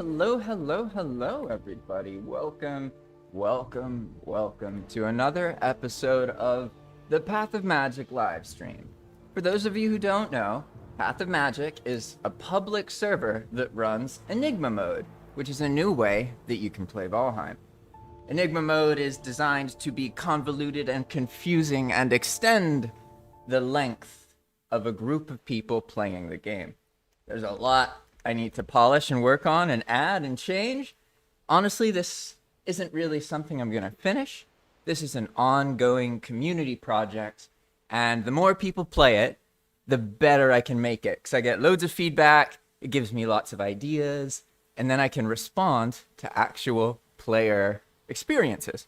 Hello, everybody. Welcome to another episode of the Path of Magic live stream. For those of you who don't know, Path of Magic is a public server that runs Enigma Mode, which is a new way that you can play Valheim. Enigma Mode is designed to be convoluted and confusing and extend the length of a group of people playing the game. There's a lot I need to polish and work on and add and change. Honestly, this isn't really something I'm going to finish. This is an ongoing community project, and the more people play it, the better I can make it, because I get loads of feedback, it gives me lots of ideas, and then I can respond to actual player experiences.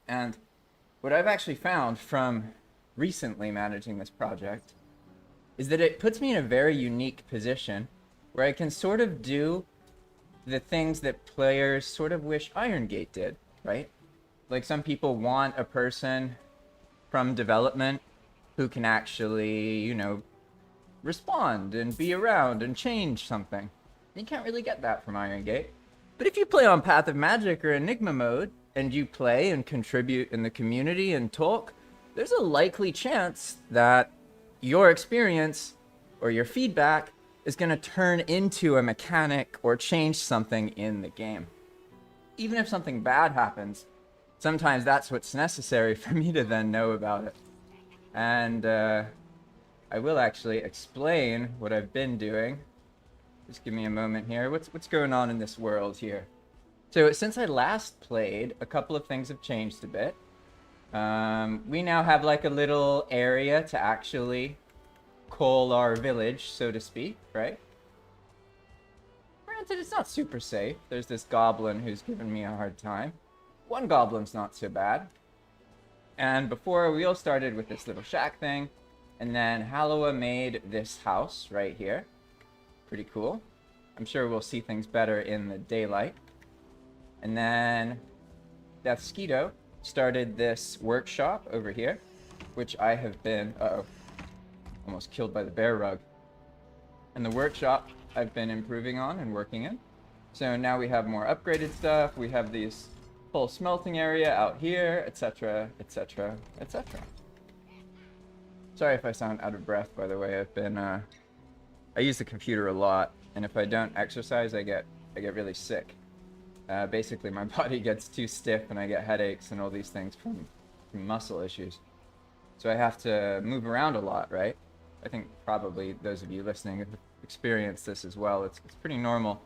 And what I've actually found from recently managing this project is that it puts me in a very unique position where I can sort of do the things that players sort of wish Iron Gate did, right? Like, some people want a person from development who can actually, respond and be around and change something. You can't really get that from Iron Gate. But if you play on Path of Magic or Enigma Mode, and you play and contribute in the community and talk, there's a likely chance that your experience or your feedback is going to turn into a mechanic or change something in the game. Even if something bad happens, sometimes that's what's necessary for me to then know about it. And I will actually explain what I've been doing. Just give me a moment here. What's going on in this world here? So since I last played, a couple of things have changed a bit. We now have like a little area to actually call our village, so to speak, right? Granted, it's not super safe. There's this goblin who's giving me a hard time. One goblin's not so bad. And before, we all started with this little shack thing, and then Hallowa made this house right here. Pretty cool. I'm sure we'll see things better in the daylight. And then Devskedo started this workshop over here, which I have been, almost killed by the bear rug. And the workshop I've been improving on and working in. So now we have more upgraded stuff. We have these whole smelting area out here, etc, etc, etc. Sorry if I sound out of breath, by the way. I've been, I use the computer a lot, and if I don't exercise, I get really sick. Basically, my body gets too stiff and I get headaches and all these things from muscle issues. So I have to move around a lot, right? I think probably those of you listening have experienced this as well. It's pretty normal.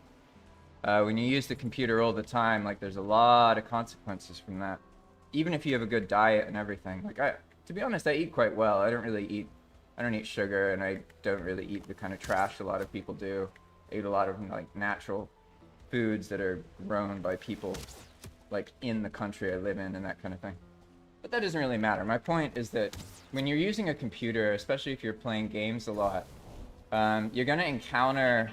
When you use the computer all the time, like, there's a lot of consequences from that. Even if you have a good diet and everything. Like, to be honest, I eat quite well. I don't eat sugar, and I don't really eat the kind of trash a lot of people do. I eat a lot of, like, natural foods that are grown by people, like, in the country I live in and that kind of thing. But that doesn't really matter. My point is that when you're using a computer, especially if you're playing games a lot, you're going to encounter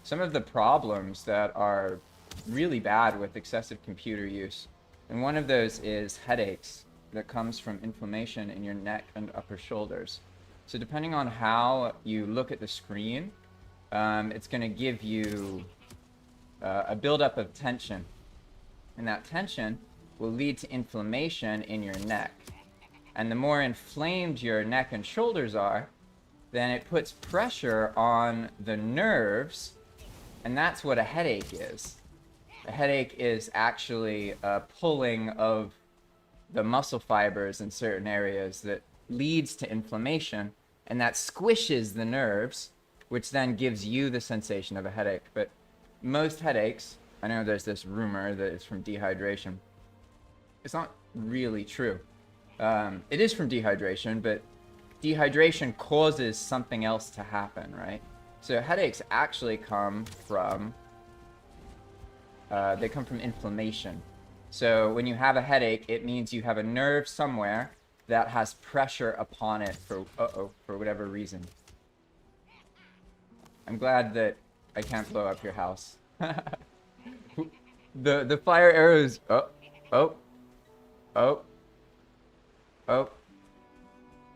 some of the problems that are really bad with excessive computer use. And one of those is headaches that comes from inflammation in your neck and upper shoulders. So depending on how you look at the screen, it's going to give you a buildup of tension. And that tension will lead to inflammation in your neck. And the more inflamed your neck and shoulders are, then it puts pressure on the nerves, and that's what a headache is. A headache is actually a pulling of the muscle fibers in certain areas that leads to inflammation, and that squishes the nerves, which then gives you the sensation of a headache. But most headaches, I know there's this rumor that it's from dehydration. It's not really true. It is from dehydration, but dehydration causes something else to happen, right? So headaches actually come from, they come from inflammation. So when you have a headache, it means you have a nerve somewhere that has pressure upon it for whatever reason. I'm glad that I can't blow up your house. The fire arrows. Oh.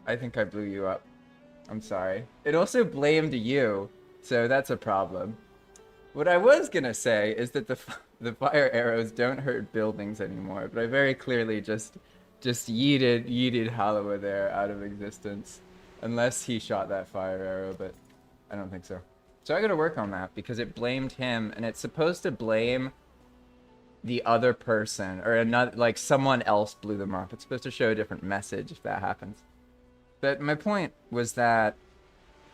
I think I blew you up. I'm sorry. It also blamed you, so that's a problem. What I was gonna say is that the fire arrows don't hurt buildings anymore, but I very clearly just yeeted Hallowa there out of existence, unless he shot that fire arrow, but I don't think so. So I gotta work on that because it blamed him, and it's supposed to blame the other person or another, like someone else blew them up. It's supposed to show a different message if that happens. But my point was that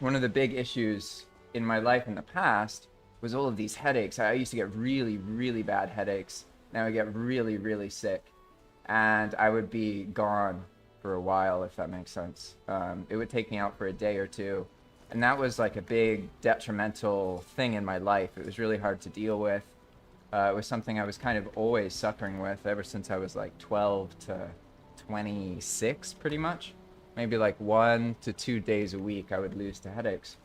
one of the big issues in my life in the past was all of these headaches. I used to get really, really bad headaches. Now I get really, really sick. And I would be gone for a while, if that makes sense. It would take me out for a day or two. And that was like a big detrimental thing in my life. It was really hard to deal with. It was something I was kind of always suffering with ever since I was like 12 to 26, pretty much. Maybe like 1 to 2 days a week I would lose to headaches.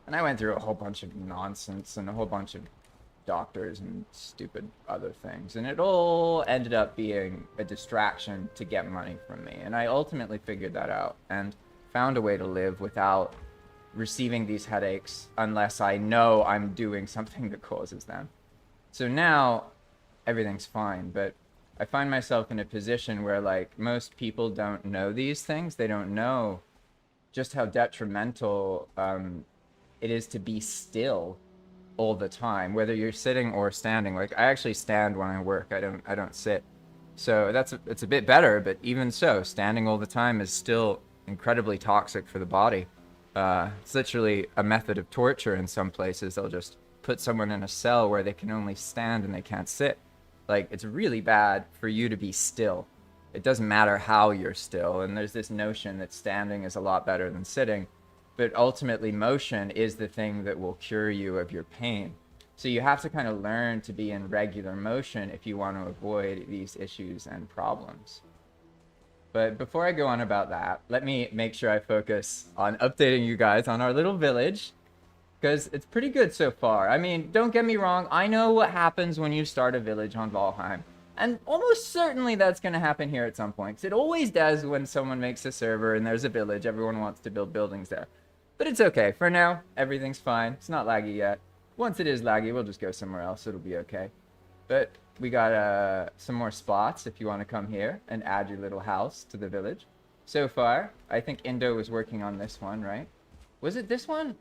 And I went through a whole bunch of nonsense and a whole bunch of doctors and stupid other things. And it all ended up being a distraction to get money from me. And I ultimately figured that out and found a way to live without receiving these headaches unless I know I'm doing something that causes them. So now everything's fine, but I find myself in a position where like most people don't know these things. They don't know just how detrimental it is to be still all the time, whether you're sitting or standing. Like I actually stand when I work. I don't sit. So it's a bit better, but even so, standing all the time is still incredibly toxic for the body. It's literally a method of torture in some places. They'll just put someone in a cell where they can only stand and they can't sit. Like, it's really bad for you to be still. It doesn't matter how you're still. And there's this notion that standing is a lot better than sitting. But ultimately, motion is the thing that will cure you of your pain. So you have to kind of learn to be in regular motion if you want to avoid these issues and problems. But before I go on about that, let me make sure I focus on updating you guys on our little village, because it's pretty good so far. I mean, don't get me wrong, I know what happens when you start a village on Valheim. And almost certainly that's going to happen here at some point, because it always does when someone makes a server and there's a village, everyone wants to build buildings there. But it's okay, for now, everything's fine, it's not laggy yet. Once it is laggy, we'll just go somewhere else, it'll be okay. But we got some more spots if you want to come here and add your little house to the village. So far, I think Indo was working on this one, right? Was it this one?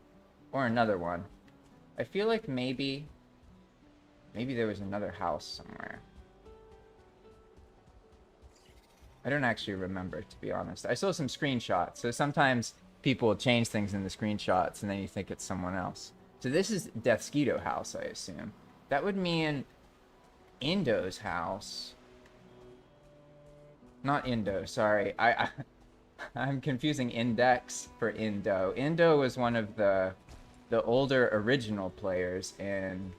Or another one? I feel like maybe there was another house somewhere. I don't actually remember, to be honest. I saw some screenshots, so sometimes people will change things in the screenshots and then you think it's someone else. So this is Devcommands' house, I assume. That would mean Indo's house. Not Indo, sorry. I'm confusing Index for Indo. Indo was one of the older original players in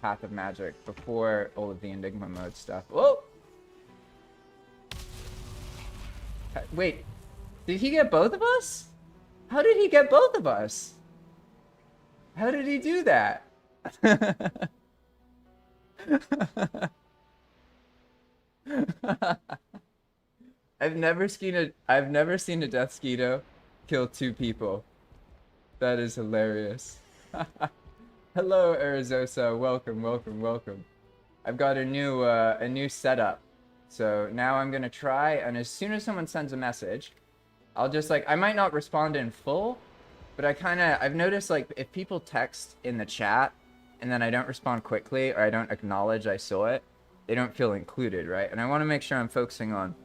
Path of Magic before all of the Enigma Mode stuff. Whoa! Wait, did he get both of us? How did he get both of us? How did he do that? I've never seen a Deathsquito kill 2 people. That is hilarious. Hello, Arizosa. Welcome, welcome, welcome. I've got a new setup. So now I'm gonna try, and as soon as someone sends a message, I'll just like, I might not respond in full, but I've noticed like if people text in the chat and then I don't respond quickly or I don't acknowledge I saw it, they don't feel included, right? And I want to make sure I'm focusing on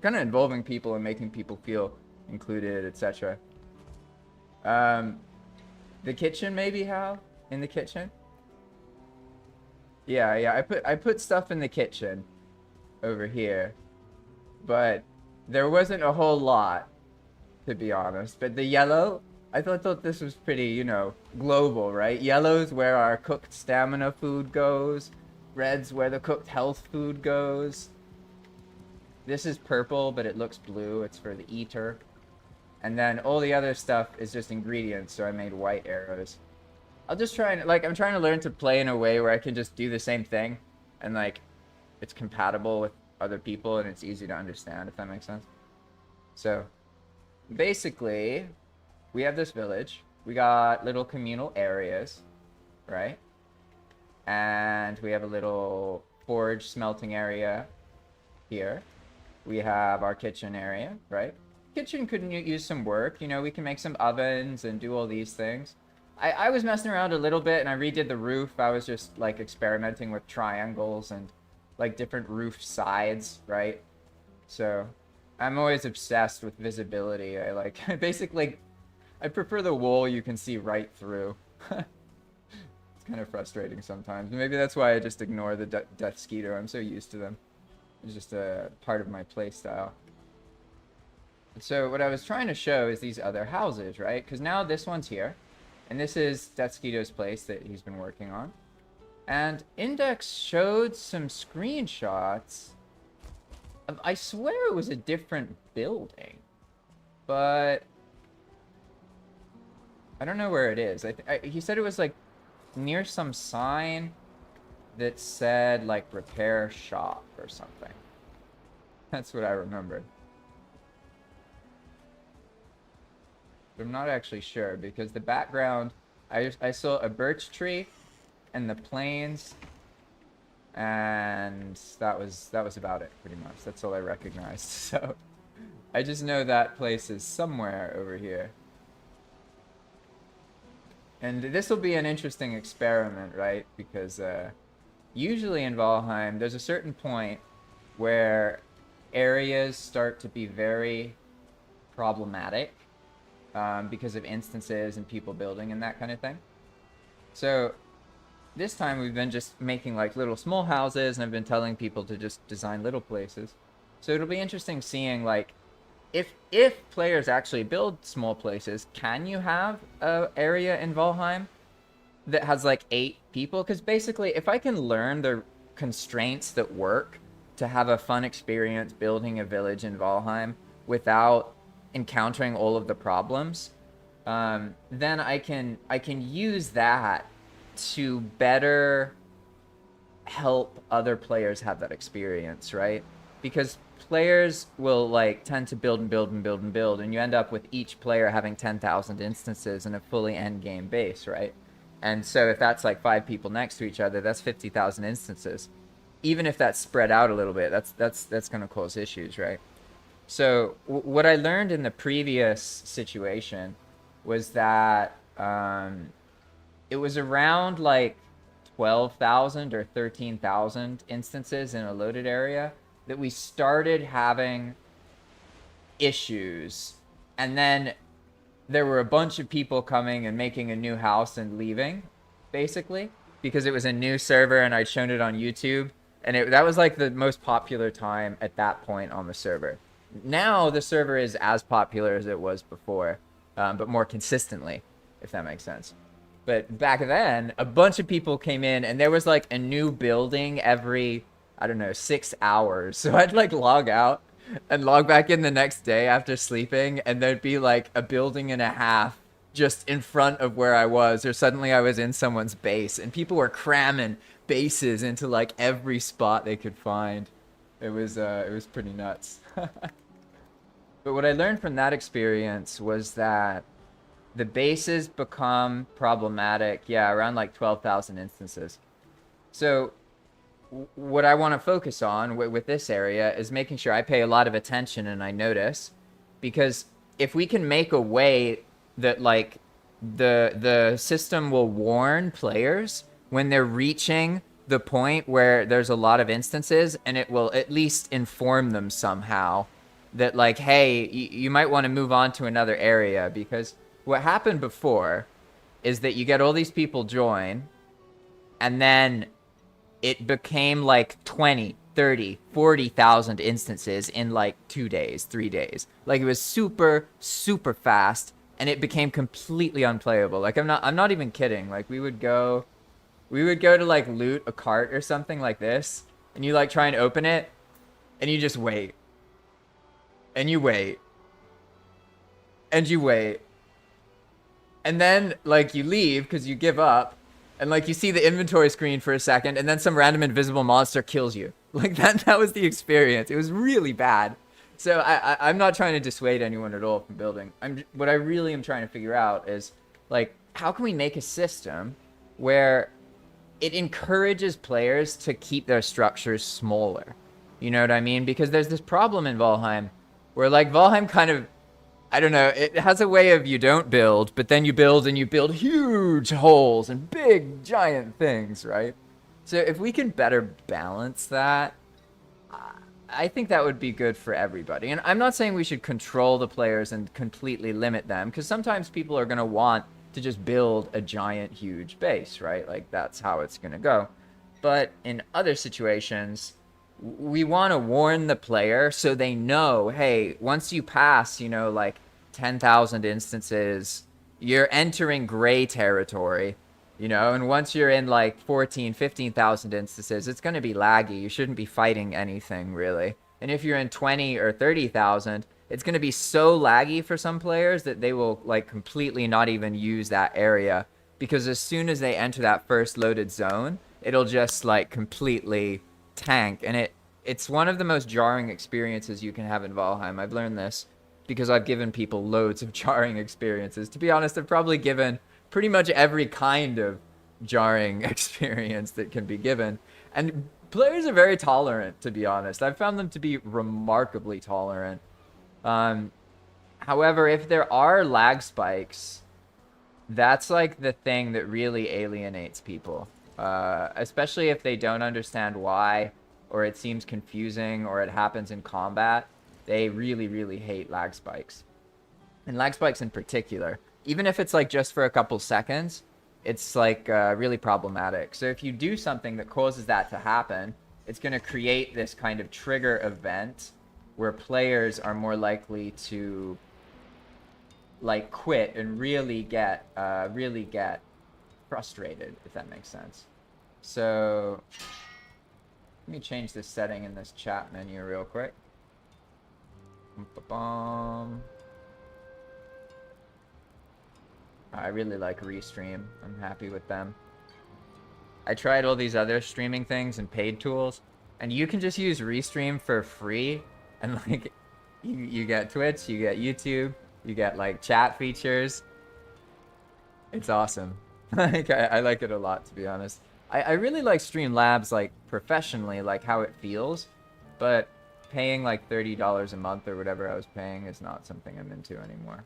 kind of involving people and making people feel included, etc. The kitchen, maybe, Hal? In the kitchen? Yeah, I put stuff in the kitchen over here, but there wasn't a whole lot, to be honest. But the yellow, I thought this was pretty, you know, global, right? Yellow's where our cooked stamina food goes. Red's where the cooked health food goes. This is purple, but it looks blue. It's for the eater. And then all the other stuff is just ingredients, so I made white arrows. I'll just try and, like, I'm trying to learn to play in a way where I can just do the same thing. And, like, it's compatible with other people and it's easy to understand, if that makes sense. So, basically, we have this village. We got little communal areas right? And we have a little forge smelting area here. We have our kitchen area, right? Kitchen could use some work. You know, we can make some ovens and do all these things. I was messing around a little bit and I redid the roof. I was just like experimenting with triangles and like different roof sides, right? So I'm always obsessed with visibility. I like, basically, I prefer the wool you can see right through. It's kind of frustrating sometimes. Maybe that's why I just ignore the death skeeto. I'm so used to them. It's just a part of my play style. So what I was trying to show is these other houses, right? Because now this one's here. And this is Devskeeto's place that he's been working on. And Index showed some screenshots. I swear it was a different building. But I don't know where it is. He said it was like near some sign that said like repair shop or something. That's what I remembered. But I'm not actually sure because the background, I saw a birch tree and the plains, and that was about it pretty much. That's all I recognized. So I just know that place is somewhere over here. And this will be an interesting experiment, right? Because usually in Valheim, there's a certain point where areas start to be very problematic because of instances and people building and that kind of thing. So this time we've been just making like little small houses, and I've been telling people to just design little places. So it'll be interesting seeing like if players actually build small places, can you have an area in Valheim that has like 8 people? Because basically, if I can learn the constraints that work to have a fun experience building a village in Valheim without encountering all of the problems, then I can use that to better help other players have that experience, right? Because players will like tend to build and build and build and build, and you end up with each player having 10,000 instances in a fully end game base, right? And so if that's like 5 people next to each other, that's 50,000 instances. Even if that's spread out a little bit, that's going to cause issues, right? So what I learned in the previous situation was that it was around like 12,000 or 13,000 instances in a loaded area that we started having issues. And then there were a bunch of people coming and making a new house and leaving, basically, because it was a new server and I'd shown it on YouTube. And that was like the most popular time at that point on the server. Now the server is as popular as it was before, but more consistently, if that makes sense. But back then, a bunch of people came in, and there was like a new building every, I don't know, 6 hours. So I'd like log out and log back in the next day after sleeping, and there'd be like a building and a half just in front of where I was, or suddenly I was in someone's base, and people were cramming bases into like every spot they could find. It was pretty nuts. But what I learned from that experience was that the bases become problematic, yeah, around like 12,000 instances. So what I want to focus on with this area is making sure I pay a lot of attention and I notice, because if we can make a way that like the system will warn players when they're reaching the point where there's a lot of instances, and it will at least inform them somehow that like, hey, you might want to move on to another area. Because what happened before is that you get all these people join, and then it became like 20, 30, 40,000 instances in like 2 days, 3 days. Like it was super, super fast, and it became completely unplayable. Like I'm not even kidding. Like we would go to like loot a cart or something like this, and you like try and open it, and you just wait. And you wait. And you wait. And then like you leave because you give up, and like you see the inventory screen for a second, and then some random invisible monster kills you. Like that was the experience. It was really bad. So I'm not trying to dissuade anyone at all from building. What I really am trying to figure out is like, how can we make a system where it encourages players to keep their structures smaller. You know what I mean? Because there's this problem in Valheim where, like, Valheim kind of, I don't know, it has a way of you don't build, but then you build and you build huge holes and big giant things, right? So if we can better balance that, I think that would be good for everybody. And I'm not saying we should control the players and completely limit them, because sometimes people are going to want to just build a giant, huge base, right? Like, that's how it's going to go. But in other situations, we want to warn the player so they know, hey, once you pass, you know, like 10,000 instances, you're entering gray territory, you know, and once you're in like 14, 15,000 instances, it's going to be laggy. You shouldn't be fighting anything really. And if you're in 20 or 30,000, it's going to be so laggy for some players that they will like completely not even use that area, because as soon as they enter that first loaded zone, it'll just like completely tank. And it's one of the most jarring experiences you can have in Valheim. I've learned this because I've given people loads of jarring experiences. To be honest, I've probably given pretty much every kind of jarring experience that can be given. And players are very tolerant, to be honest. I've found them to be remarkably tolerant. However, if there are lag spikes, that's like the thing that really alienates people. Especially if they don't understand why, or it seems confusing, or it happens in combat. They really, really hate lag spikes. And lag spikes in particular. Even if it's like just for a couple seconds, it's like really problematic. So if you do something that causes that to happen, it's going to create this kind of trigger event where players are more likely to like quit and really get frustrated, if that makes sense. So let me change this setting in this chat menu real quick. I really like Restream. I'm happy with them. I tried all these other streaming things and paid tools, and you can just use Restream for free, and like you get Twitch, you get YouTube, you get like chat features. It's awesome. Like I like it a lot, to be honest. I really like Streamlabs like professionally, like how it feels, but paying like $30 a month or whatever I was paying is not something I'm into anymore.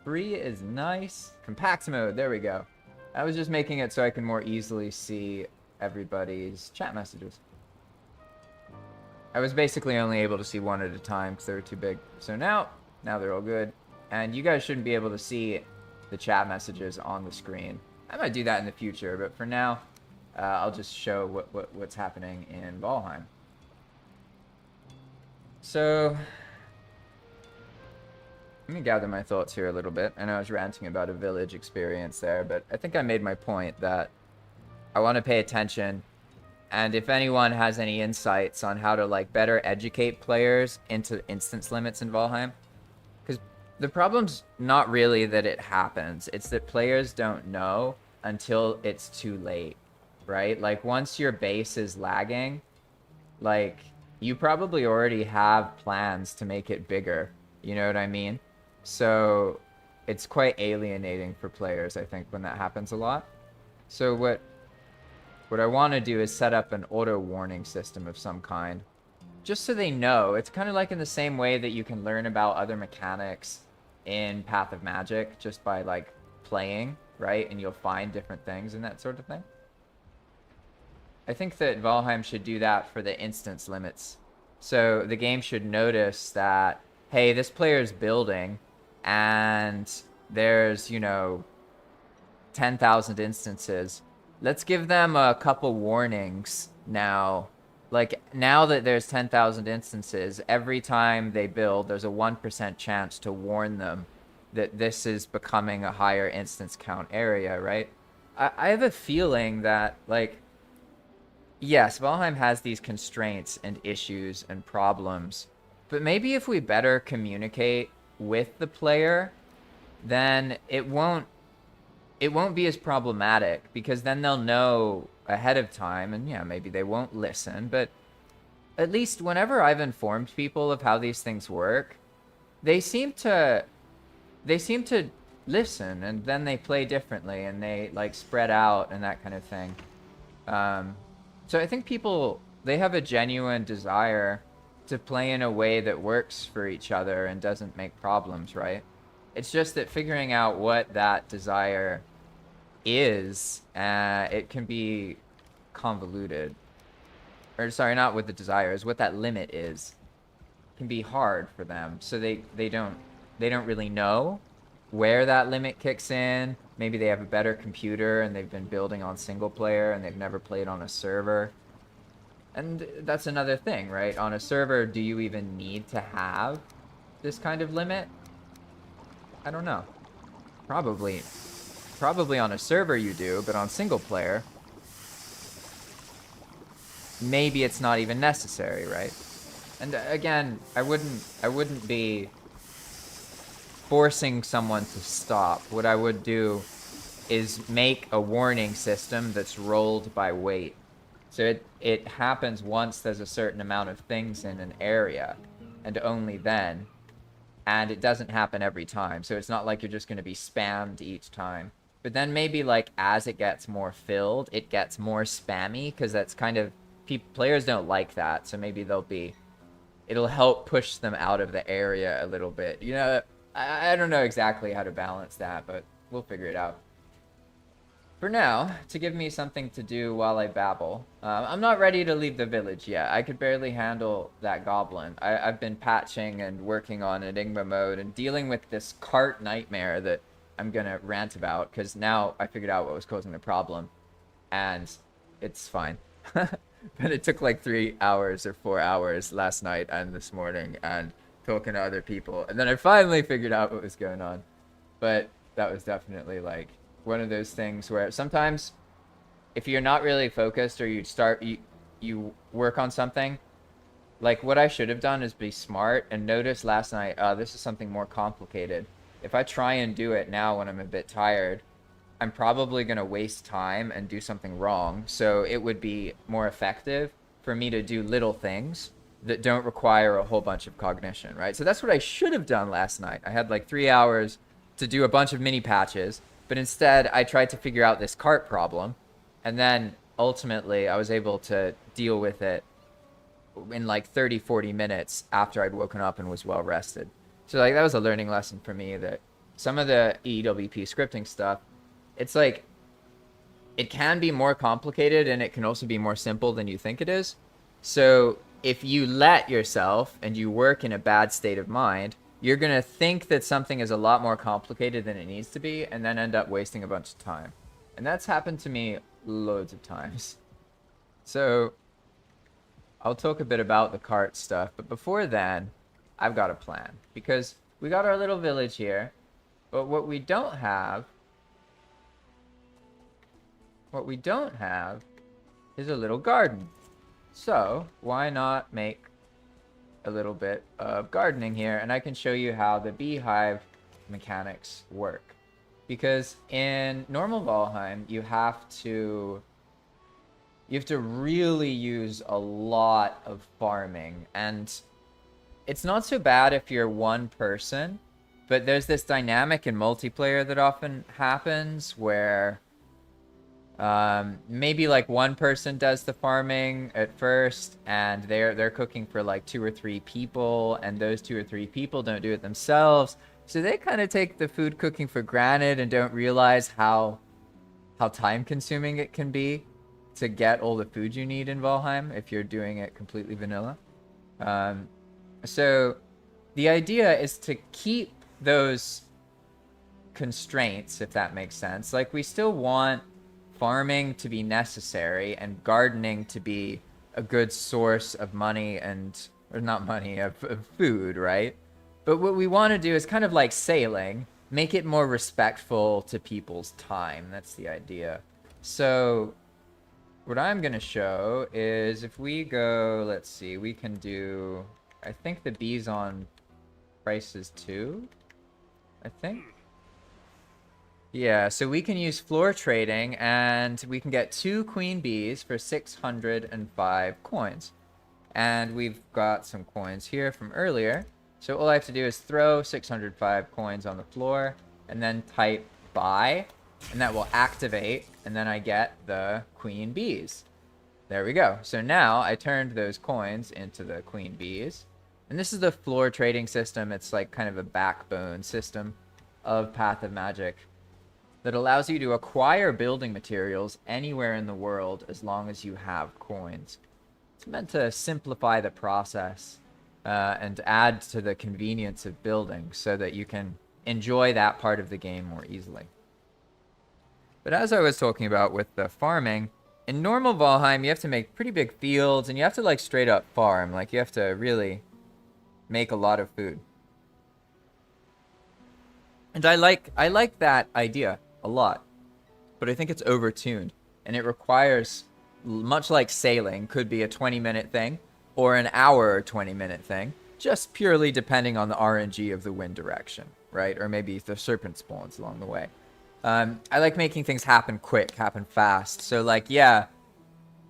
Free is nice. Compact mode, there we go. I was just making it so I can more easily see everybody's chat messages. I was basically only able to see one at a time because they were too big. So now they're all good. And you guys shouldn't be able to see the chat messages on the screen. I might do that in the future, but for now, I'll just show what's happening in Valheim. So let me gather my thoughts here a little bit. I know I was ranting about a village experience there, but I think I made my point that I want to pay attention. And if anyone has any insights on how to like better educate players into instance limits in Valheim, because the problem's not really that it happens. It's that players don't know until it's too late, right? Like once your base is lagging, like you probably already have plans to make it bigger. You know what I mean? So it's quite alienating for players, I think, when that happens a lot. So what I want to do is set up an auto warning system of some kind, just so they know. It's kind of like in the same way that you can learn about other mechanics in Path of Magic just by like playing, right? And you'll find different things and that sort of thing. I think that Valheim should do that for the instance limits. So the game should notice that, hey, this player's building and there's, you know, 10,000 instances. Let's give them a couple warnings now. Like, now that there's 10,000 instances, every time they build, there's a 1% chance to warn them that this is becoming a higher instance count area, right? I have a feeling that, like, yes, Valheim has these constraints and issues and problems, but maybe if we better communicate with the player, then it won't be as problematic, because then they'll know ahead of time, and yeah, maybe they won't listen, but at least whenever I've informed people of how these things work, they seem to listen, and then they play differently, and they like spread out and that kind of thing. So I think people, they have a genuine desire to play in a way that works for each other and doesn't make problems, right? It's just that figuring out what that desire is, it can be convoluted. Or sorry, not what the desire is, what that limit is. Can be hard for them. So they don't really know where that limit kicks in. Maybe they have a better computer and they've been building on single player and they've never played on a server. And that's another thing, right? On a server, do you even need to have this kind of limit? I don't know. Probably on a server you do, but on single player, maybe it's not even necessary, right? And again, I wouldn't be forcing someone to stop. What I would do is make a warning system that's rolled by weight. So it happens once there's a certain amount of things in an area, and only then. And it doesn't happen every time. So it's not like you're just going to be spammed each time. But then maybe like as it gets more filled, it gets more spammy, because that's kind of, players don't like that. So maybe it'll help push them out of the area a little bit. You know, I don't know exactly how to balance that, but we'll figure it out. For now, to give me something to do while I babble, I'm not ready to leave the village yet. I could barely handle that goblin. I've been patching and working on Enigma Mode and dealing with this cart nightmare that I'm gonna rant about, because now I figured out what was causing the problem, and it's fine. But it took like 3 hours or 4 hours last night and this morning and talking to other people, and then I finally figured out what was going on. But that was definitely like one of those things where sometimes if you're not really focused, or you work on something, like what I should have done is be smart and notice last night, this is something more complicated. If I try and do it now when I'm a bit tired, I'm probably going to waste time and do something wrong. So it would be more effective for me to do little things that don't require a whole bunch of cognition, right? So that's what I should have done last night. I had like 3 hours to do a bunch of mini patches, but instead I tried to figure out this cart problem, and then ultimately I was able to deal with it in like 30-40 minutes after I'd woken up and was well rested. So like that was a learning lesson for me, that some of the EWP scripting stuff, it's like it can be more complicated and it can also be more simple than you think it is. So if you let yourself and you work in a bad state of mind, you're going to think that something is a lot more complicated than it needs to be, and then end up wasting a bunch of time. And that's happened to me loads of times. So I'll talk a bit about the cart stuff, but before then, I've got a plan. Because we got our little village here, but what we don't have is a little garden. So why not make a little bit of gardening here, and I can show you how the beehive mechanics work. Because in normal Valheim, you have to really use a lot of farming, and it's not so bad if you're one person, but there's this dynamic in multiplayer that often happens where maybe like one person does the farming at first, and they're cooking for like 2 or 3 people, and those 2 or 3 people don't do it themselves, so they kind of take the food cooking for granted and don't realize how time consuming it can be to get all the food you need in Valheim if you're doing it completely vanilla. So the idea is to keep those constraints, if that makes sense. Like, we still want farming to be necessary and gardening to be a good source of money or not money, of food, right? But what we want to do is kind of like sailing, make it more respectful to people's time. That's the idea. So what I'm going to show is if we go, let's see, we can do, I think the bees on prices too, I think. Yeah, so we can use floor trading, and we can get 2 queen bees for 605 coins. And we've got some coins here from earlier. So all I have to do is throw 605 coins on the floor, and then type buy, and that will activate, and then I get the queen bees. There we go. So now I turned those coins into the queen bees. And this is the floor trading system. It's like kind of a backbone system of Path of Magic that allows you to acquire building materials anywhere in the world as long as you have coins. It's meant to simplify the process and add to the convenience of building so that you can enjoy that part of the game more easily. But as I was talking about with the farming, in normal Valheim, you have to make pretty big fields, and you have to, like, straight up farm. Like, you have to really make a lot of food. And I like that idea a lot. But I think it's overtuned. And it requires, much like sailing, could be a 20-minute thing, or an hour or 20-minute thing, just purely depending on the RNG of the wind direction, right? Or maybe the serpent spawns along the way. I like making things happen quick, happen fast. So, like, yeah,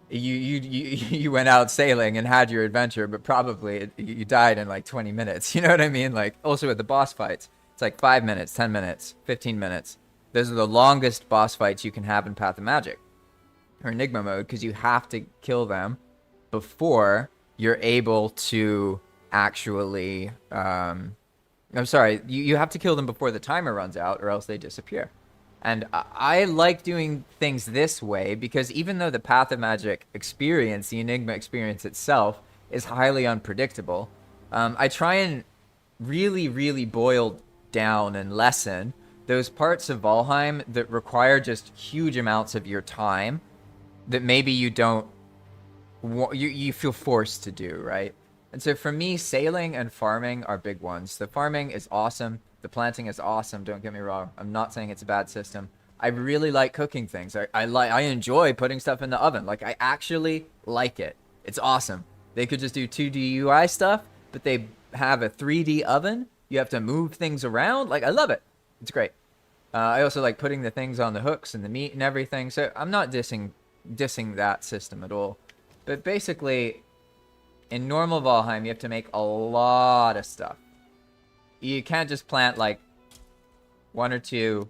you went out sailing and had your adventure, but probably you died in like 20 minutes. You know what I mean? Like, also with the boss fights, it's like 5 minutes, 10 minutes, 15 minutes. Those are the longest boss fights you can have in Path of Magic or Enigma Mode, because you have to kill them before you're able to actually... I'm sorry, you have to kill them before the timer runs out, or else they disappear. And I like doing things this way because even though the Path of Magic experience, the Enigma experience itself, is highly unpredictable, I try and really, really boil down and lessen those parts of Valheim that require just huge amounts of your time that maybe you don't, you feel forced to do, right? And so for me, sailing and farming are big ones. The farming is awesome. The planting is awesome, don't get me wrong. I'm not saying it's a bad system. I really like cooking things. I enjoy putting stuff in the oven. Like, I actually like it. It's awesome. They could just do 2D UI stuff, but they have a 3D oven. You have to move things around. Like, I love it. It's great. I also like putting the things on the hooks and the meat and everything. So I'm not dissing that system at all. But basically, in normal Valheim, you have to make a lot of stuff. You can't just plant like 1 or 2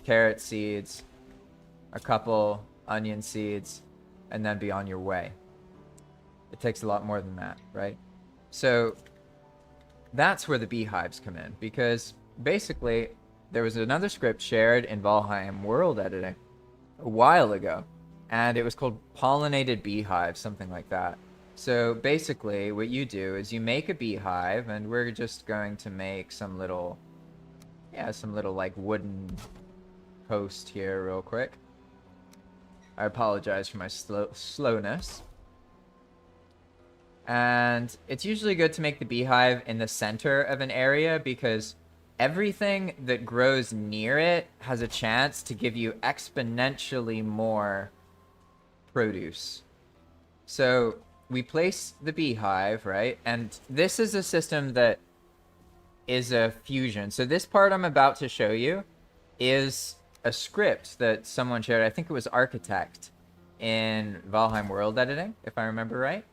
carrot seeds, a couple onion seeds, and then be on your way. It takes a lot more than that, right? So that's where the beehives come in, because basically there was another script shared in Valheim World Editing a while ago, and it was called Pollinated Beehives, something like that. So basically what you do is you make a beehive, and we're just going to make some little like wooden post here real quick. I apologize for my slowness. And it's usually good to make the beehive in the center of an area because everything that grows near it has a chance to give you exponentially more produce. So we place the beehive, right? And this is a system that is a fusion. So this part I'm about to show you is a script that someone shared. I think it was Architect in Valheim World Editing, if I remember right.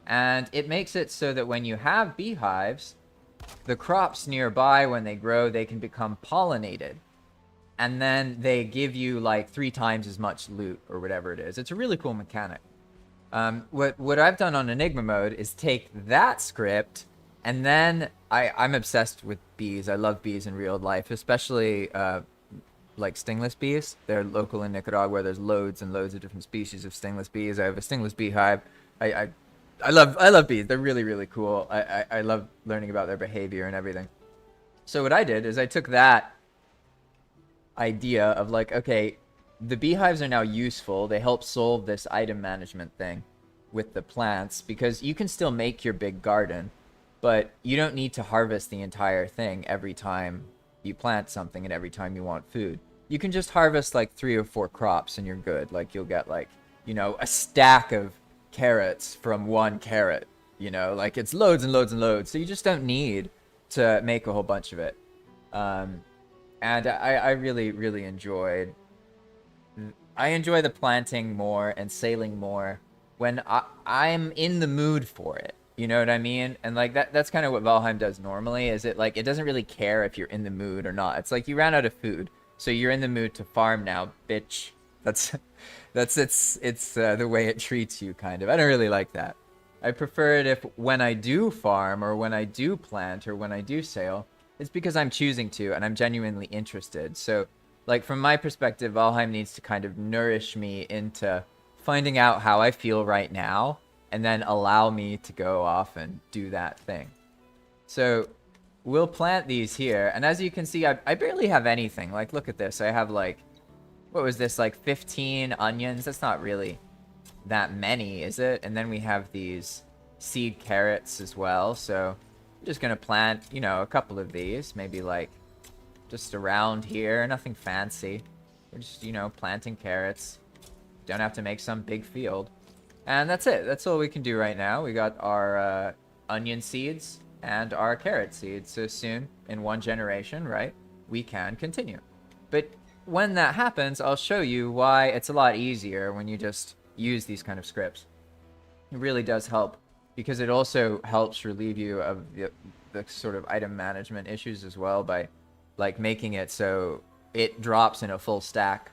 And it makes it so that when you have beehives, the crops nearby, when they grow, they can become pollinated. And then they give you like 3 times as much loot or whatever it is. It's a really cool mechanic. What I've done on Enigma Mode is take that script, and then I'm obsessed with bees. I love bees in real life, especially like stingless bees. They're local in Nicaragua. There's loads and loads of different species of stingless bees. I have a stingless beehive. I love bees. They're really, really cool. I love learning about their behavior and everything. So what I did is I took that idea of like, okay, the beehives are now useful. They help solve this item management thing with the plants, because you can still make your big garden, but you don't need to harvest the entire thing every time you plant something and every time you want food. You can just harvest like 3 or 4 crops and you're good. Like, you'll get like, you know, a stack of carrots from 1 carrot, you know, like it's loads and loads and loads. So you just don't need to make a whole bunch of it. And I really, really enjoy the planting more and sailing more when I'm in the mood for it. You know what I mean? And like that's kind of what Valheim does normally, is it like it doesn't really care if you're in the mood or not. It's like you ran out of food, so you're in the mood to farm now, bitch. That's it's the way it treats you, kind of. I don't really like that. I prefer it if when I do farm or when I do plant or when I do sail, it's because I'm choosing to and I'm genuinely interested. So like from my perspective, Valheim needs to kind of nourish me into finding out how I feel right now and then allow me to go off and do that thing. So we'll plant these here. And as you can see, I barely have anything. Like, look at this. I have like, what was this? Like 15 onions. That's not really that many, is it? And then we have these seed carrots as well. So I'm just going to plant, you know, a couple of these. Maybe like just around here. Nothing fancy. We're just, you know, planting carrots. Don't have to make some big field. And that's it. That's all we can do right now. We got our onion seeds and our carrot seeds. So soon, in one generation, right, we can continue. But when that happens, I'll show you why it's a lot easier when you just use these kind of scripts. It really does help, because it also helps relieve you of the sort of item management issues as well by like making it so it drops in a full stack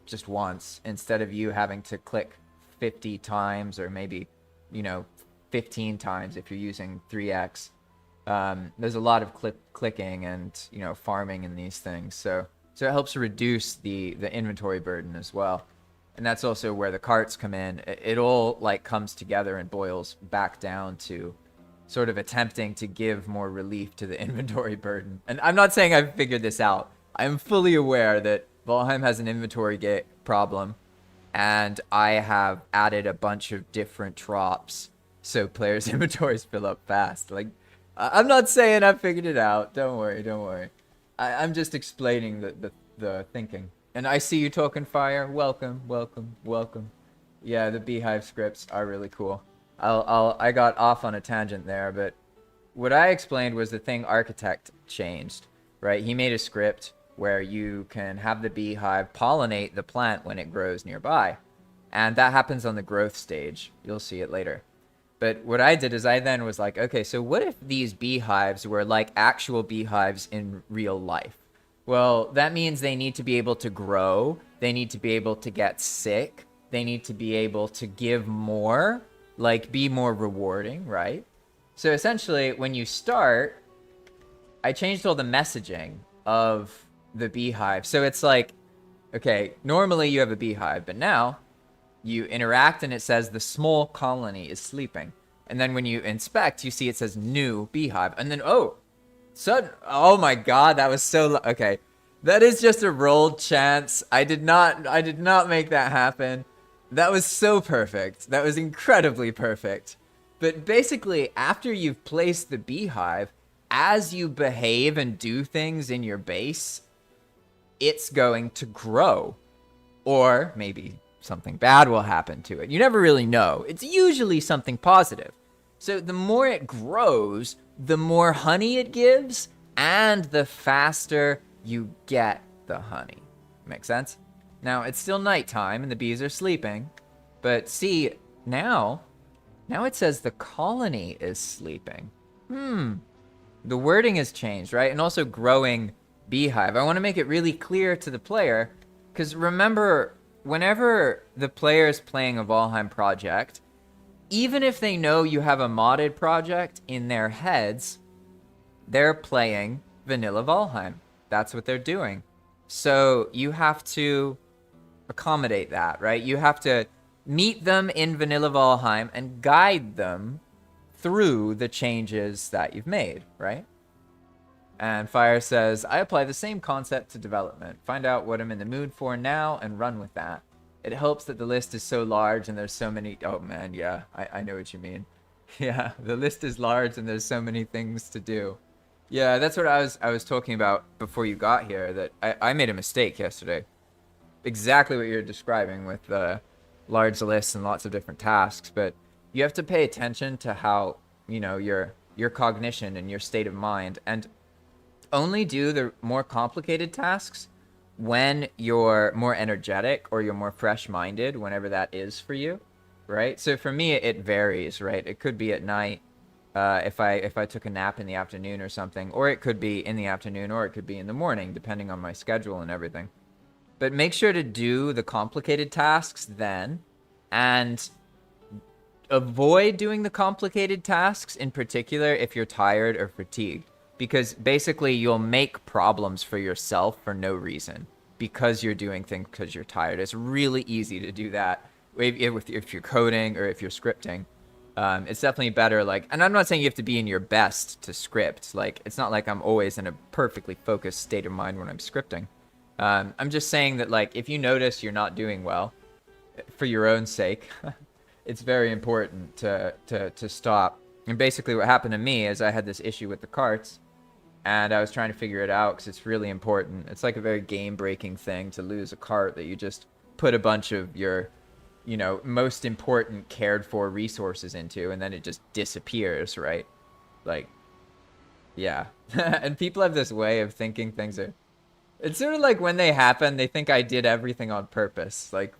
just once, instead of you having to click 50 times or maybe, you know, 15 times if you're using 3x. There's a lot of clicking and, you know, farming in these things. So it helps reduce the inventory burden as well. And that's also where the carts come in. It all like comes together and boils back down to sort of attempting to give more relief to the inventory burden. And I'm not saying I've figured this out. I'm fully aware that Valheim has an inventory problem, and I have added a bunch of different drops so players' inventories fill up fast. Like, I'm not saying I've figured it out. Don't worry, don't worry. I'm just explaining the thinking. And I see you talking fire. Welcome, welcome, welcome. Yeah, the beehive scripts are really cool. I got off on a tangent there, but what I explained was the thing Architect changed, right? He made a script where you can have the beehive pollinate the plant when it grows nearby. And that happens on the growth stage. You'll see it later. But what I did is I then was like, okay, so what if these beehives were like actual beehives in real life? Well, that means they need to be able to grow. They need to be able to get sick. They need to be able to give more, like be more rewarding, right? So essentially, when you start, I changed all the messaging of the beehive. So it's like, okay, normally you have a beehive, but now you interact and it says the small colony is sleeping. And then when you inspect, you see it says new beehive. And then, oh my God, that was so, okay. That is just a rolled chance. I did not make that happen. That was so perfect. That was incredibly perfect. But basically, after you've placed the beehive, as you behave and do things in your base, it's going to grow. Or maybe something bad will happen to it. You never really know. It's usually something positive. So the more it grows, the more honey it gives, and the faster you get the honey. Make sense? Now, it's still nighttime, and the bees are sleeping. But see, now it says the colony is sleeping. The wording has changed, right? And also growing beehive. I want to make it really clear to the player, because remember, whenever the player is playing a Valheim project, even if they know you have a modded project in their heads, they're playing vanilla Valheim. That's what they're doing. So you have to accommodate that, right? You have to meet them in vanilla Valheim and guide them through the changes that you've made, right? And Fire says, I apply the same concept to development. Find out what I'm in the mood for now and run with that. It helps that the list is so large and there's so many... Oh, man, yeah, I know what you mean. Yeah, the list is large and there's so many things to do. Yeah, that's what I was talking about before you got here, that I made a mistake yesterday. Exactly what you're describing with the large lists and lots of different tasks, but you have to pay attention to how, you know, your cognition and your state of mind, and only do the more complicated tasks when you're more energetic or you're more fresh-minded, whenever that is for you, right? So for me, it varies, right? It could be at night, if I took a nap in the afternoon or something, or it could be in the afternoon, or it could be in the morning, depending on my schedule and everything. But make sure to do the complicated tasks then, and avoid doing the complicated tasks in particular if you're tired or fatigued, because basically you'll make problems for yourself for no reason because you're doing things because you're tired. It's really easy to do that if you're coding or if you're scripting. It's definitely better, like, and I'm not saying you have to be in your best to script. Like, it's not like I'm always in a perfectly focused state of mind when I'm scripting. I'm just saying that, like, if you notice you're not doing well, for your own sake, it's very important to stop. And basically what happened to me is I had this issue with the carts, and I was trying to figure it out because it's really important. It's like a very game-breaking thing to lose a cart that you just put a bunch of your, you know, most important cared-for resources into, and then it just disappears, right? Like, yeah. And people have this way of thinking things are... It's sort of like when they happen, they think I did everything on purpose. Like,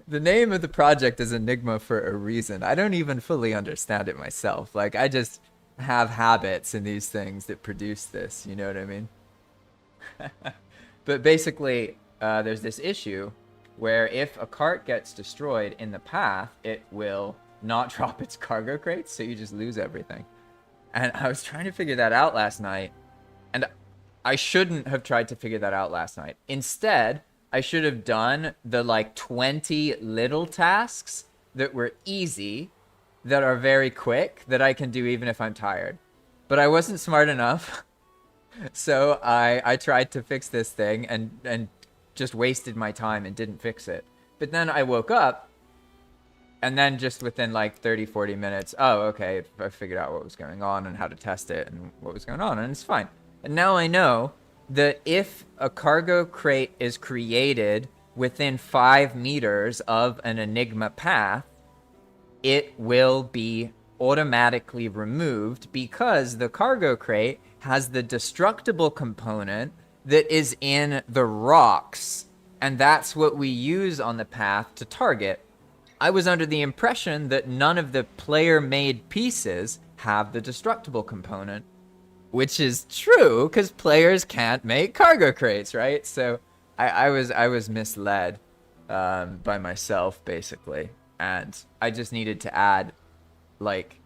the name of the project is Enigma for a reason. I don't even fully understand it myself. Like, I just have habits in these things that produce this, you know what I mean? But basically, there's this issue where if a cart gets destroyed in the path, it will not drop its cargo crates, so you just lose everything. And I was trying to figure that out last night, and I shouldn't have tried to figure that out last night. Instead, I should have done the, like, 20 little tasks that were easy, that are very quick, that I can do even if I'm tired. But I wasn't smart enough, so I tried to fix this thing and just wasted my time and didn't fix it. But then I woke up, and then just within like 30, 40 minutes, oh, okay, I figured out what was going on and how to test it and what was going on, and it's fine. And now I know that if a cargo crate is created within 5 meters of an Enigma path, it will be automatically removed because the cargo crate has the destructible component that is in the rocks, and that's what we use on the path to target. I was under the impression that none of the player-made pieces have the destructible component, which is true because players can't make cargo crates, right? So I was misled by myself, basically, and I just needed to add like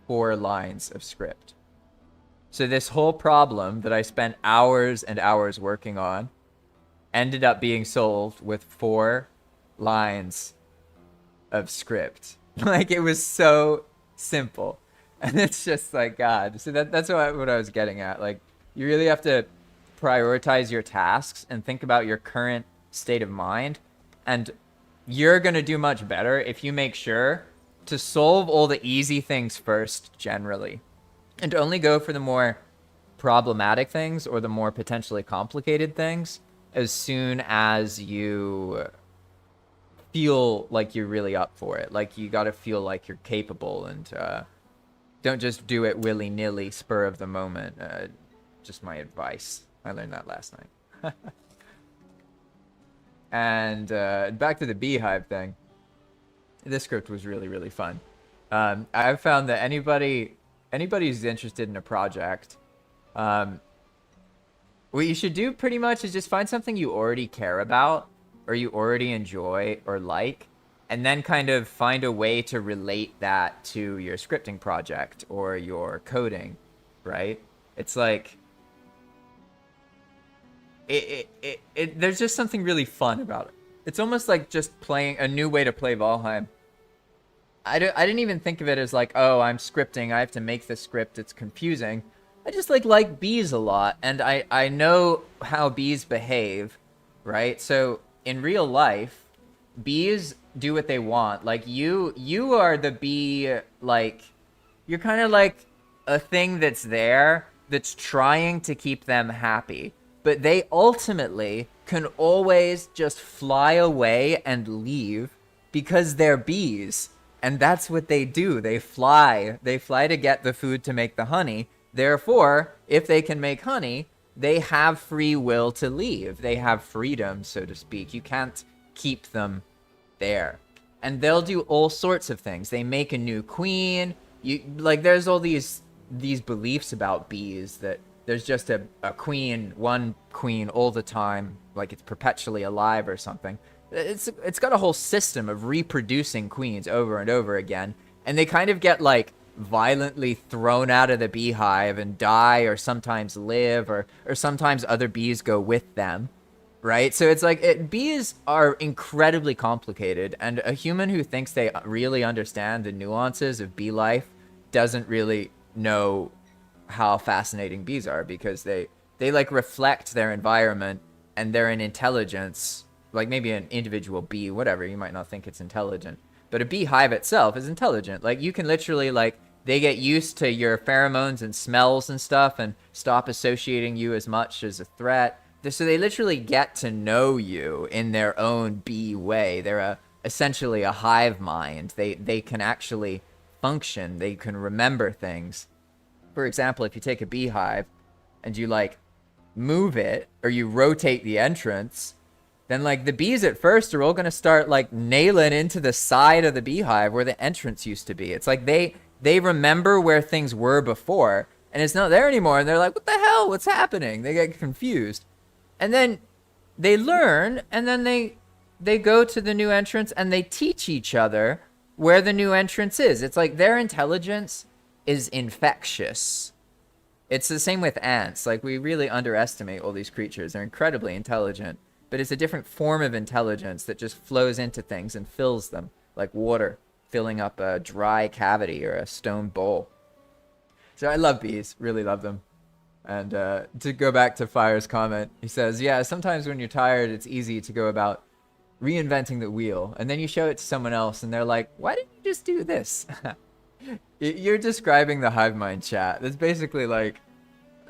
4 lines of script. So this whole problem that I spent hours and hours working on ended up being solved with 4 lines of script. Like, it was so simple. And it's just like, God. So that's what I was getting at. Like, you really have to prioritize your tasks and think about your current state of mind. And you're going to do much better if you make sure to solve all the easy things first, generally. And only go for the more problematic things or the more potentially complicated things as soon as you feel like you're really up for it. Like, you got to feel like you're capable, and don't just do it willy-nilly, spur of the moment. Just my advice. I learned that last night. And back to the beehive thing. This script was really, really fun. I've found that anybody who's interested in a project, what you should do pretty much is just find something you already care about or you already enjoy or like, and then kind of find a way to relate that to your scripting project or your coding, right? It's like, there's just something really fun about it. It's almost like just playing a new way to play Valheim. I didn't even think of it as like, oh, I'm scripting, I have to make this script, it's confusing. I just like bees a lot, and I know how bees behave, right? So in real life, bees do what they want. Like, you are the bee, like, you're kind of like a thing that's there that's trying to keep them happy. But they ultimately can always just fly away and leave because they're bees. And that's what they do. They fly. They fly to get the food to make the honey. Therefore, if they can make honey, they have free will to leave. They have freedom, so to speak. You can't keep them there. And they'll do all sorts of things. They make a new queen, there's all these beliefs about bees that there's just a queen, one queen all the time, like it's perpetually alive or something. It's got a whole system of reproducing queens over and over again, and they kind of get like violently thrown out of the beehive and die, or sometimes live, or sometimes other bees go with them, right? So it's like bees are incredibly complicated, and a human who thinks they really understand the nuances of bee life doesn't really know how fascinating bees are, because they like reflect their environment, and they're an intelligence, like maybe an individual bee, whatever, you might not think it's intelligent, but a beehive itself is intelligent. Like you can literally, like, they get used to your pheromones and smells and stuff and stop associating you as much as a threat. So they literally get to know you in their own bee way. They're essentially a hive mind. They can actually function. They can remember things. For example, if you take a beehive and you like move it, or you rotate the entrance, then like the bees at first are all going to start like nailing into the side of the beehive where the entrance used to be. It's like they remember where things were before, and it's not there anymore, and they're like, what the hell, what's happening? They get confused, and then they learn, and then they go to the new entrance and they teach each other where the new entrance is. It's like their intelligence is infectious. It's the same with ants. Like, we really underestimate all these creatures. They're incredibly intelligent, but it's a different form of intelligence that just flows into things and fills them, like water filling up a dry cavity or a stone bowl. So I love bees, really love them. And to go back to Fire's comment, he says, yeah, sometimes when you're tired, it's easy to go about reinventing the wheel, and then you show it to someone else and they're like, why didn't you just do this? You're describing the hive mind chat. That's basically like,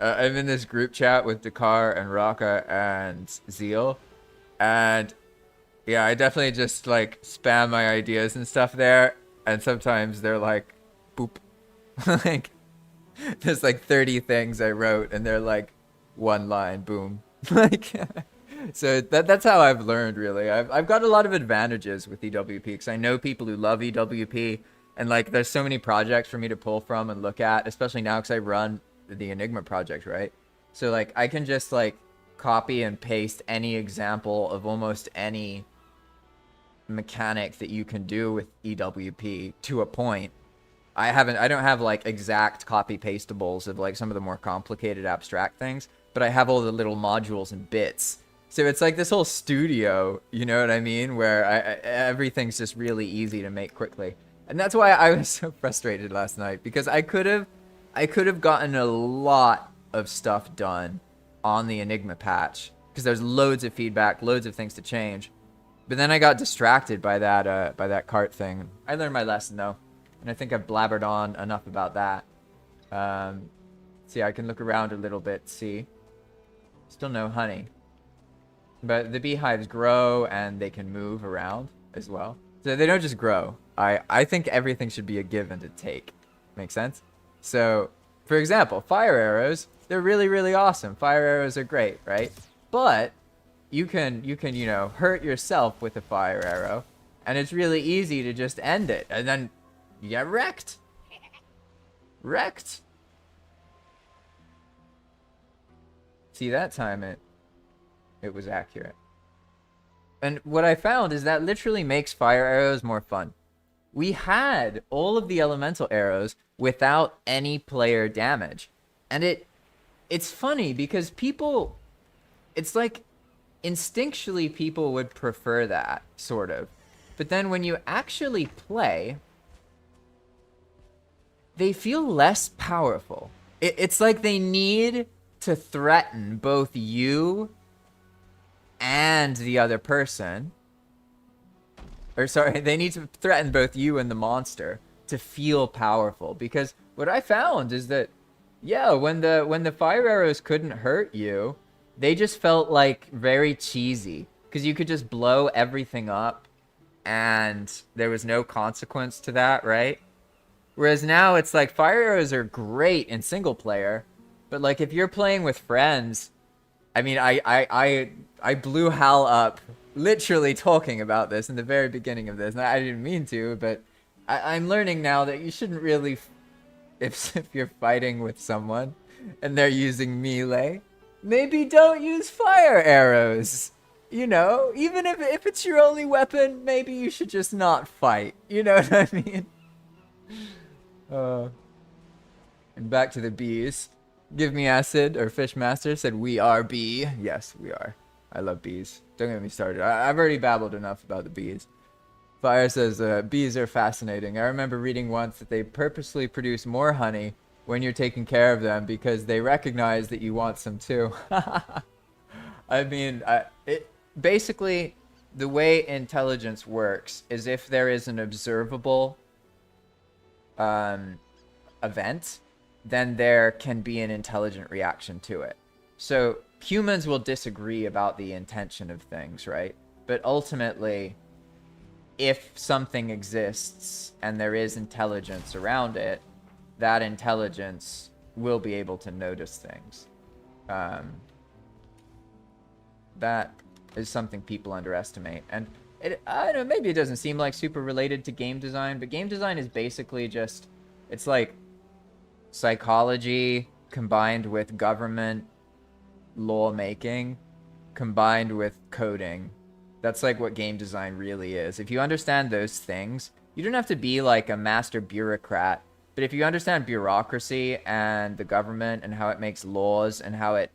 I'm in this group chat with Dakar and Raka and Zeal, and yeah, I definitely just like spam my ideas and stuff there, and sometimes they're like, boop. Like, there's like 30 things I wrote, and they're like one line, boom. Like, so that's how I've learned, really. I've got a lot of advantages with EWP, because I know people who love EWP, and like there's so many projects for me to pull from and look at, especially now because I run the Enigma project, right? So like I can just like copy and paste any example of almost any mechanic that you can do with EWP to a point. I don't have like exact copy pastables of like some of the more complicated abstract things, but I have all the little modules and bits. So it's like this whole studio, you know what I mean, where everything's just really easy to make quickly. And that's why I was so frustrated last night, because I could have gotten a lot of stuff done on the Enigma patch, because there's loads of feedback, loads of things to change. But then I got distracted by that cart thing. I learned my lesson though, and I think I've blabbered on enough about that. See, I can look around a little bit, see. Still no honey. But the beehives grow and they can move around as well. So they don't just grow. I think everything should be a give and a take. Make sense? So, for example, fire arrows, they're really, really awesome. Fire arrows are great, right? But you can, you know, hurt yourself with a fire arrow, and it's really easy to just end it, and then you get wrecked. Wrecked. See, that time it was accurate. And what I found is that literally makes fire arrows more fun. We had all of the elemental arrows without any player damage. And it's funny because people, it's like instinctually people would prefer that, sort of. But then when you actually play, they feel less powerful. It's like they need to threaten both you and the other person. Or sorry, they need to threaten both you and the monster to feel powerful. Because what I found is that, yeah, when the fire arrows couldn't hurt you, they just felt like very cheesy. Because you could just blow everything up and there was no consequence to that, right? Whereas now it's like fire arrows are great in single player, but like if you're playing with friends, I mean, I blew Hal up literally talking about this in the very beginning of this. And I didn't mean to, but I'm learning now that you shouldn't really if you're fighting with someone and they're using melee, maybe don't use fire arrows. You know, even if it's your only weapon, maybe you should just not fight. You know what I mean? And back to the bees. Give me acid, or Fishmaster said we are bee. Yes, we are. I love bees. Don't get me started. I've already babbled enough about the bees. Fire says bees are fascinating. I remember reading once that they purposely produce more honey when you're taking care of them because they recognize that you want some too. I mean, basically the way intelligence works is if there is an observable event, then there can be an intelligent reaction to it. So humans will disagree about the intention of things, right? But ultimately, if something exists and there is intelligence around it, that intelligence will be able to notice things. That is something people underestimate. And I don't know, maybe it doesn't seem like super related to game design, but game design is basically just, it's like psychology combined with government lawmaking combined with coding. That's like what game design really is. If you understand those things, you don't have to be like a master bureaucrat, but if you understand bureaucracy and the government and how it makes laws and how it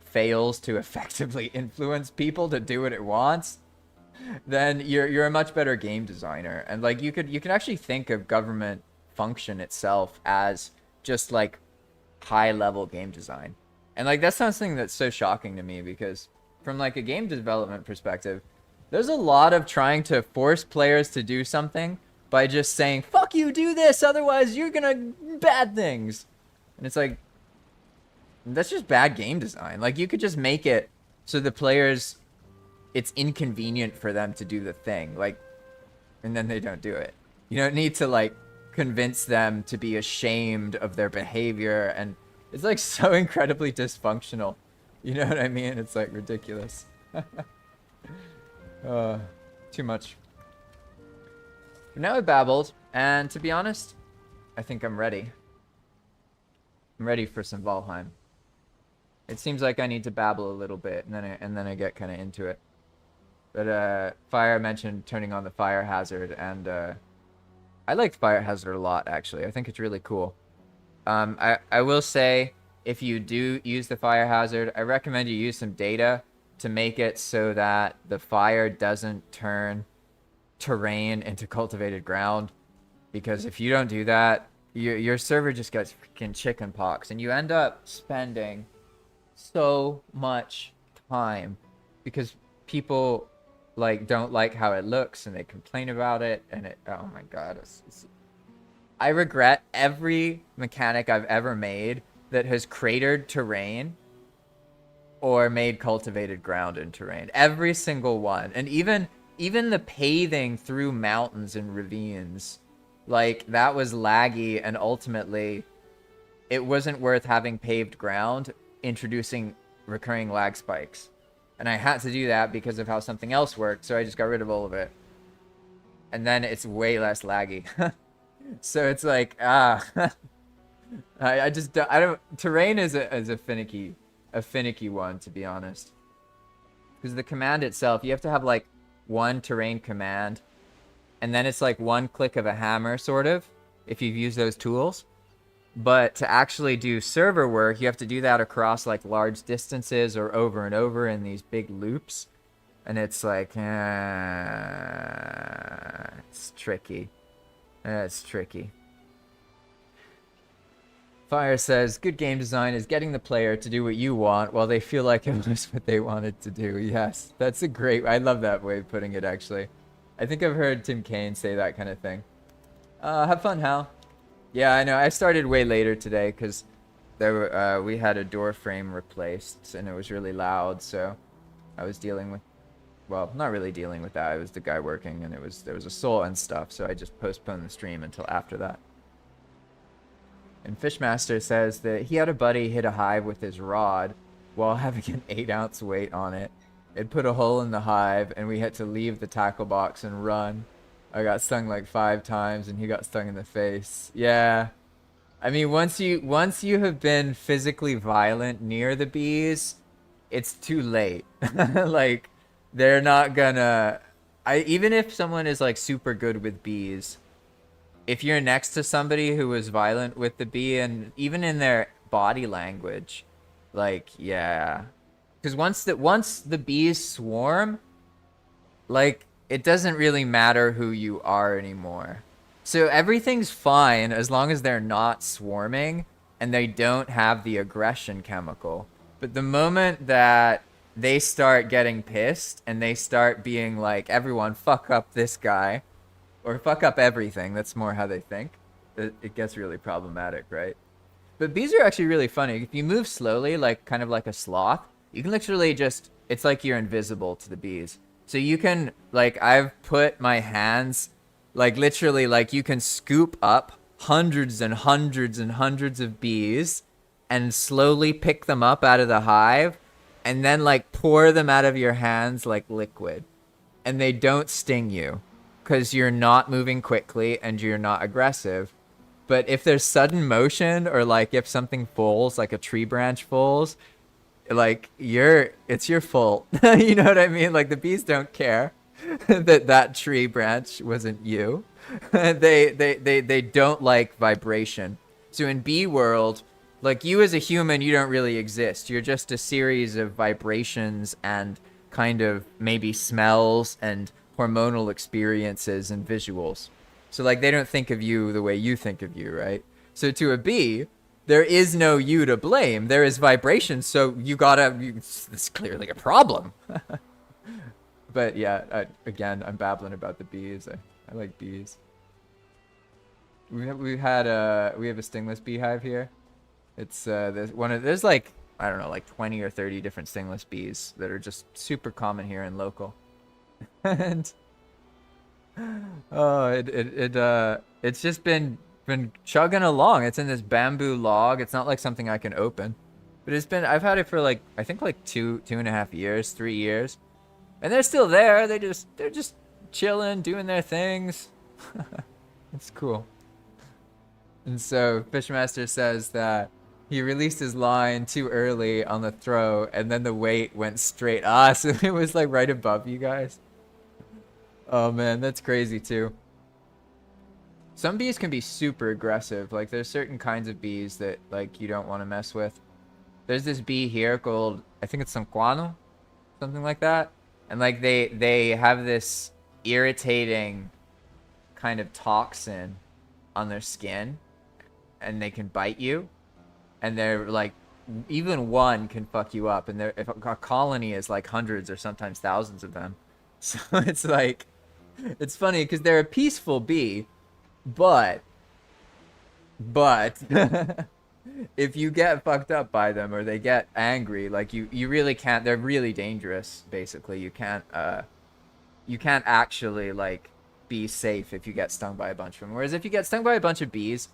fails to effectively influence people to do what it wants, then you're a much better game designer. And like you can actually think of government function itself as just like high level game design. And like that's something that's so shocking to me because from like a game development perspective, there's a lot of trying to force players to do something by just saying, fuck you, do this, otherwise you're gonna bad things. And it's like, that's just bad game design. Like you could just make it so the players, it's inconvenient for them to do the thing, like, and then they don't do it. You don't need to like convince them to be ashamed of their behavior, and it's like so incredibly dysfunctional. You know what I mean? It's like ridiculous. Too much. But now I babbled, and to be honest, I think I'm ready. I'm ready for some Valheim. It seems like I need to babble a little bit, and then I get kind of into it. But Fire mentioned turning on the fire hazard, and I like fire hazard a lot, actually. I think it's really cool. I will say, if you do use the fire hazard, I recommend you use some data to make it so that the fire doesn't turn terrain into cultivated ground. Because if you don't do that, your server just gets freaking chicken pox, and you end up spending so much time because people like don't like how it looks and they complain about it, and it, oh my god, I regret every mechanic I've ever made that has cratered terrain or made cultivated ground in terrain. Every single one. And even the paving through mountains and ravines, like that was laggy, and ultimately it wasn't worth having paved ground introducing recurring lag spikes. And I had to do that because of how something else worked, so I just got rid of all of it. And then it's way less laggy. So it's like, I don't, terrain is a finicky one, to be honest. Because the command itself, you have to have like one terrain command, and then it's like one click of a hammer, sort of, if you've used those tools. But to actually do server work, you have to do that across like large distances or over and over in these big loops. And it's like, it's tricky. It's tricky. Fire says, good game design is getting the player to do what you want while they feel like it was what they wanted to do. Yes, that's a great, I love that way of putting it, actually. I think I've heard Tim Kaine say that kind of thing. Have fun, Hal. Yeah, I know. I started way later today because we had a door frame replaced and it was really loud, so I was dealing with, well, not really dealing with that. It was the guy working, and there was assault and stuff, so I just postponed the stream until after that. And Fishmaster says that he had a buddy hit a hive with his rod while having an 8-ounce weight on it. It put a hole in the hive, and we had to leave the tackle box and run. I got stung like 5 times, and he got stung in the face. Yeah. I mean, once you have been physically violent near the bees, it's too late. Like, they're not gonna. Even if someone is like super good with bees, if you're next to somebody who is violent with the bee, and even in their body language, like, yeah, because once the bees swarm, like, it doesn't really matter who you are anymore. So everything's fine as long as they're not swarming and they don't have the aggression chemical. But the moment that they start getting pissed and they start being like, everyone fuck up this guy or fuck up everything, that's more how they think, it gets really problematic, right? But bees are actually really funny. If you move slowly, like kind of like a sloth, you can literally just, it's like you're invisible to the bees. So you can, like, I've put my hands, like, literally, like, you can scoop up hundreds and hundreds and hundreds of bees and slowly pick them up out of the hive and then, like, pour them out of your hands like liquid. And they don't sting you because you're not moving quickly and you're not aggressive. But if there's sudden motion or, like, if something falls, like a tree branch falls, like, it's your fault. You know what I mean? Like, the bees don't care that tree branch wasn't you. They don't like vibration. So in bee world, like, you as a human, you don't really exist. You're just a series of vibrations and kind of maybe smells and hormonal experiences and visuals. So, like, they don't think of you the way you think of you, right? So to a bee, there is no you to blame. There is vibration, so it's clearly a problem. But yeah, again, I'm babbling about the bees. I like bees. We have a stingless beehive here. It's there's like, I don't know, like 20 or 30 different stingless bees that are just super common here and local. And oh, it's just been chugging along. It's in this bamboo log. It's not like something I can open, but I've had it for like, I think like 2.5 years, 3 years, and they're still there. They're just chilling, doing their things. It's cool. And so Fishmaster says that he released his line too early on the throw, and then the weight went straight. So it was like right above you guys. Oh man, that's crazy too. Some bees can be super aggressive. Like, there's certain kinds of bees that, like, you don't want to mess with. There's this bee here called, I think it's Sanquano, something like that. And, like, they have this irritating kind of toxin on their skin, and they can bite you. And they're, like, even one can fuck you up. And if a colony is, like, hundreds or sometimes thousands of them. So it's, like, it's funny because they're a peaceful bee. But if you get fucked up by them or they get angry, like, you really can't. They're really dangerous. Basically, you can't actually, like, be safe if you get stung by a bunch of them. Whereas if you get stung by a bunch of bees,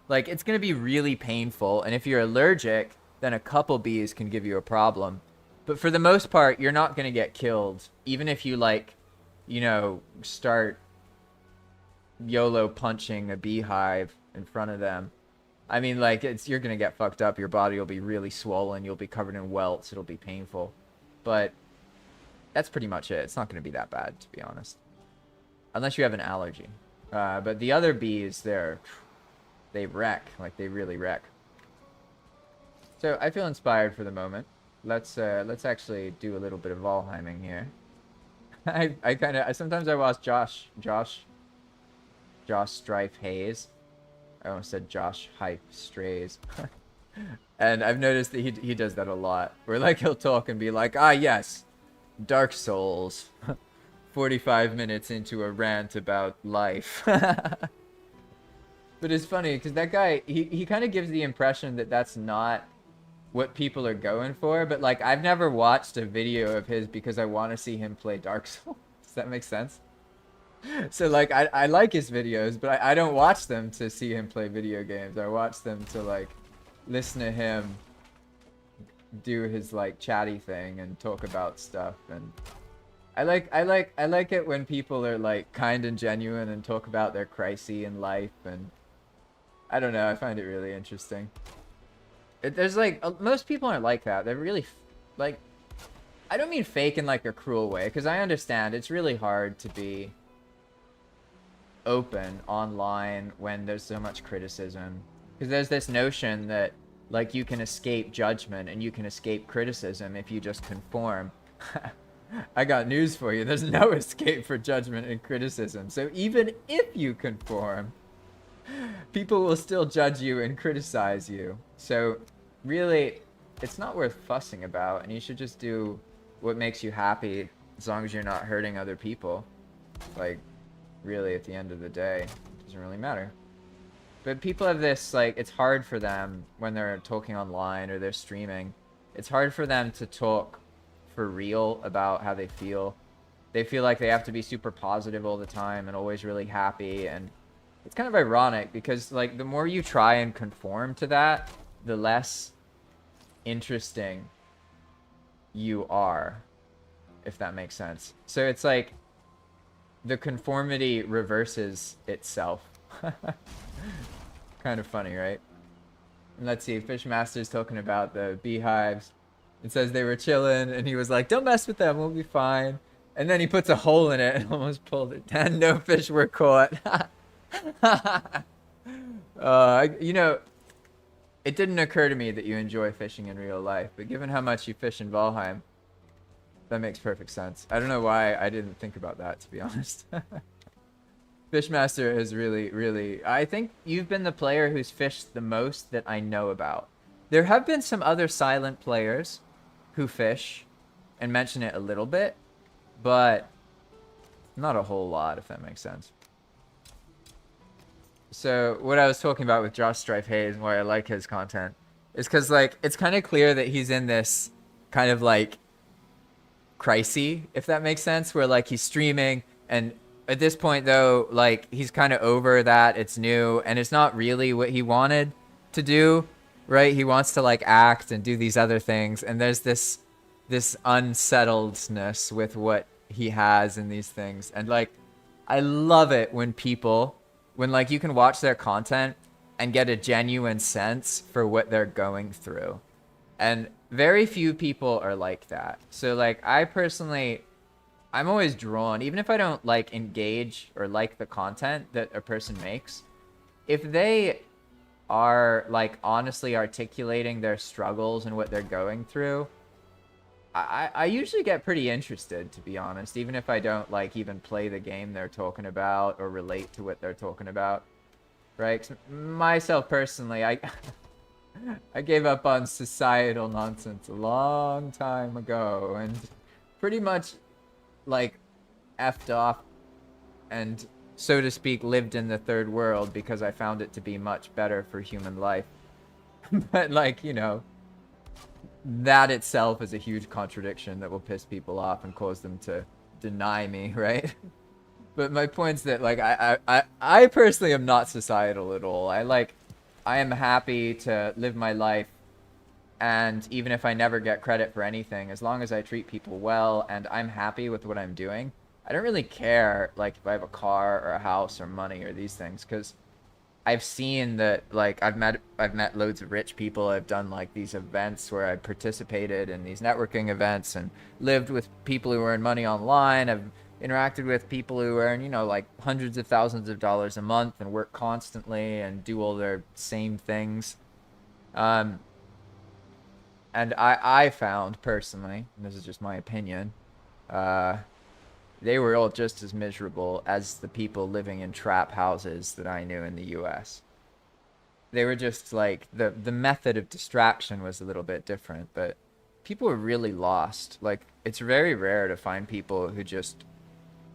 like, it's gonna be really painful. And if you're allergic, then a couple bees can give you a problem. But for the most part, you're not gonna get killed, even if you, like, you know, start YOLO punching a beehive in front of them. I mean, like, you're gonna get fucked up. Your body will be really swollen. You'll be covered in welts. It'll be painful. But that's pretty much it. It's not gonna be that bad, to be honest. Unless you have an allergy. But the other bees, they wreck. Like, they really wreck. So I feel inspired for the moment. Let's actually do a little bit of Valheiming here. Sometimes I watch Josh Strife Hayes. I almost said Josh Hype Strays. And I've noticed that he does that a lot. Where, like, he'll talk and be like, yes, Dark Souls. 45 minutes into a rant about life. But it's funny because that guy, he kind of gives the impression that that's not what people are going for. But, like, I've never watched a video of his because I want to see him play Dark Souls. Does that make sense? So, like, I like his videos, but I don't watch them to see him play video games. I watch them to, like, listen to him do his, like, chatty thing and talk about stuff. And I like it when people are, like, kind and genuine and talk about their crises in life. And I don't know. I find it really interesting. There's like most people aren't like that. They're really like, I don't mean fake in like a cruel way, because I understand it's really hard to be open online when there's so much criticism, because there's this notion that like you can escape judgment and you can escape criticism if you just conform. I got news for you. There's no escape for judgment and criticism. So even if you conform, people will still judge you and criticize you. So really, it's not worth fussing about, and you should just do what makes you happy as long as you're not hurting other people. Like, really, at the end of the day, it doesn't really matter. But people have this, like, it's hard for them when they're talking online or they're streaming. It's hard for them to talk for real about how they feel. They feel like they have to be super positive all the time and always really happy, and it's kind of ironic because, like, the more you try and conform to that, the less interesting you are, if that makes sense. So it's like the conformity reverses itself. Kind of funny, right? And let's see, Fishmaster's talking about the beehives. It says they were chilling, and he was like, don't mess with them, we'll be fine. And then he puts a hole in it and almost pulled it down. No fish were caught. You know, it didn't occur to me that you enjoy fishing in real life, but given how much you fish in Valheim, that makes perfect sense. I don't know why I didn't think about that, to be honest. Fishmaster is really... I think you've been the player who's fished the most that I know about. There have been some other silent players who fish and mention it a little bit, but not a whole lot, if that makes sense. So what I was talking about with Josh Strife Hayes and why I like his content is because, like, it's kind of clear that he's in this kind of like crisis, if that makes sense, where like he's streaming, and at this point though, like, he's kind of over that. It's new and it's not really what he wanted to do, right? He wants to like act and do these other things, and there's this unsettledness with what he has in these things. And like, I love it when people, when like you can watch their content and get a genuine sense for what they're going through. And very few people are like that. So like, I personally, I'm always drawn, even if I don't like engage or like the content that a person makes, if they are like honestly articulating their struggles and what they're going through, I usually get pretty interested, to be honest, even if I don't like even play the game they're talking about or relate to what they're talking about, right? 'Cause myself personally, I gave up on societal nonsense a long time ago and pretty much like effed off and, so to speak, lived in the third world because I found it to be much better for human life. But like, you know, that itself is a huge contradiction that will piss people off and cause them to deny me, right? But my point's that like I personally am not societal at all. I am happy to live my life, and even if I never get credit for anything, as long as I treat people well and I'm happy with what I'm doing, I don't really care like if I have a car or a house or money or these things, because I've seen that, like, I've met loads of rich people. I've done like these events where I participated in these networking events and lived with people who earn money online. I've interacted with people who earn, you know, like hundreds of thousands of dollars a month and work constantly and do all their same things. And I found personally, and this is just my opinion, they were all just as miserable as the people living in trap houses that I knew in the US. They were just like, the method of distraction was a little bit different, but people were really lost. Like, it's very rare to find people who just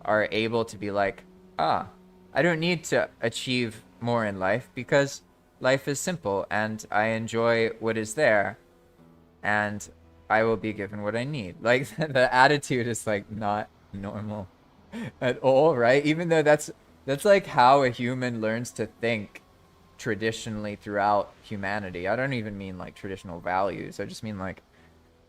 are able to be like, I don't need to achieve more in life because life is simple and I enjoy what is there and I will be given what I need. Like, the attitude is like not normal at all, right? Even though that's like how a human learns to think traditionally throughout humanity. I don't even mean like traditional values. I just mean like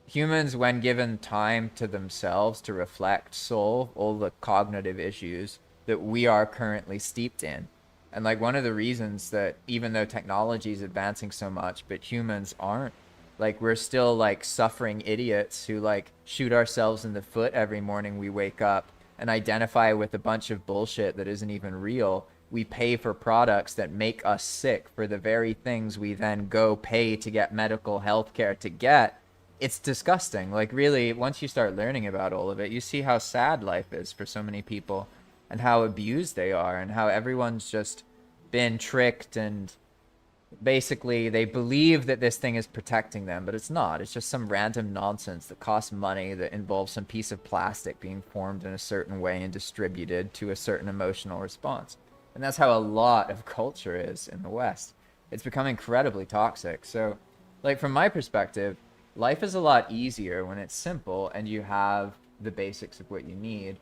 humans, when given time to themselves to reflect, solve all the cognitive issues that we are currently steeped in. And like one of the reasons that even though technology is advancing so much, but humans aren't, like we're still like suffering idiots who like shoot ourselves in the foot every morning we wake up and identify with a bunch of bullshit that isn't even real. We pay for products that make us sick for the very things we then go pay to get medical health care to get. It's disgusting. Like really, once you start learning about all of it, you see how sad life is for so many people and how abused they are and how everyone's just been tricked, and basically they believe that this thing is protecting them, but it's not. It's just some random nonsense that costs money, that involves some piece of plastic being formed in a certain way and distributed to a certain emotional response. And that's how a lot of culture is in the West. It's become incredibly toxic. So, like, from my perspective, life is a lot easier when it's simple and you have the basics of what you need.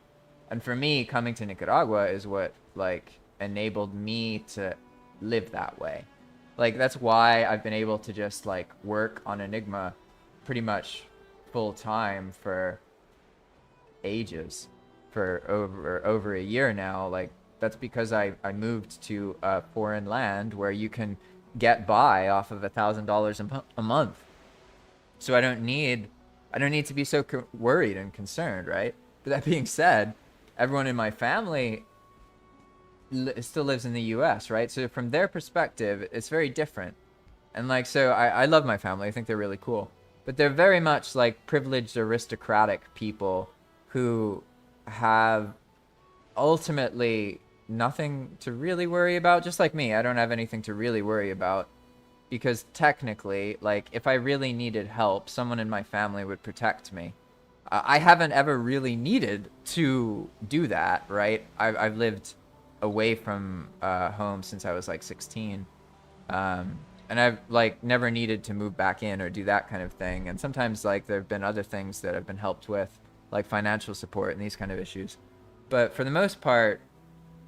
And for me, coming to Nicaragua is what, like, enabled me to live that way. Like, that's why I've been able to just, like, work on Enigma pretty much full time for ages, for over a year now. Like, that's because I moved to a foreign land where you can get by off of $1,000 a month. So I don't need to be so worried and concerned, right? But that being said, everyone in my family still lives in the US, right? So from their perspective, it's very different. And like, so I love my family. I think they're really cool. But they're very much like privileged aristocratic people who have ultimately nothing to really worry about. Just like me, I don't have anything to really worry about because technically, like, if I really needed help, someone in my family would protect me. I haven't ever really needed to do that, right? I've lived away from home since I was like 16. And I've like never needed to move back in or do that kind of thing. And sometimes like there have been other things that I've been helped with, like financial support and these kind of issues. But for the most part,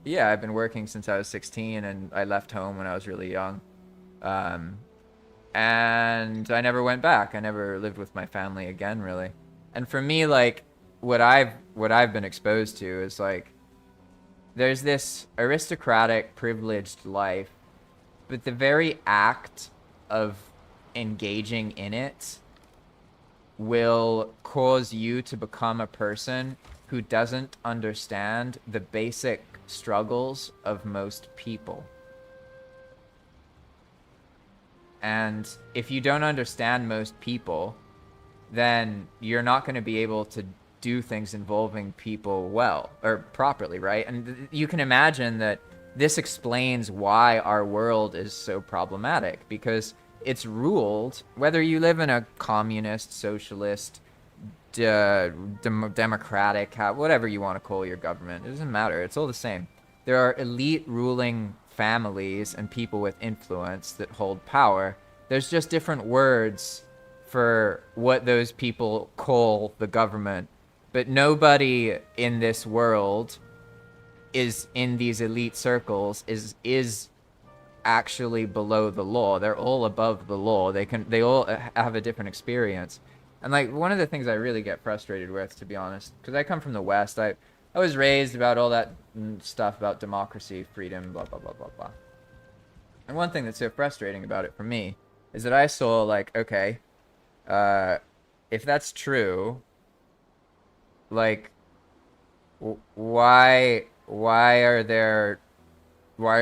yeah, I've been working since I was 16 and I left home when I was really young. And I never went back. I never lived with my family again, really. And for me, like what I've been exposed to is like there's this aristocratic, privileged life, but the very act of engaging in it will cause you to become a person who doesn't understand the basic struggles of most people. And if you don't understand most people, then you're not going to be able to do things involving people well or properly, right? And you can imagine that this explains why our world is so problematic, because it's ruled, whether you live in a communist, socialist, democratic, whatever you want to call your government, it doesn't matter. It's all the same. There are elite ruling families and people with influence that hold power. There's just different words for what those people call the government. But nobody in this world is in these elite circles is actually below the law. They're all above the law. They all have a different experience. And like one of the things I really get frustrated with, to be honest, because I come from the West, I was raised about all that stuff about democracy, freedom, blah blah blah blah blah. And one thing that's so frustrating about it for me is that I saw like, okay, if that's true, like why are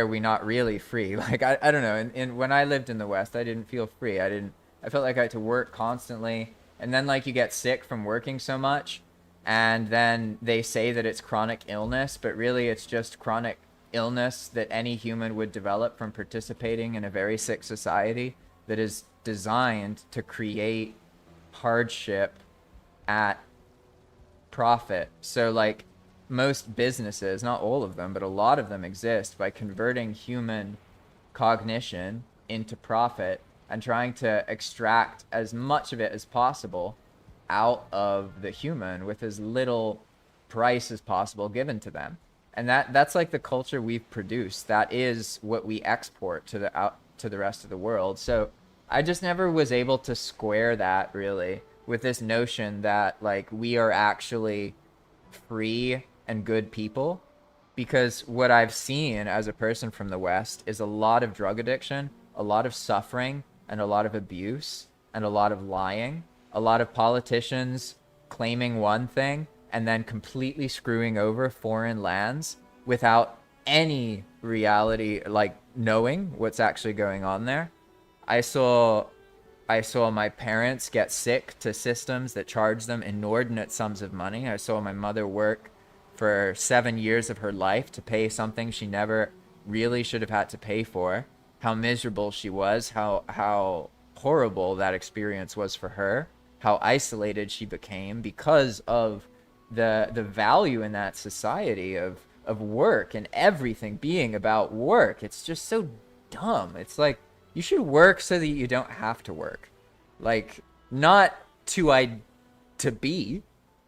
we not really free? Like I don't know. And when I lived in the West, I didn't feel free. I felt like I had to work constantly, and then like you get sick from working so much, and then they say that it's chronic illness, but really it's just chronic illness that any human would develop from participating in a very sick society that is designed to create hardship at profit. So like most businesses, not all of them, but a lot of them exist by converting human cognition into profit and trying to extract as much of it as possible out of the human with as little price as possible given to them. And that's like the culture we've produced. That is what we export to the rest of the world. So I just never was able to square that really with this notion that like we are actually free and good people, because what I've seen as a person from the West is a lot of drug addiction, a lot of suffering, and a lot of abuse, and a lot of lying, a lot of politicians claiming one thing and then completely screwing over foreign lands without any reality, like knowing what's actually going on there. I saw my parents get sick to systems that charge them inordinate sums of money. I saw my mother work for 7 years of her life to pay something she never really should have had to pay for. How miserable she was, how horrible that experience was for her, how isolated she became because of the value in that society of work and everything being about work. It's just so dumb. It's like, you should work so that you don't have to work. Like, not to be,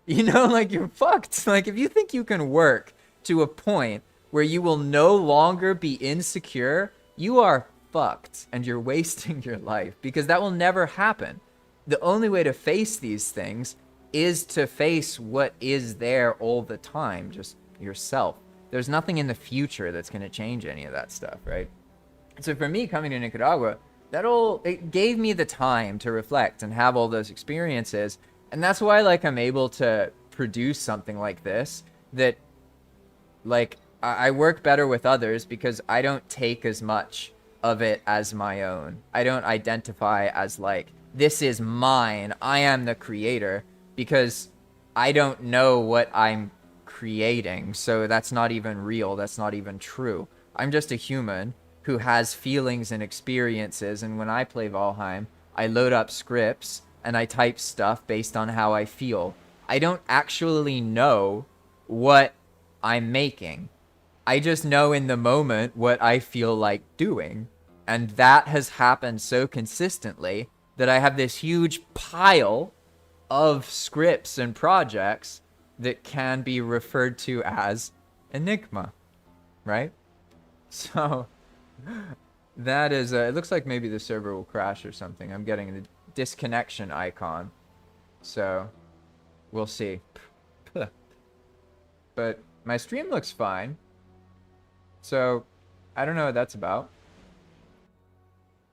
you know, like, you're fucked. Like, if you think you can work to a point where you will no longer be insecure, you are fucked and you're wasting your life, because that will never happen. The only way to face these things is to face what is there all the time, just yourself. There's nothing in the future that's going to change any of that stuff, right? So for me, coming to Nicaragua, it gave me the time to reflect and have all those experiences. And that's why, like, I'm able to produce something like this, that, like, I work better with others because I don't take as much of it as my own. I don't identify as, like, this is mine, I am the creator, because I don't know what I'm creating. So that's not even real. That's not even true. I'm just a human who has feelings and experiences, and when I play Valheim, I load up scripts and I type stuff based on how I feel. I don't actually know what I'm making. I just know in the moment what I feel like doing. And that has happened so consistently that I have this huge pile of scripts and projects that can be referred to as Enigma, right? So that is, it looks like maybe the server will crash or something. I'm getting the disconnection icon. So we'll see. But my stream looks fine. So I don't know what that's about.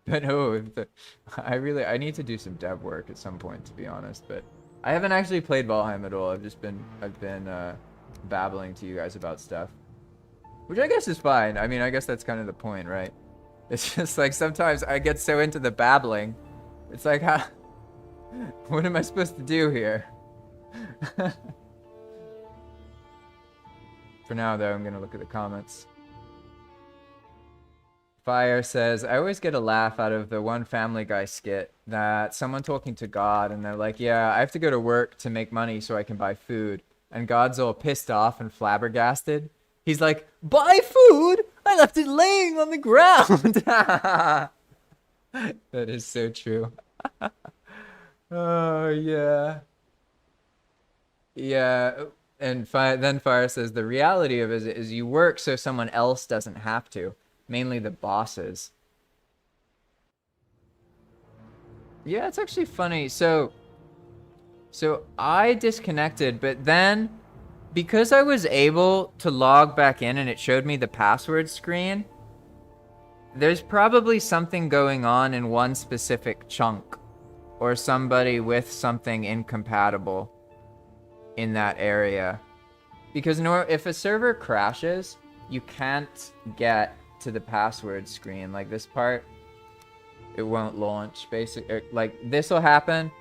But I need to do some dev work at some point, to be honest. But I haven't actually played Valheim at all. I've been babbling to you guys about stuff, which I guess is fine. I mean, I guess that's kind of the point, right? It's just like sometimes I get so into the babbling. It's like, what am I supposed to do here? For now, though, I'm gonna look at the comments. Fire says, I always get a laugh out of the one Family Guy skit that someone talking to God, and they're like, yeah, I have to go to work to make money so I can buy food. And God's all pissed off and flabbergasted. He's like, buy food? I left it laying on the ground. That is so true. Oh, yeah. Yeah. And then Fire says, the reality of it is you work so someone else doesn't have to. Mainly the bosses. Yeah, it's actually funny. So I disconnected, but then because I was able to log back in and it showed me the password screen, there's probably something going on in one specific chunk, or somebody with something incompatible in that area. Because if a server crashes, you can't get to the password screen. Like this part, it won't launch. Basically, like this will happen,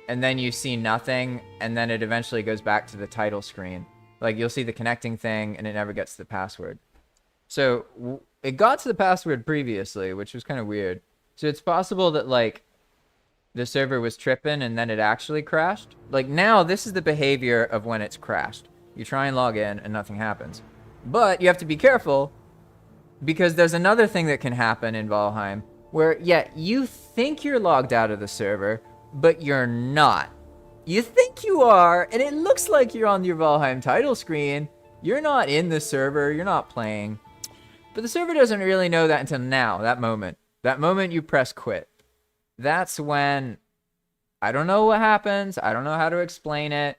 and then you see nothing, and then it eventually goes back to the title screen. Like you'll see the connecting thing, and it never gets to the password. So it got to the password previously, which was kind of weird. So it's possible that like the server was tripping, and then it actually crashed. Like now, this is the behavior of when it's crashed. You try and log in, and nothing happens. But you have to be careful, because there's another thing that can happen in Valheim where, yeah, you think you're logged out of the server, but you're not. You think you are, and it looks like you're on your Valheim title screen. You're not in the server, you're not playing. But the server doesn't really know that until now, that moment. That moment you press quit. That's when, I don't know what happens, I don't know how to explain it.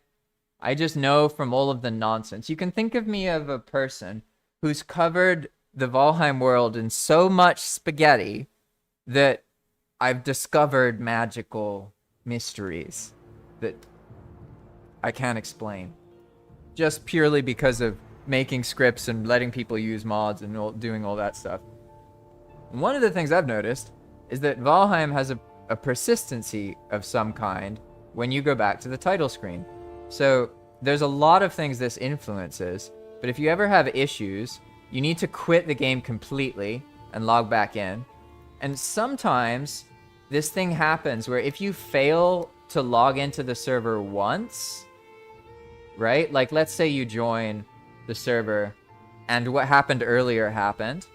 I just know from all of the nonsense. You can think of me of a person who's covered the Valheim world in so much spaghetti that I've discovered magical mysteries that I can't explain. Just purely because of making scripts and letting people use mods and doing all that stuff. And one of the things I've noticed is that Valheim has a persistency of some kind when you go back to the title screen. So there's a lot of things this influences, but if you ever have issues, you need to quit the game completely and log back in. And sometimes this thing happens where if you fail to log into the server once, right? Like, let's say you join the server and what happened earlier happened.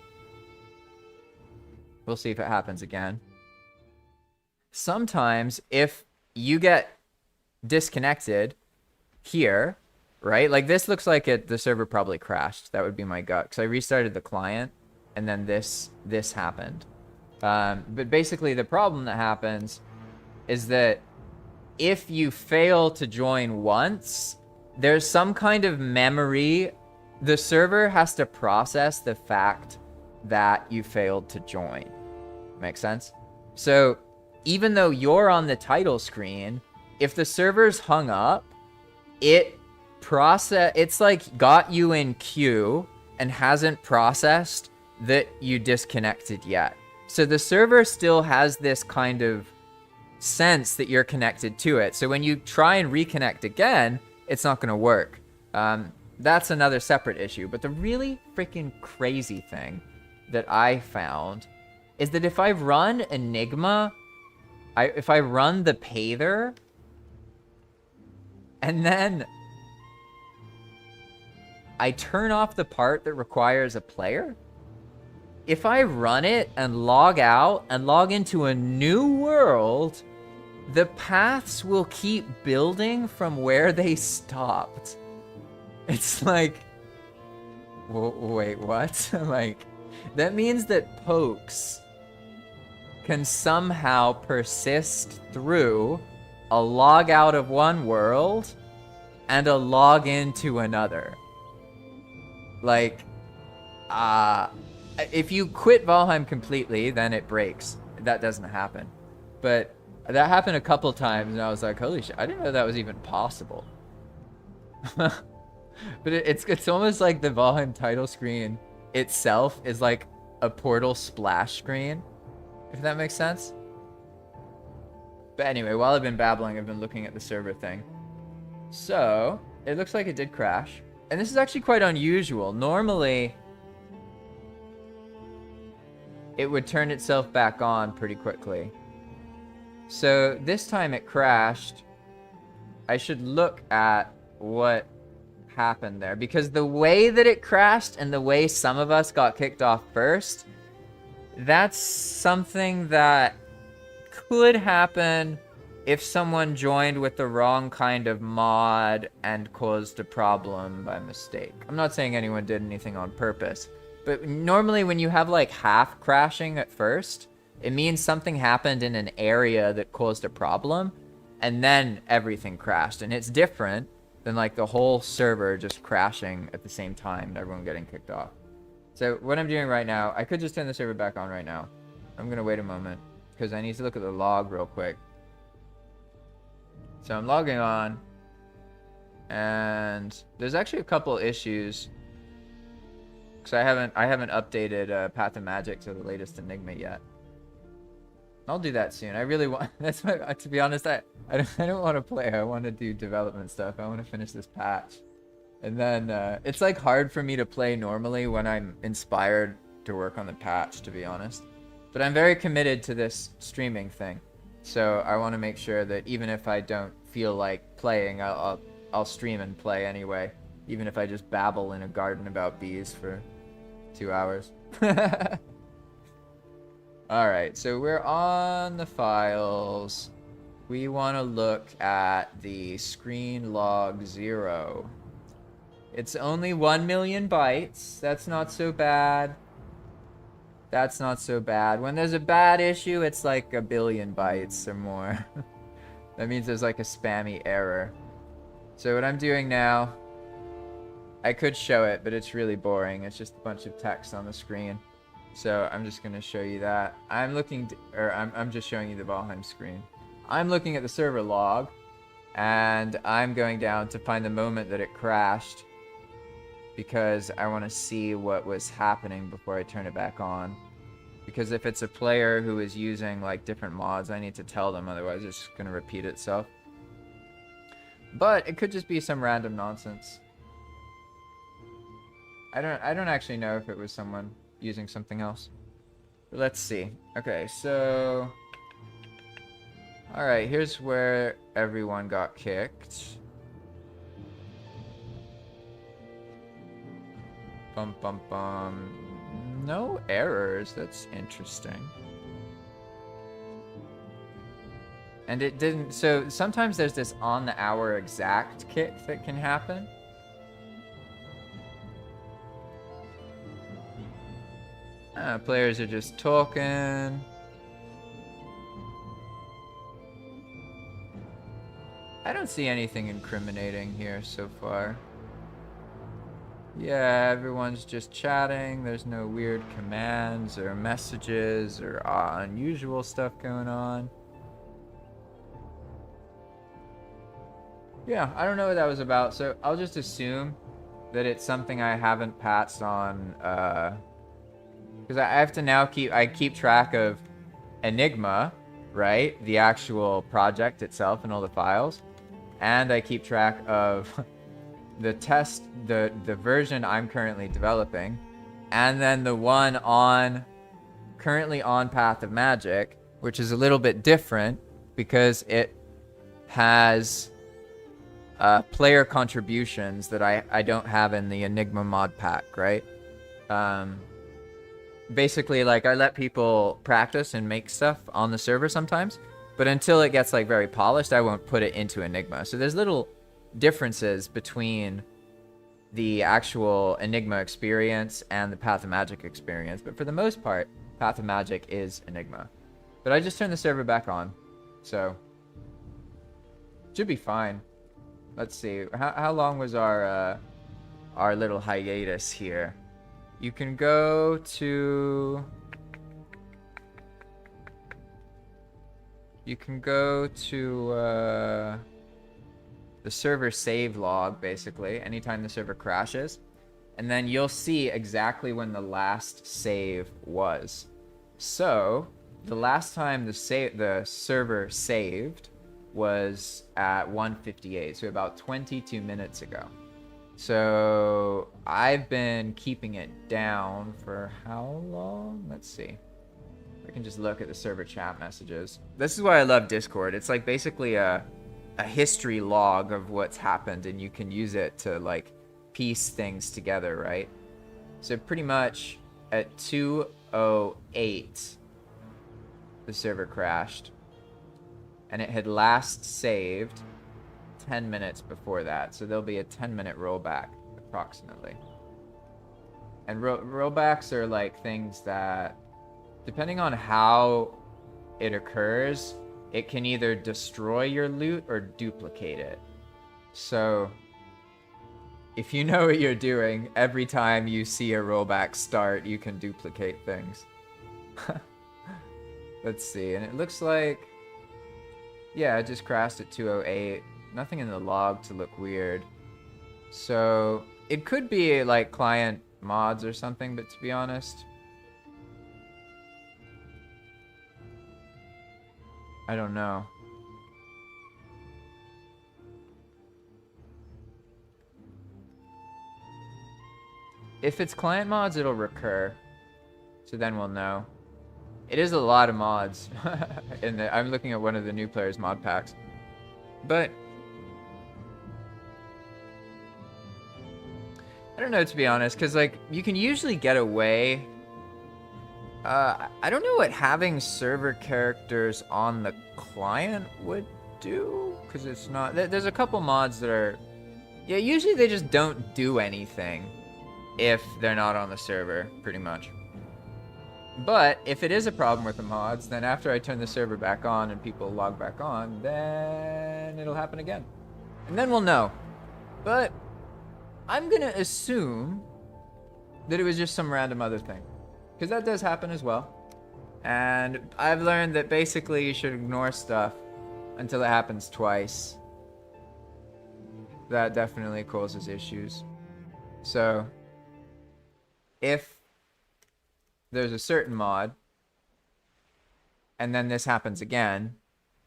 We'll see if it happens again. Sometimes if you get disconnected here, right? Like this looks like the server probably crashed. That would be my gut, because I restarted the client and then this happened. But basically the problem that happens is that if you fail to join once, there's some kind of memory. The server has to process the fact that you failed to join. Make sense? So even though you're on the title screen, if the server's hung up, it's like got you in queue and hasn't processed that you disconnected yet. So the server still has this kind of sense that you're connected to it. So when you try and reconnect again, it's not going to work. That's another separate issue. But the really freaking crazy thing that I found is that if I run Enigma, if I run the Pather, and then I turn off the part that requires a player, if I run it and log out and log into a new world, the paths will keep building from where they stopped. It's like, wait, what? Like, that means that pokes can somehow persist through a log out of one world and a log into another. Like, if you quit Valheim completely, then it breaks. That doesn't happen. But that happened a couple times, and I was like, holy shit, I didn't know that was even possible. But it's almost like the Valheim title screen itself is like a Portal splash screen, if that makes sense. But anyway, while I've been babbling, I've been looking at the server thing. So, it looks like it did crash. And this is actually quite unusual. Normally, it would turn itself back on pretty quickly. So, this time it crashed. I should look at what happened there, because the way that it crashed and the way some of us got kicked off first, that's something that could happen if someone joined with the wrong kind of mod and caused a problem by mistake. I'm not saying anyone did anything on purpose, but normally when you have like half crashing at first, it means something happened in an area that caused a problem, and then everything crashed. And it's different than like the whole server just crashing at the same time and everyone getting kicked off. So what I'm doing right now, I could just turn the server back on right now. I'm gonna wait a moment because I need to look at the log real quick. So I'm logging on, and there's actually a couple issues because I haven't updated Path of Magic to the latest Enigma yet. I'll do that soon. I really want. That's my. To be honest, I don't want to play. I want to do development stuff. I want to finish this patch, and then it's like hard for me to play normally when I'm inspired to work on the patch. To be honest, but I'm very committed to this streaming thing, so I want to make sure that even if I don't feel like playing, I'll stream and play anyway, even if I just babble in a garden about bees for 2 hours. Alright, so we're on the files. We want to look at the screen log 0. It's only 1 million bytes. That's not so bad. That's not so bad. When there's a bad issue, it's like 1 billion bytes or more. That means there's like a spammy error. So what I'm doing now, I could show it, but it's really boring. It's just a bunch of text on the screen. So I'm just gonna show you that. I'm just showing you the Valheim screen. I'm looking at the server log, and I'm going down to find the moment that it crashed, because I want to see what was happening before I turn it back on. Because if it's a player who is using like different mods, I need to tell them, otherwise it's just gonna repeat itself. But it could just be some random nonsense. I don't actually know if it was someone using something else. But let's see. Okay, so alright, here's where everyone got kicked. Bum bum bum. No errors, that's interesting. And it didn't, so sometimes there's this on the hour exact kick that can happen. Players are just talking. I don't see anything incriminating here so far. Yeah, everyone's just chatting. There's no weird commands or messages or unusual stuff going on. Yeah, I don't know what that was about, so I'll just assume that it's something I haven't patched on, because I have to now keep track of Enigma, right? The actual project itself and all the files. And I keep track of the version I'm currently developing. And then the one currently on Path of Magic, which is a little bit different because it has player contributions that I don't have in the Enigma mod pack, right? Basically, like, I let people practice and make stuff on the server sometimes, but until it gets like very polished, I won't put it into Enigma. So there's little differences between the actual Enigma experience and the Path of Magic experience, but for the most part, Path of Magic is Enigma. But I just turned the server back on, so should be fine. Let's see, how long was our little hiatus here? You can go to the server save log, basically, anytime the server crashes, and then you'll see exactly when the last save was. So the last time the server saved was at 1:58, so about 22 minutes ago. So I've been keeping it down for how long? Let's see. I can just look at the server chat messages. This is why I love Discord. It's like basically a history log of what's happened, and you can use it to like piece things together, right? So pretty much at 2:08, the server crashed, and it had last saved 10 minutes before that, so there'll be a 10-minute rollback approximately. And rollbacks are like things that, depending on how it occurs, it can either destroy your loot or duplicate it. So if you know what you're doing, every time you see a rollback start, you can duplicate things. Let's see, and it looks like, yeah, it just crashed at 2:08. Nothing in the log to look weird. So it could be like client mods or something, but to be honest, I don't know. If it's client mods, it'll recur. So then we'll know. It is a lot of mods. I'm looking at one of the new players mod packs. But I don't know, to be honest, because like you can usually get away. I don't know what having server characters on the client would do, because it's not. There's a couple mods that are, yeah, usually they just don't do anything if they're not on the server, pretty much. But if it is a problem with the mods, then after I turn the server back on and people log back on, then it'll happen again, and then we'll know. But I'm gonna assume that it was just some random other thing, because that does happen as well. And I've learned that basically you should ignore stuff until it happens twice. That definitely causes issues. So if there's a certain mod and then this happens again,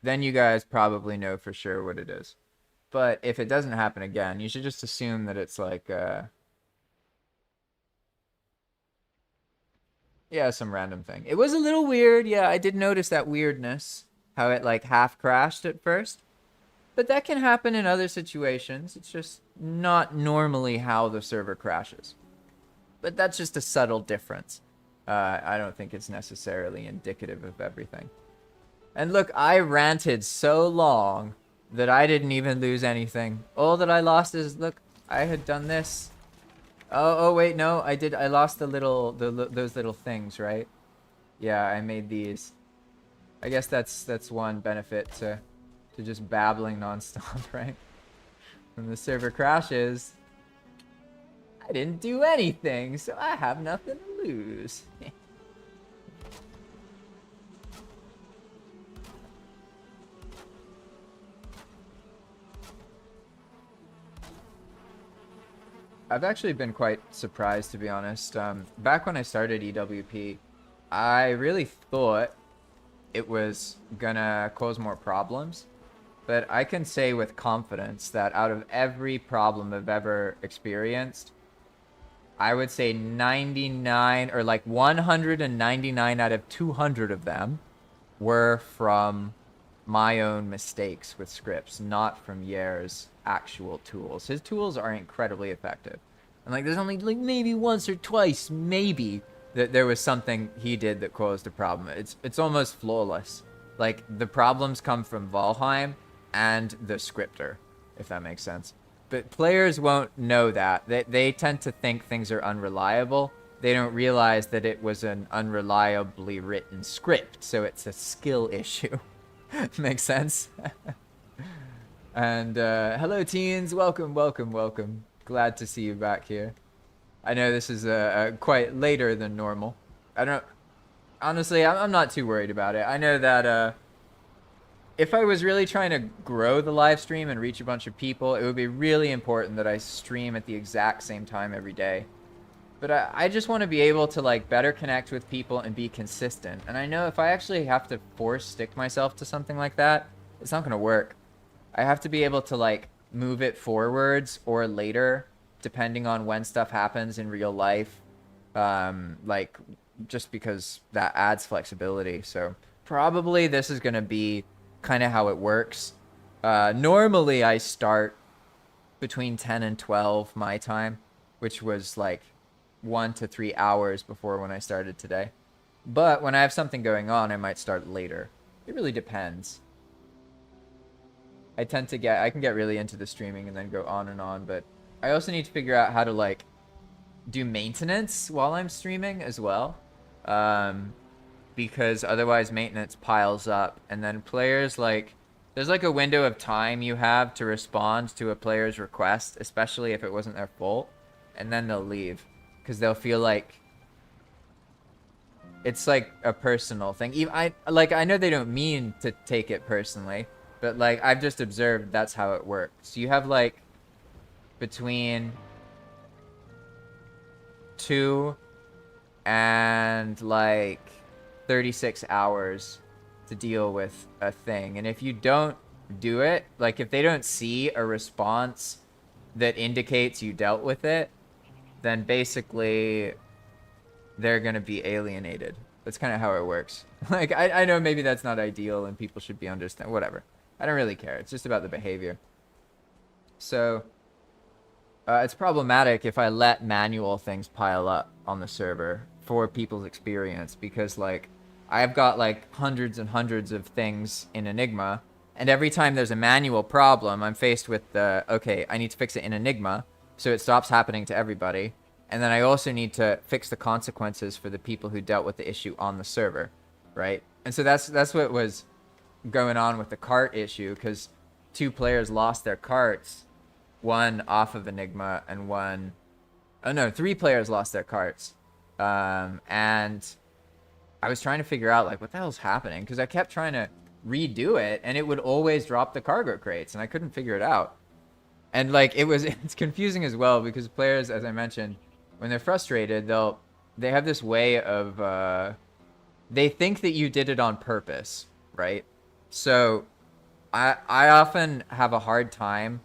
then you guys probably know for sure what it is. But if it doesn't happen again, you should just assume that it's like yeah, some random thing. It was a little weird. Yeah, I did notice that weirdness, how it like half crashed at first. But that can happen in other situations. It's just not normally how the server crashes. But that's just a subtle difference. I don't think it's necessarily indicative of everything. And look, I ranted so long that I didn't even lose anything. All that I lost is, look, I had done this. Oh wait, no, I did. I lost those little things, right? Yeah, I made these. I guess that's one benefit to just babbling nonstop, right? When the server crashes, I didn't do anything, so I have nothing to lose. I've actually been quite surprised, to be honest. Back when I started EWP, I really thought it was gonna cause more problems. But I can say with confidence that out of every problem I've ever experienced, I would say 99 or like 199 out of 200 of them were from my own mistakes with scripts, not from Yair's actual tools. His tools are incredibly effective. And like there's only like maybe once or twice, maybe, that there was something he did that caused a problem. It's almost flawless. Like the problems come from Valheim and the scripter, if that makes sense. But players won't know that. They tend to think things are unreliable. They don't realize that it was an unreliably written script, so it's a skill issue. Makes sense? And hello teens, welcome. Glad to see you back here. I know this is quite later than normal. Honestly, I'm not too worried about it. I know that if I was really trying to grow the live stream and reach a bunch of people, it would be really important that I stream at the exact same time every day. But I just want to be able to like better connect with people and be consistent. And I know if I actually have to stick myself to something like that, it's not going to work. I have to be able to like move it forwards or later, depending on when stuff happens in real life. Like just because that adds flexibility. So probably this is going to be kind of how it works. Normally I start between 10 and 12 my time, which was like 1 to 3 hours before when I started today. But when I have something going on, I might start later. It really depends. I can get really into the streaming and then go on and on, but I also need to figure out how to like do maintenance while I'm streaming as well. Because otherwise maintenance piles up and then players like there's like a window of time you have to respond to a player's request, especially if it wasn't their fault, and then they'll leave because they'll feel like it's like a personal thing. I know they don't mean to take it personally, but like I've just observed that's how it works. You have like between 2 and like 36 hours to deal with a thing. And if you don't do it, like if they don't see a response that indicates you dealt with it, then basically they're going to be alienated. That's kind of how it works. Like, I know maybe that's not ideal and people should be whatever. I don't really care. It's just about the behavior. So it's problematic if I let manual things pile up on the server for people's experience, because like I've got like hundreds and hundreds of things in Enigma, and every time there's a manual problem, I'm faced with okay, I need to fix it in Enigma so it stops happening to everybody. And then I also need to fix the consequences for the people who dealt with the issue on the server, right? And so that's what was going on with the cart issue, because 2 players lost their carts one off of Enigma, and one, oh no, 3 players lost their carts. And I was trying to figure out like what the hell's happening, because I kept trying to redo it and it would always drop the cargo crates and I couldn't figure it out. And like it's confusing as well, because players, as I mentioned, when they're frustrated, they have this way of they think that you did it on purpose, right? So I often have a hard time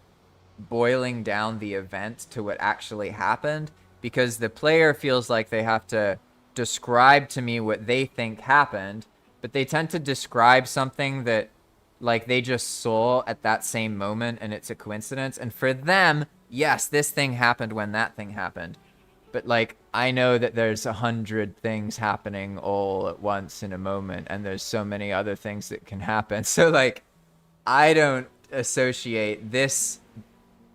boiling down the event to what actually happened, because the player feels like they have to describe to me what they think happened, but they tend to describe something that like they just saw at that same moment and it's a coincidence. And for them, yes, this thing happened when that thing happened. But like I know that there's 100 things happening all at once in a moment, and there's so many other things that can happen. So like I don't associate this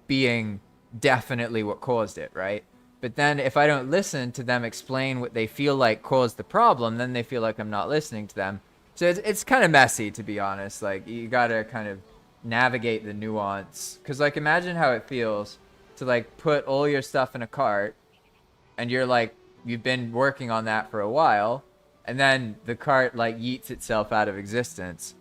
being definitely what caused it, right? But then if I don't listen to them explain what they feel like caused the problem, then they feel like I'm not listening to them. So it's kind of messy, to be honest. Like you gotta kind of navigate the nuance, because like imagine how it feels to like put all your stuff in a cart, and you're like, you've been working on that for a while, and then the cart like yeets itself out of existence.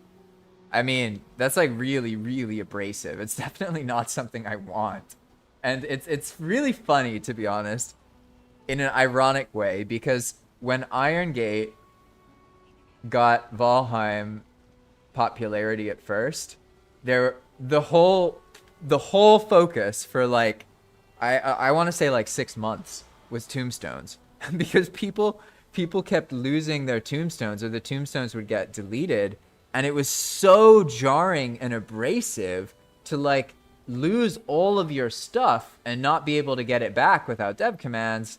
I mean, that's like really, really abrasive. It's definitely not something I want. And it's really funny, to be honest, in an ironic way, because when Iron Gate got Valheim popularity at first, the whole focus for like I want to say like 6 months was tombstones, because people kept losing their tombstones, or the tombstones would get deleted, and it was so jarring and abrasive to like lose all of your stuff and not be able to get it back without Devcommands,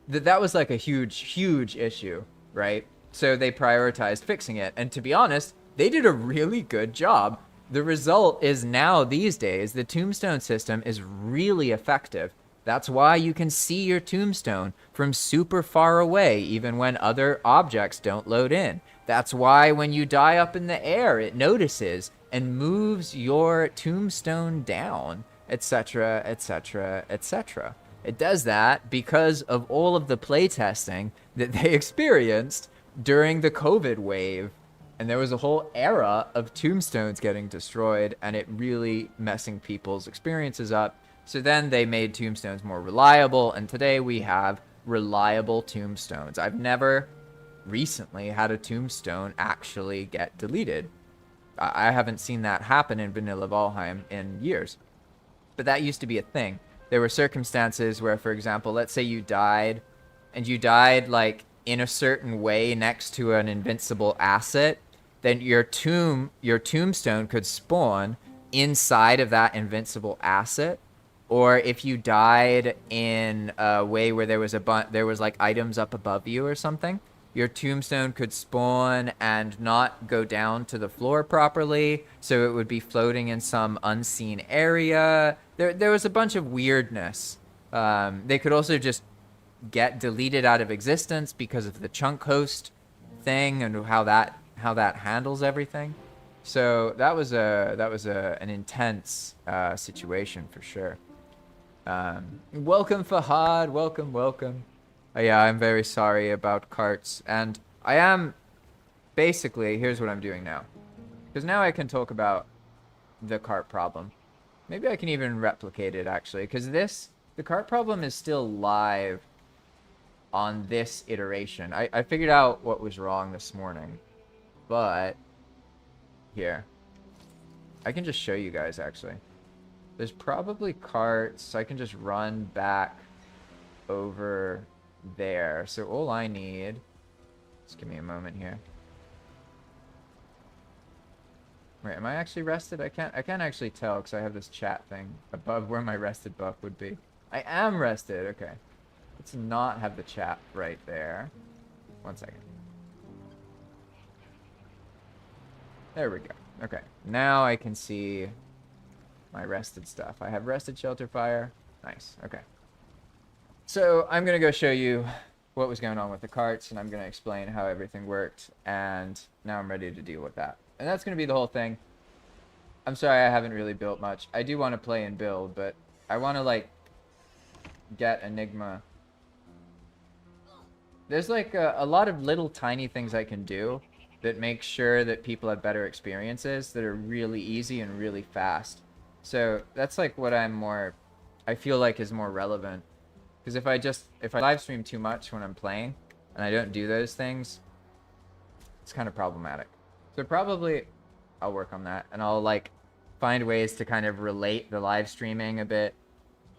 that was like a huge issue, right? So they prioritized fixing it, and to be honest, they did a really good job. The result is now these days the tombstone system is really effective. That's why you can see your tombstone from super far away, even when other objects don't load in. That's why when you die up in the air, it notices and moves your tombstone down, etc., etc., etc. It does that because of all of the playtesting that they experienced during the COVID wave. And there was a whole era of tombstones getting destroyed, and it really messing people's experiences up. So then they made tombstones more reliable, and today we have reliable tombstones. I've never recently had a tombstone actually get deleted. I haven't seen that happen in vanilla Valheim in years. But that used to be a thing. There were circumstances where, for example, let's say you died, and you died like in a certain way next to an invincible asset, then your tombstone could spawn inside of that invincible asset. Or if you died in a way where there was like items up above you or something, your tombstone could spawn and not go down to the floor properly, so it would be floating in some unseen area. There was a bunch of weirdness. They could also just get deleted out of existence because of the chunk host thing and how that handles everything. So that was an intense situation for sure. Welcome, Fahad. Welcome. Yeah, I'm very sorry about carts, and I am basically, here's what I'm doing now, because now I can talk about the cart problem. Maybe I can even replicate it, actually, because the cart problem is still live on this iteration. I figured out what was wrong this morning, but here, I can just show you guys, actually. There's probably carts, so I can just run back over there. So all I need, just give me a moment here. Wait, am I actually rested? I can't actually tell because I have this chat thing above where my rested buff would be. I am rested. Okay, let's not have the chat right there. 1 second. There we go. Okay, now I can see my rested stuff. I have rested shelter fire. Nice. Okay. So I'm going to go show you what was going on with the carts, and I'm going to explain how everything worked, and now I'm ready to deal with that. And that's going to be the whole thing. I'm sorry I haven't really built much. I do want to play and build, but I want to like get Enigma. There's like a lot of little tiny things I can do that make sure that people have better experiences that are really easy and really fast. So that's like what I feel like is more relevant. Because if I live stream too much when I'm playing and I don't do those things, it's kind of problematic. So probably I'll work on that, and I'll like find ways to kind of relate the live streaming a bit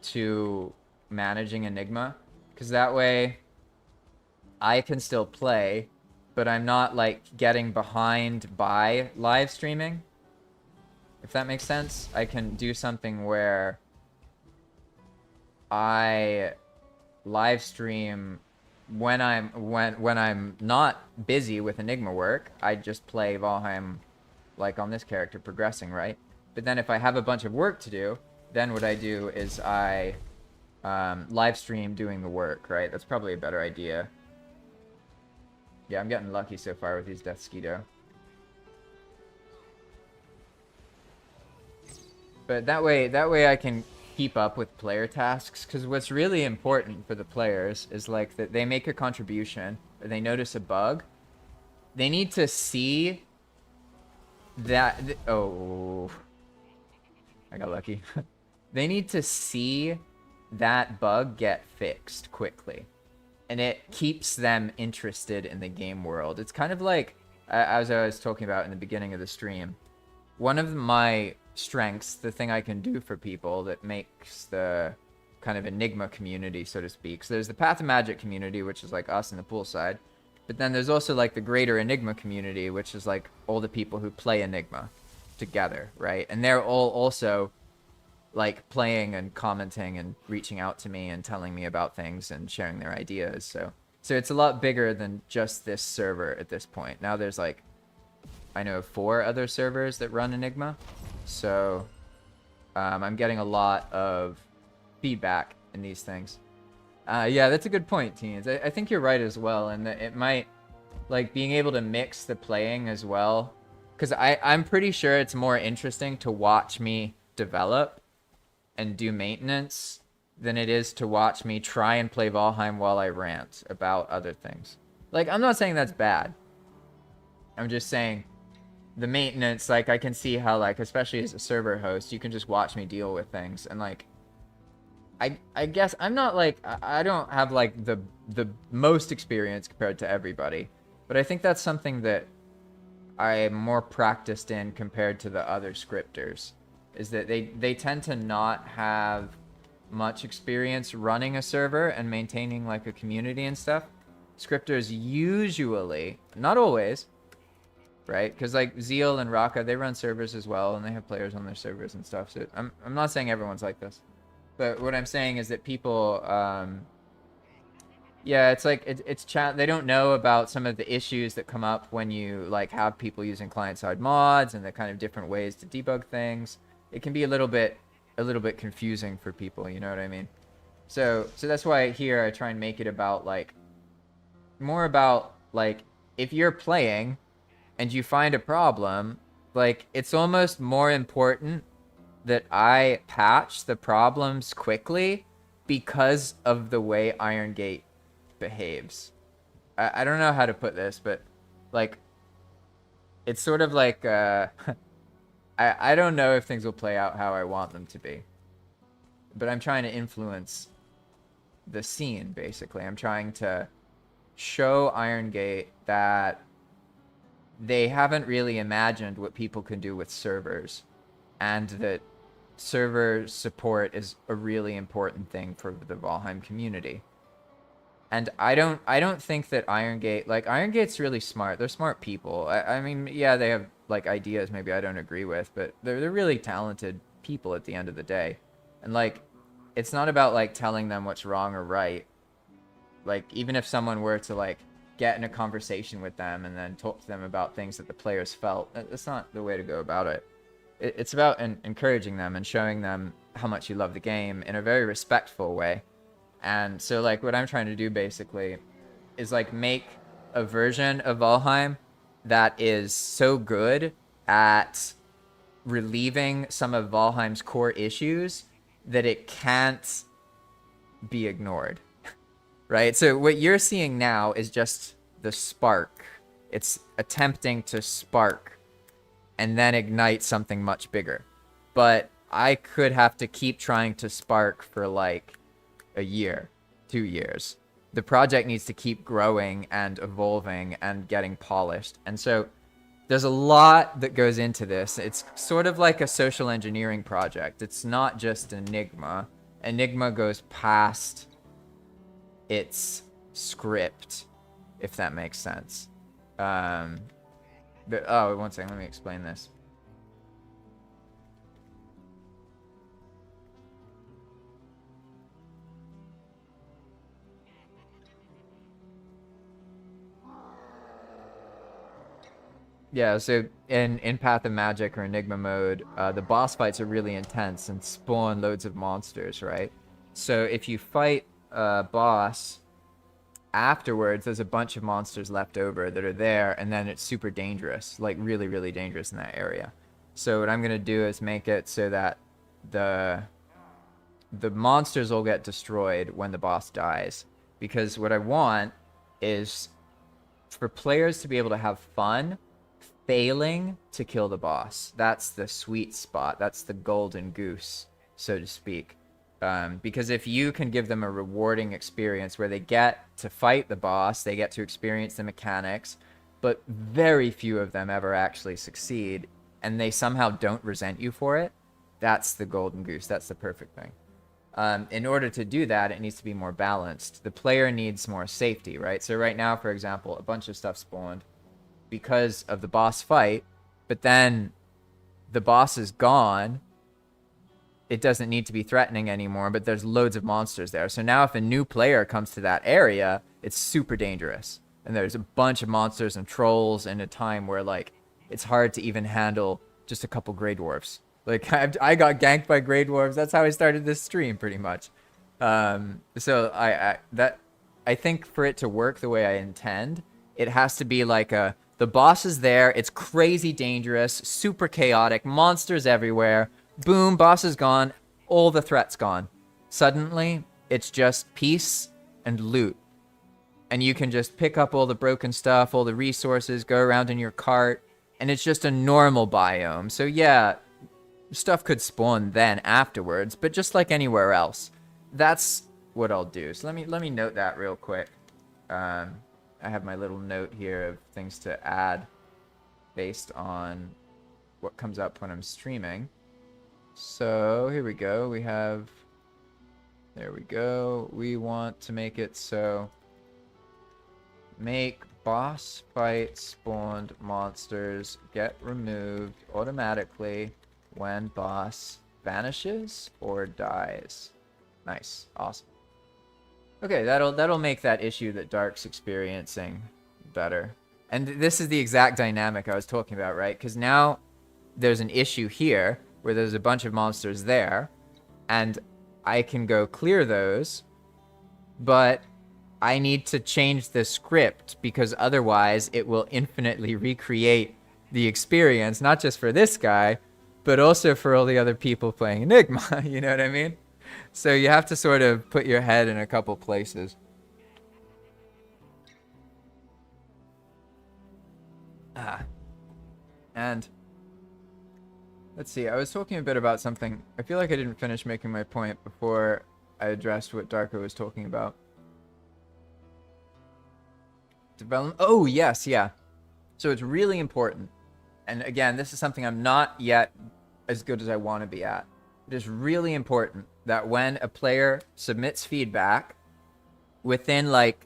to managing Enigma, because that way I can still play, but I'm not like getting behind by live streaming. If that makes sense, I can do something where I live stream when I'm not busy with Enigma work. I just play Valheim like on this character progressing, right? But then if I have a bunch of work to do, then what I do is I live stream doing the work, right? That's probably a better idea. Yeah, I'm getting lucky so far with these Deathsquito. But that way I can keep up with player tasks, because what's really important for the players is like that they make a contribution or they notice a bug. They need to see that. Oh, I got lucky. They need to see that bug get fixed quickly, and it keeps them interested in the game world. It's kind of like, as I was talking about in the beginning of the stream, one of my strengths, the thing I can do for people that makes the kind of Enigma community, so to speak. So there's the Path of Magic community, which is like us in the pool side. But then there's also like the greater Enigma community, which is like all the people who play Enigma together, right? And they're all also like playing and commenting and reaching out to me and telling me about things and sharing their ideas. So it's a lot bigger than just this server at this point. Now there's like, I know 4 other servers that run Enigma. So I'm getting a lot of feedback in these things. Yeah, that's a good point, teens. I think you're right as well, and that it might, like, being able to mix the playing as well, because I'm pretty sure it's more interesting to watch me develop and do maintenance than it is to watch me try and play Valheim while I rant about other things. Like, I'm not saying that's bad. I'm just saying the maintenance, like, I can see how, like, especially as a server host, you can just watch me deal with things, and like, I guess I'm not like, I don't have like the most experience compared to everybody, but I think that's something that I'm more practiced in compared to the other scripters, is that they tend to not have much experience running a server and maintaining like a community and stuff. Scripters usually, not always, right? Because like Zeal and Raka, they run servers as well, and they have players on their servers and stuff. So I'm not saying everyone's like this, but what I'm saying is that people, yeah, it's like they don't know about some of the issues that come up when you like have people using client-side mods and the kind of different ways to debug things. It can be a little bit confusing for people, you know what I mean? So that's why here I try and make it about like more about like if you're playing and you find a problem, like it's almost more important that I patch the problems quickly because of the way Iron Gate behaves. I don't know how to put this, but like it's sort of like I don't know if things will play out how I want them to be, but I'm trying to influence the scene, basically. I'm trying to show Iron Gate that they haven't really imagined what people can do with servers, and that server support is a really important thing for the Valheim community. And I don't think that Iron Gate's really smart. They're smart people. I mean, yeah, they have like ideas maybe I don't agree with, but they're really talented people at the end of the day. And like, it's not about like telling them what's wrong or right. Like, even if someone were to like get in a conversation with them and then talk to them about things that the players felt, that's not the way to go about it. It's about encouraging them and showing them how much you love the game in a very respectful way. And so like what I'm trying to do basically is like make a version of Valheim that is so good at relieving some of Valheim's core issues that it can't be ignored, right? So what you're seeing now is just the spark. It's attempting to spark and then ignite something much bigger. But I could have to keep trying to spark for like a year, 2 years. The project needs to keep growing and evolving and getting polished. And so there's a lot that goes into this. It's sort of like a social engineering project. It's not just Enigma. Enigma goes past its script, if that makes sense. But, oh, one second, let me explain this. Yeah, so in Path of Magic or Enigma mode, the boss fights are really intense and spawn loads of monsters, right? So if you fight a boss, afterwards there's a bunch of monsters left over that are there, and then it's super dangerous, like really, really dangerous in that area. So what I'm going to do is make it so that the monsters will get destroyed when the boss dies. Because what I want is for players to be able to have fun failing to kill the boss. That's the sweet spot. That's the golden goose, so to speak. Because if you can give them a rewarding experience where they get to fight the boss, they get to experience the mechanics, but very few of them ever actually succeed, and they somehow don't resent you for it, that's the golden goose. That's the perfect thing. In order to do that, it needs to be more balanced. The player needs more safety, right? So right now, for example, a bunch of stuff spawned because of the boss fight, but then the boss is gone. It doesn't need to be threatening anymore, but there's loads of monsters there. So now if a new player comes to that area, it's super dangerous. And there's a bunch of monsters and trolls in a time where, like, it's hard to even handle just a couple Grey Dwarfs. Like, I got ganked by Grey Dwarfs. That's how I started this stream, pretty much. So I think for it to work the way I intend, it has to be like the boss is there, it's crazy dangerous, super chaotic, monsters everywhere. Boom, boss is gone, all the threats gone. Suddenly, it's just peace and loot. And you can just pick up all the broken stuff, all the resources, go around in your cart, and it's just a normal biome. So yeah, stuff could spawn then afterwards, but just like anywhere else. That's what I'll do. So let me note that real quick. I have my little note here of things to add based on what comes up when I'm streaming. So here we go. There we go. We want to make it so make boss fight spawned monsters get removed automatically when boss vanishes or dies. Nice. Awesome. Okay, that'll make that issue that Dark's experiencing better. And this is the exact dynamic I was talking about, right? Because now there's an issue here where there's a bunch of monsters there, and I can go clear those, but I need to change the script because otherwise it will infinitely recreate the experience, not just for this guy, but also for all the other people playing Enigma, you know what I mean? So you have to sort of put your head in a couple places. And let's see, I was talking a bit about something. I feel like I didn't finish making my point before I addressed what Darko was talking about. Development. Oh, yes, yeah. So it's really important. And again, this is something I'm not yet as good as I want to be at. It is really important that when a player submits feedback, within like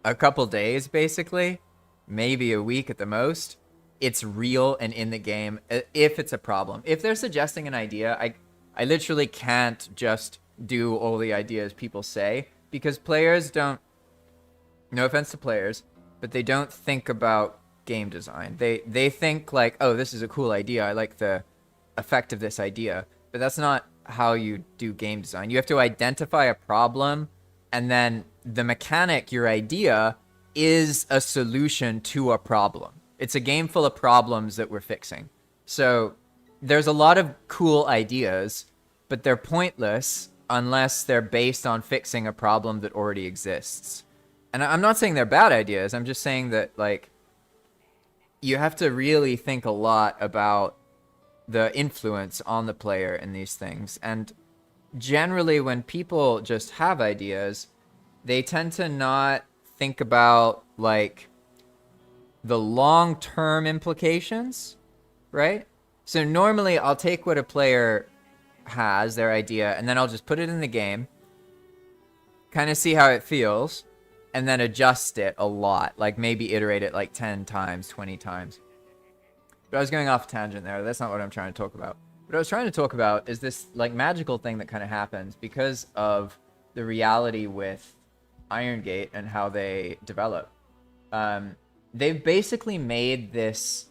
a couple days, basically, maybe a week at the most, it's real and in the game if it's a problem. If they're suggesting an idea, I literally can't just do all the ideas people say, because players don't, no offense to players, but they don't think about game design. They think like, oh, this is a cool idea. I like the effect of this idea. But that's not how you do game design. You have to identify a problem, and then the mechanic, your idea, is a solution to a problem. It's a game full of problems that we're fixing. So there's a lot of cool ideas, but they're pointless unless they're based on fixing a problem that already exists. And I'm not saying they're bad ideas. I'm just saying that, like, you have to really think a lot about the influence on the player in these things. And generally, when people just have ideas, they tend to not think about, like, the long-term implications, right? So normally I'll take what a player has, their idea, and then I'll just put it in the game, kind of see how it feels, and then adjust it a lot, like maybe iterate it like 10 times, 20 times. But I was going off tangent there. That's not what I'm trying to talk about. What I was trying to talk about is this like magical thing that kind of happens because of the reality with Iron Gate and how they develop. They've basically made this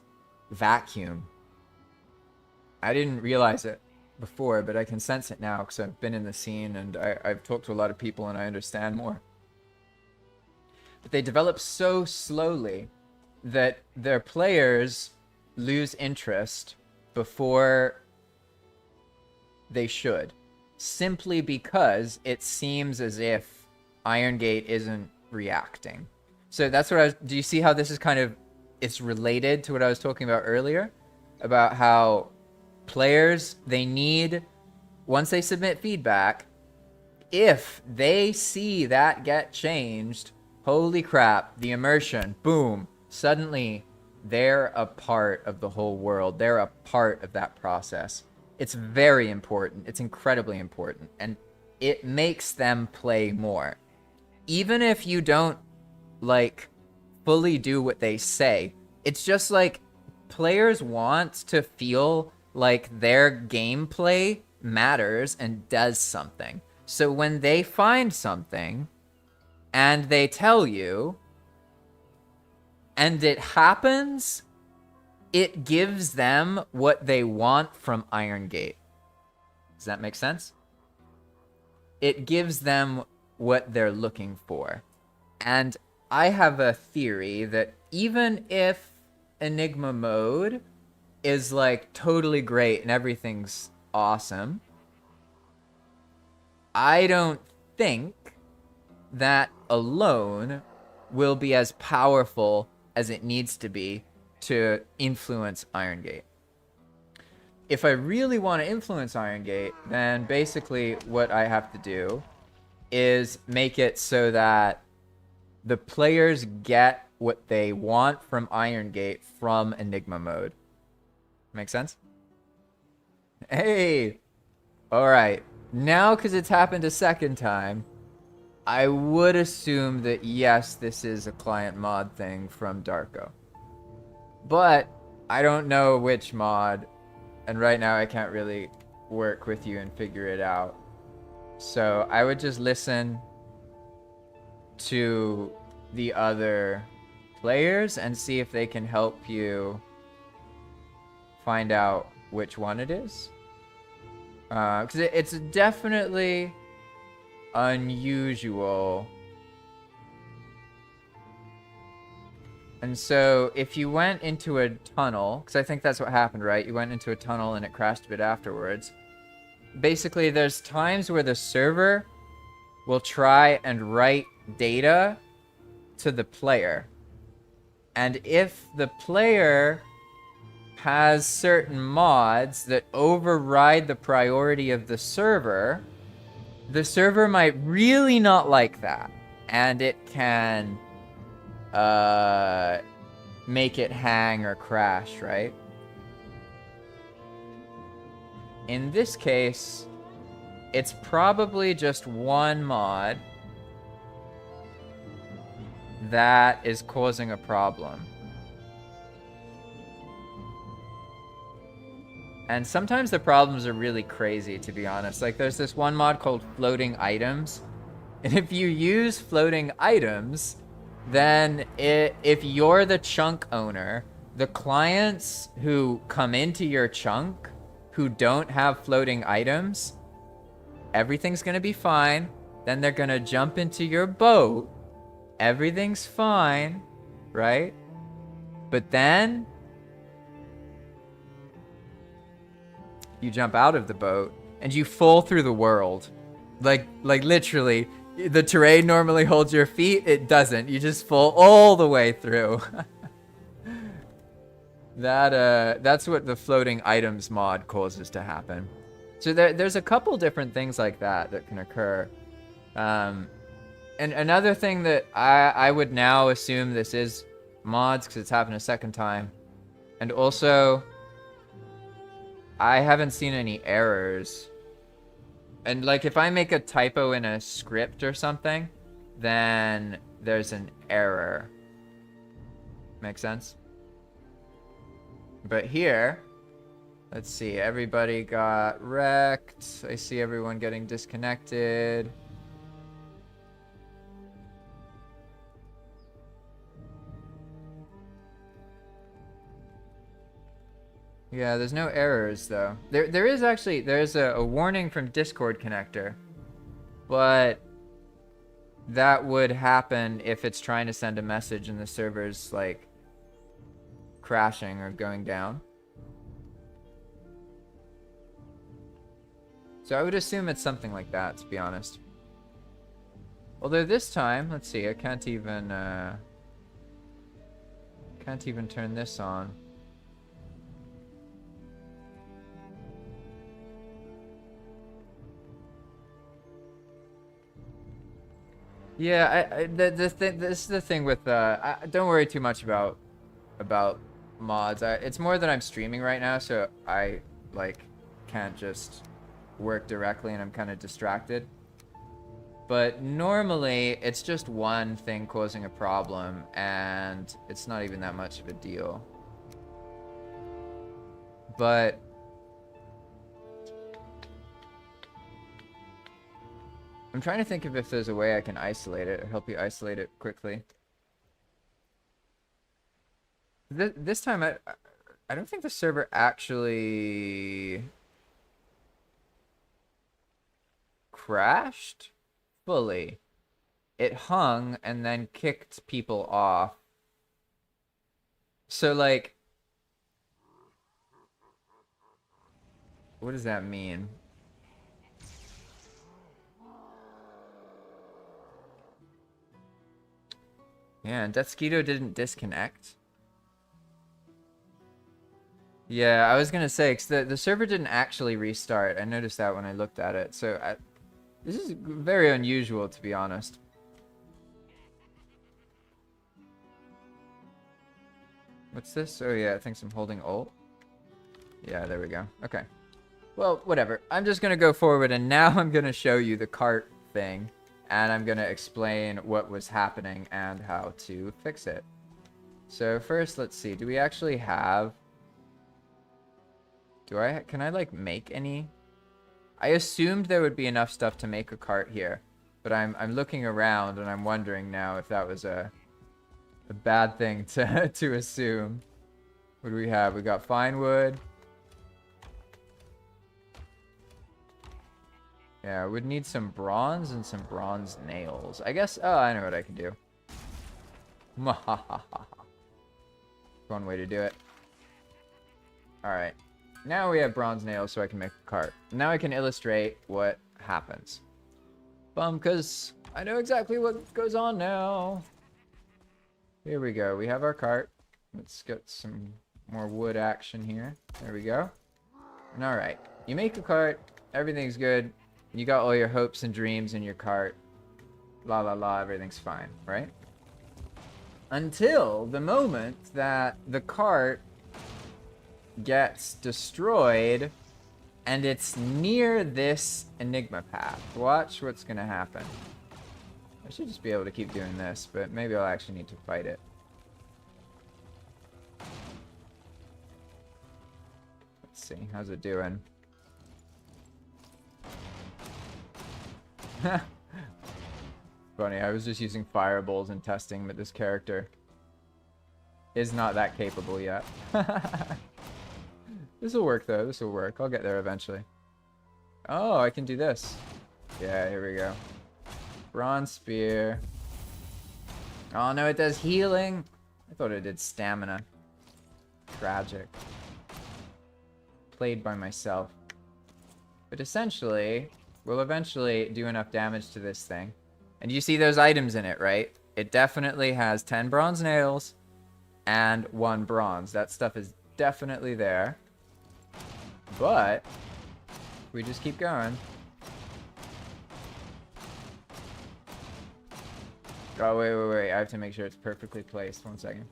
vacuum. I didn't realize it before, but I can sense it now because I've been in the scene and I've talked to a lot of people and I understand more. But they develop so slowly that their players lose interest before they should, simply because it seems as if Iron Gate isn't reacting. So that's what I was, do you see how this is kind of, it's related to what I was talking about earlier? About how players, they need, once they submit feedback, if they see that get changed, holy crap, the immersion, boom, suddenly they're a part of the whole world. They're a part of that process. It's very important. It's incredibly important. And it makes them play more. Even if you don't, like, fully do what they say, it's just like players want to feel like their gameplay matters and does something. So when they find something and they tell you and it happens, it gives them what they want from Iron Gate. Does that make sense? It gives them what they're looking for. And I have a theory that even if Enigma Mode is like totally great and everything's awesome, I don't think that alone will be as powerful as it needs to be to influence Iron Gate. If I really want to influence Iron Gate, then basically what I have to do is make it so that the players get what they want from Iron Gate from Enigma Mode. Make sense? Hey! Alright. Now, because it's happened a second time, I would assume that yes, this is a client mod thing from Darko. But I don't know which mod, and right now I can't really work with you and figure it out. So I would just listen to the other players and see if they can help you find out which one it is. Because it's definitely unusual. And so if you went into a tunnel, because I think that's what happened, right? You went into a tunnel and it crashed a bit afterwards. Basically, there's times where the server will try and write data to the player. And if the player has certain mods that override the priority of the server might really not like that. And it can make it hang or crash, right? In this case, it's probably just one mod that is causing a problem. And sometimes the problems are really crazy, to be honest. Like, there's this one mod called floating items. And if you use floating items, then if you're the chunk owner, the clients who come into your chunk who don't have floating items, everything's gonna be fine. Then they're gonna jump into your boat. Everything's fine, right? But then you jump out of the boat and you fall through the world. Like literally, the terrain normally holds your feet, it doesn't. You just fall all the way through. That's what the floating items mod causes to happen. So there's a couple different things like that can occur. And another thing that I would now assume this is mods because it's happened a second time. And also, I haven't seen any errors. And like if I make a typo in a script or something, then there's an error. Make sense? But here, let's see, everybody got wrecked. I see everyone getting disconnected. Yeah, there's no errors though. There's a warning from Discord connector, but that would happen if it's trying to send a message and the server's like crashing or going down. So I would assume it's something like that, to be honest. Although this time, let's see, I can't even turn this on. Yeah, this is the thing with don't worry too much about mods. It's more that I'm streaming right now, so I like can't just work directly and I'm kind of distracted. But normally it's just one thing causing a problem and it's not even that much of a deal. But I'm trying to think of if there's a way I can isolate it or help you isolate it quickly. This time I don't think the server actually crashed fully. It hung and then kicked people off. So like, what does that mean? Yeah, and Deathsquito didn't disconnect. Yeah, I was gonna say, cause the server didn't actually restart. I noticed that when I looked at it. So this is very unusual, to be honest. What's this? Oh yeah, I think I'm holding Alt. Yeah, there we go. Okay. Well, whatever. I'm just gonna go forward, and now I'm gonna show you the cart thing. And I'm gonna explain what was happening and how to fix it. So first, let's see. Do we actually have... Can I like make any? I assumed there would be enough stuff to make a cart here, but I'm looking around and I'm wondering now if that was a bad thing to assume. What do we have? We got fine wood. Yeah, we'd need some bronze and some bronze nails. I guess, oh, I know what I can do. One way to do it. Alright. Now we have bronze nails so I can make a cart. Now I can illustrate what happens. Because I know exactly what goes on now. Here we go. We have our cart. Let's get some more wood action here. There we go. And alright. You make a cart. Everything's good. You got all your hopes and dreams in your cart. La la la. Everything's fine, right? Until the moment that the cart gets destroyed and it's near this Enigma path. Watch what's gonna happen. I should just be able to keep doing this, but maybe I'll actually need to fight it. Let's see, how's it doing? Funny, I was just using fireballs and testing, but this character is not that capable yet. This will work though, this will work. I'll get there eventually. Oh, I can do this. Yeah, here we go. Bronze spear. Oh no, it does healing. I thought it did stamina. Tragic. Played by myself. But essentially, we'll eventually do enough damage to this thing. And you see those items in it, right? It definitely has 10 bronze nails and 1 bronze. That stuff is definitely there. But we just keep going. Oh, wait. I have to make sure it's perfectly placed. 1 second.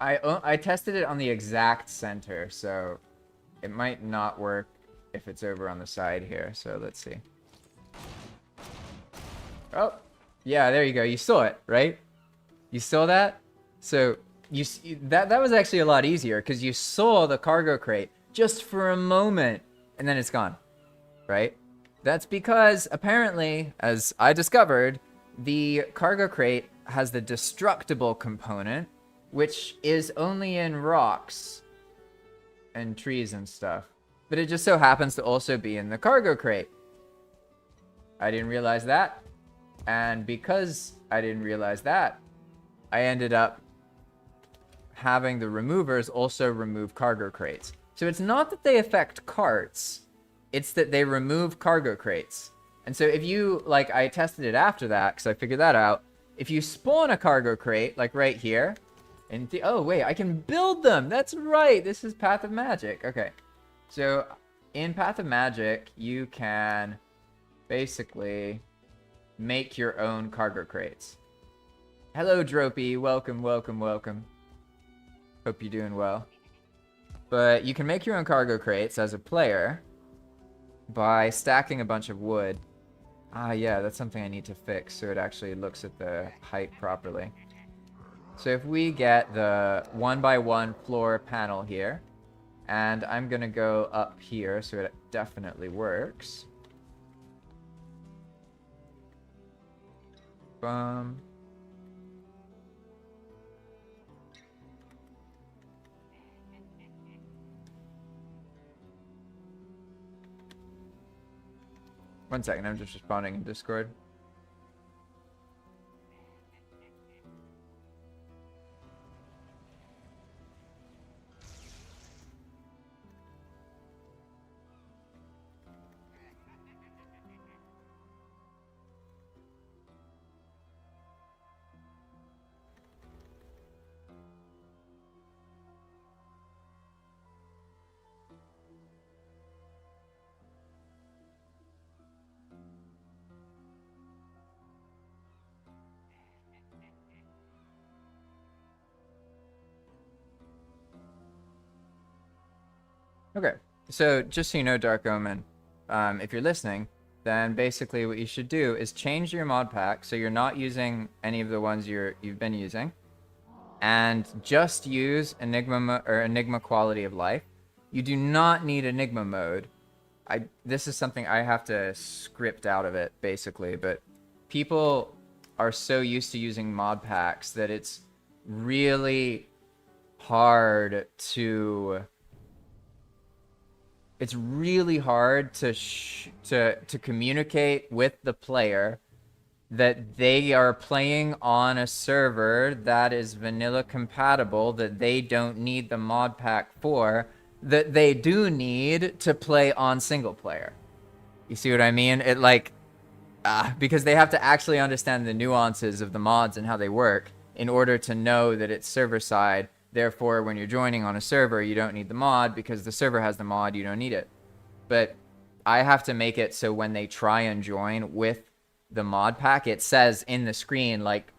I tested it on the exact center, so it might not work if it's over on the side here. So let's see. Oh, yeah, there you go. You saw it, right? You saw that? So that was actually a lot easier because you saw the cargo crate just for a moment and then it's gone, right? That's because apparently, as I discovered, the cargo crate has the destructible component, which is only in rocks and trees and stuff. But it just so happens to also be in the cargo crate. I didn't realize that. And because I didn't realize that, I ended up having the removers also remove cargo crates. So it's not that they affect carts, it's that they remove cargo crates. And so if you, like, I tested it after that, because I figured that out. If you spawn a cargo crate, like right here, and oh wait, I can build them! That's right, this is Path of Magic. Okay, so in Path of Magic, you can basically make your own cargo crates. Hello, Dropey. Welcome. Hope you're doing well. But you can make your own cargo crates as a player by stacking a bunch of wood. Ah, yeah, that's something I need to fix so it actually looks at the height properly. So if we get the 1x1 floor panel here, and I'm gonna go up here so it definitely works. Boom. One second, I'm just responding in Discord. Okay, so just so you know, Dark Omen, if you're listening, then basically what you should do is change your mod pack so you're not using any of the ones you've been using, and just use Enigma Quality of Life. You do not need Enigma Mode. This is something I have to script out of it, basically, but people are so used to using mod packs that it's really hard to... It's really hard to communicate with the player that they are playing on a server that is vanilla compatible, that they don't need the mod pack for, that they do need to play on single player. You see what I mean? It like, because they have to actually understand the nuances of the mods and how they work in order to know that it's server side. Therefore, when you're joining on a server, you don't need the mod because the server has the mod, you don't need it. But I have to make it so when they try and join with the mod pack, it says in the screen, like,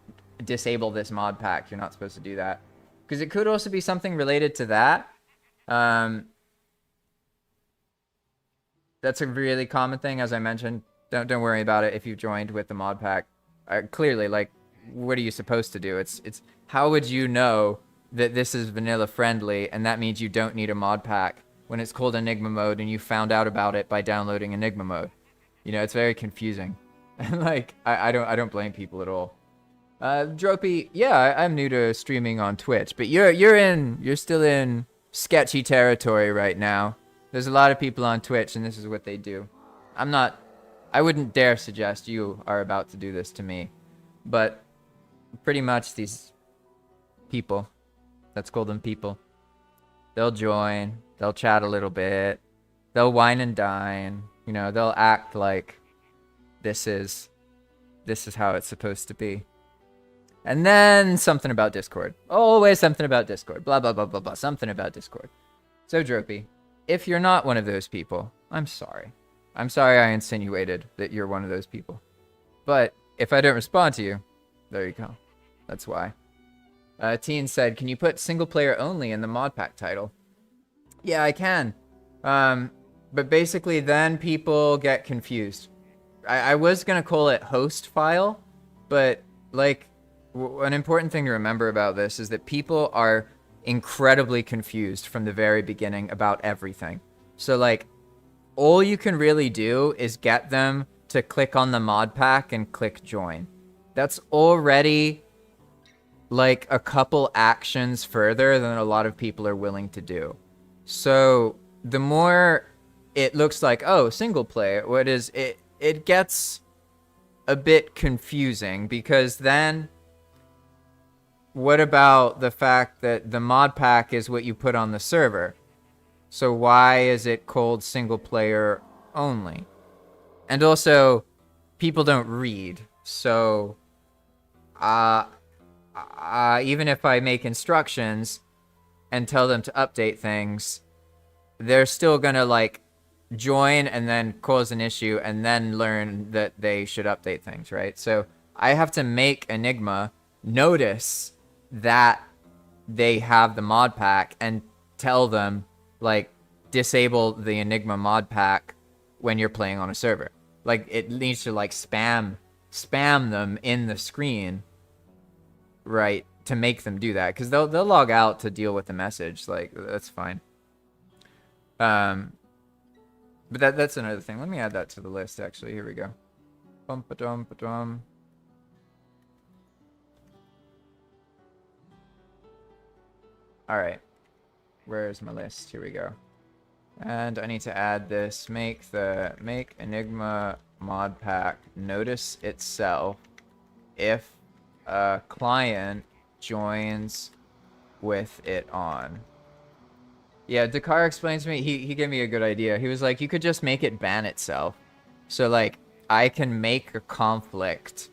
disable this mod pack. You're not supposed to do that. Because it could also be something related to that. That's a really common thing, as I mentioned. Don't worry about it if you've joined with the mod pack. Clearly, like, what are you supposed to do? It's how would you know that this is vanilla friendly and that means you don't need a mod pack when it's called Enigma Mode and you found out about it by downloading Enigma Mode? You know, it's very confusing. And like, I don't blame people at all. Dropey, yeah, I'm new to streaming on Twitch, but you're still in sketchy territory right now. There's a lot of people on Twitch and this is what they do. I wouldn't dare suggest you are about to do this to me, but pretty much these people, let's call them people, they'll join, they'll chat a little bit, They'll wine and dine. You know, they'll act like this is how it's supposed to be. And then something about Discord. Always something about Discord. Blah, blah, blah, blah, blah. Something about Discord. So, Dropey, if you're not one of those people, I'm sorry. I'm sorry I insinuated that you're one of those people. But if I don't respond to you, there you go. That's why. Teen said, can you put single player only in the mod pack title? Yeah, I can. But basically then people get confused. I was going to call it host file, but like an important thing to remember about this is that people are incredibly confused from the very beginning about everything. So like all you can really do is get them to click on the mod pack and click join. That's already like a couple actions further than a lot of people are willing to do. So the more it looks like, oh, single player, what is it? It gets a bit confusing because then what about the fact that the mod pack is what you put on the server? So why is it called single player only? And also, people don't read. So, even if I make instructions and tell them to update things, they're still gonna like join and then cause an issue and then learn that they should update things, right? So I have to make Enigma notice that they have the mod pack and tell them like disable the Enigma mod pack when you're playing on a server. Like it needs to like spam them in the screen, right, to make them do that, because they'll log out to deal with the message. Like that's fine. But that's another thing. Let me add that to the list, actually. Here we go. Bum-ba-dum-ba-dum. All right. Where's my list? Here we go. And I need to add this. Make Enigma mod pack notice itself if a client joins with it on. Yeah, Dakar explains to me, he gave me a good idea. He was like, you could just make it ban itself. So like, I can make a conflict,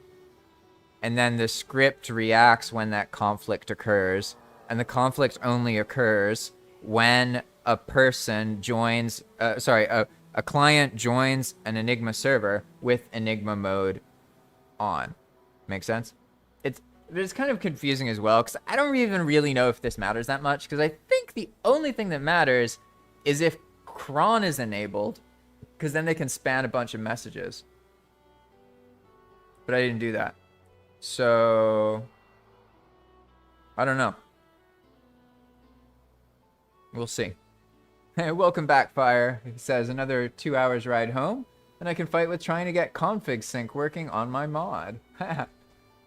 and then the script reacts when that conflict occurs, and the conflict only occurs when a person joins, a client joins an Enigma server with Enigma mode on. Make sense? It's kind of confusing as well, because I don't even really know if this matters that much, because I think the only thing that matters is if cron is enabled, because then they can span a bunch of messages. But I didn't do that. So, I don't know. We'll see. Hey, welcome back, Fire. He says, another 2 hours ride home, and I can fight with trying to get config sync working on my mod.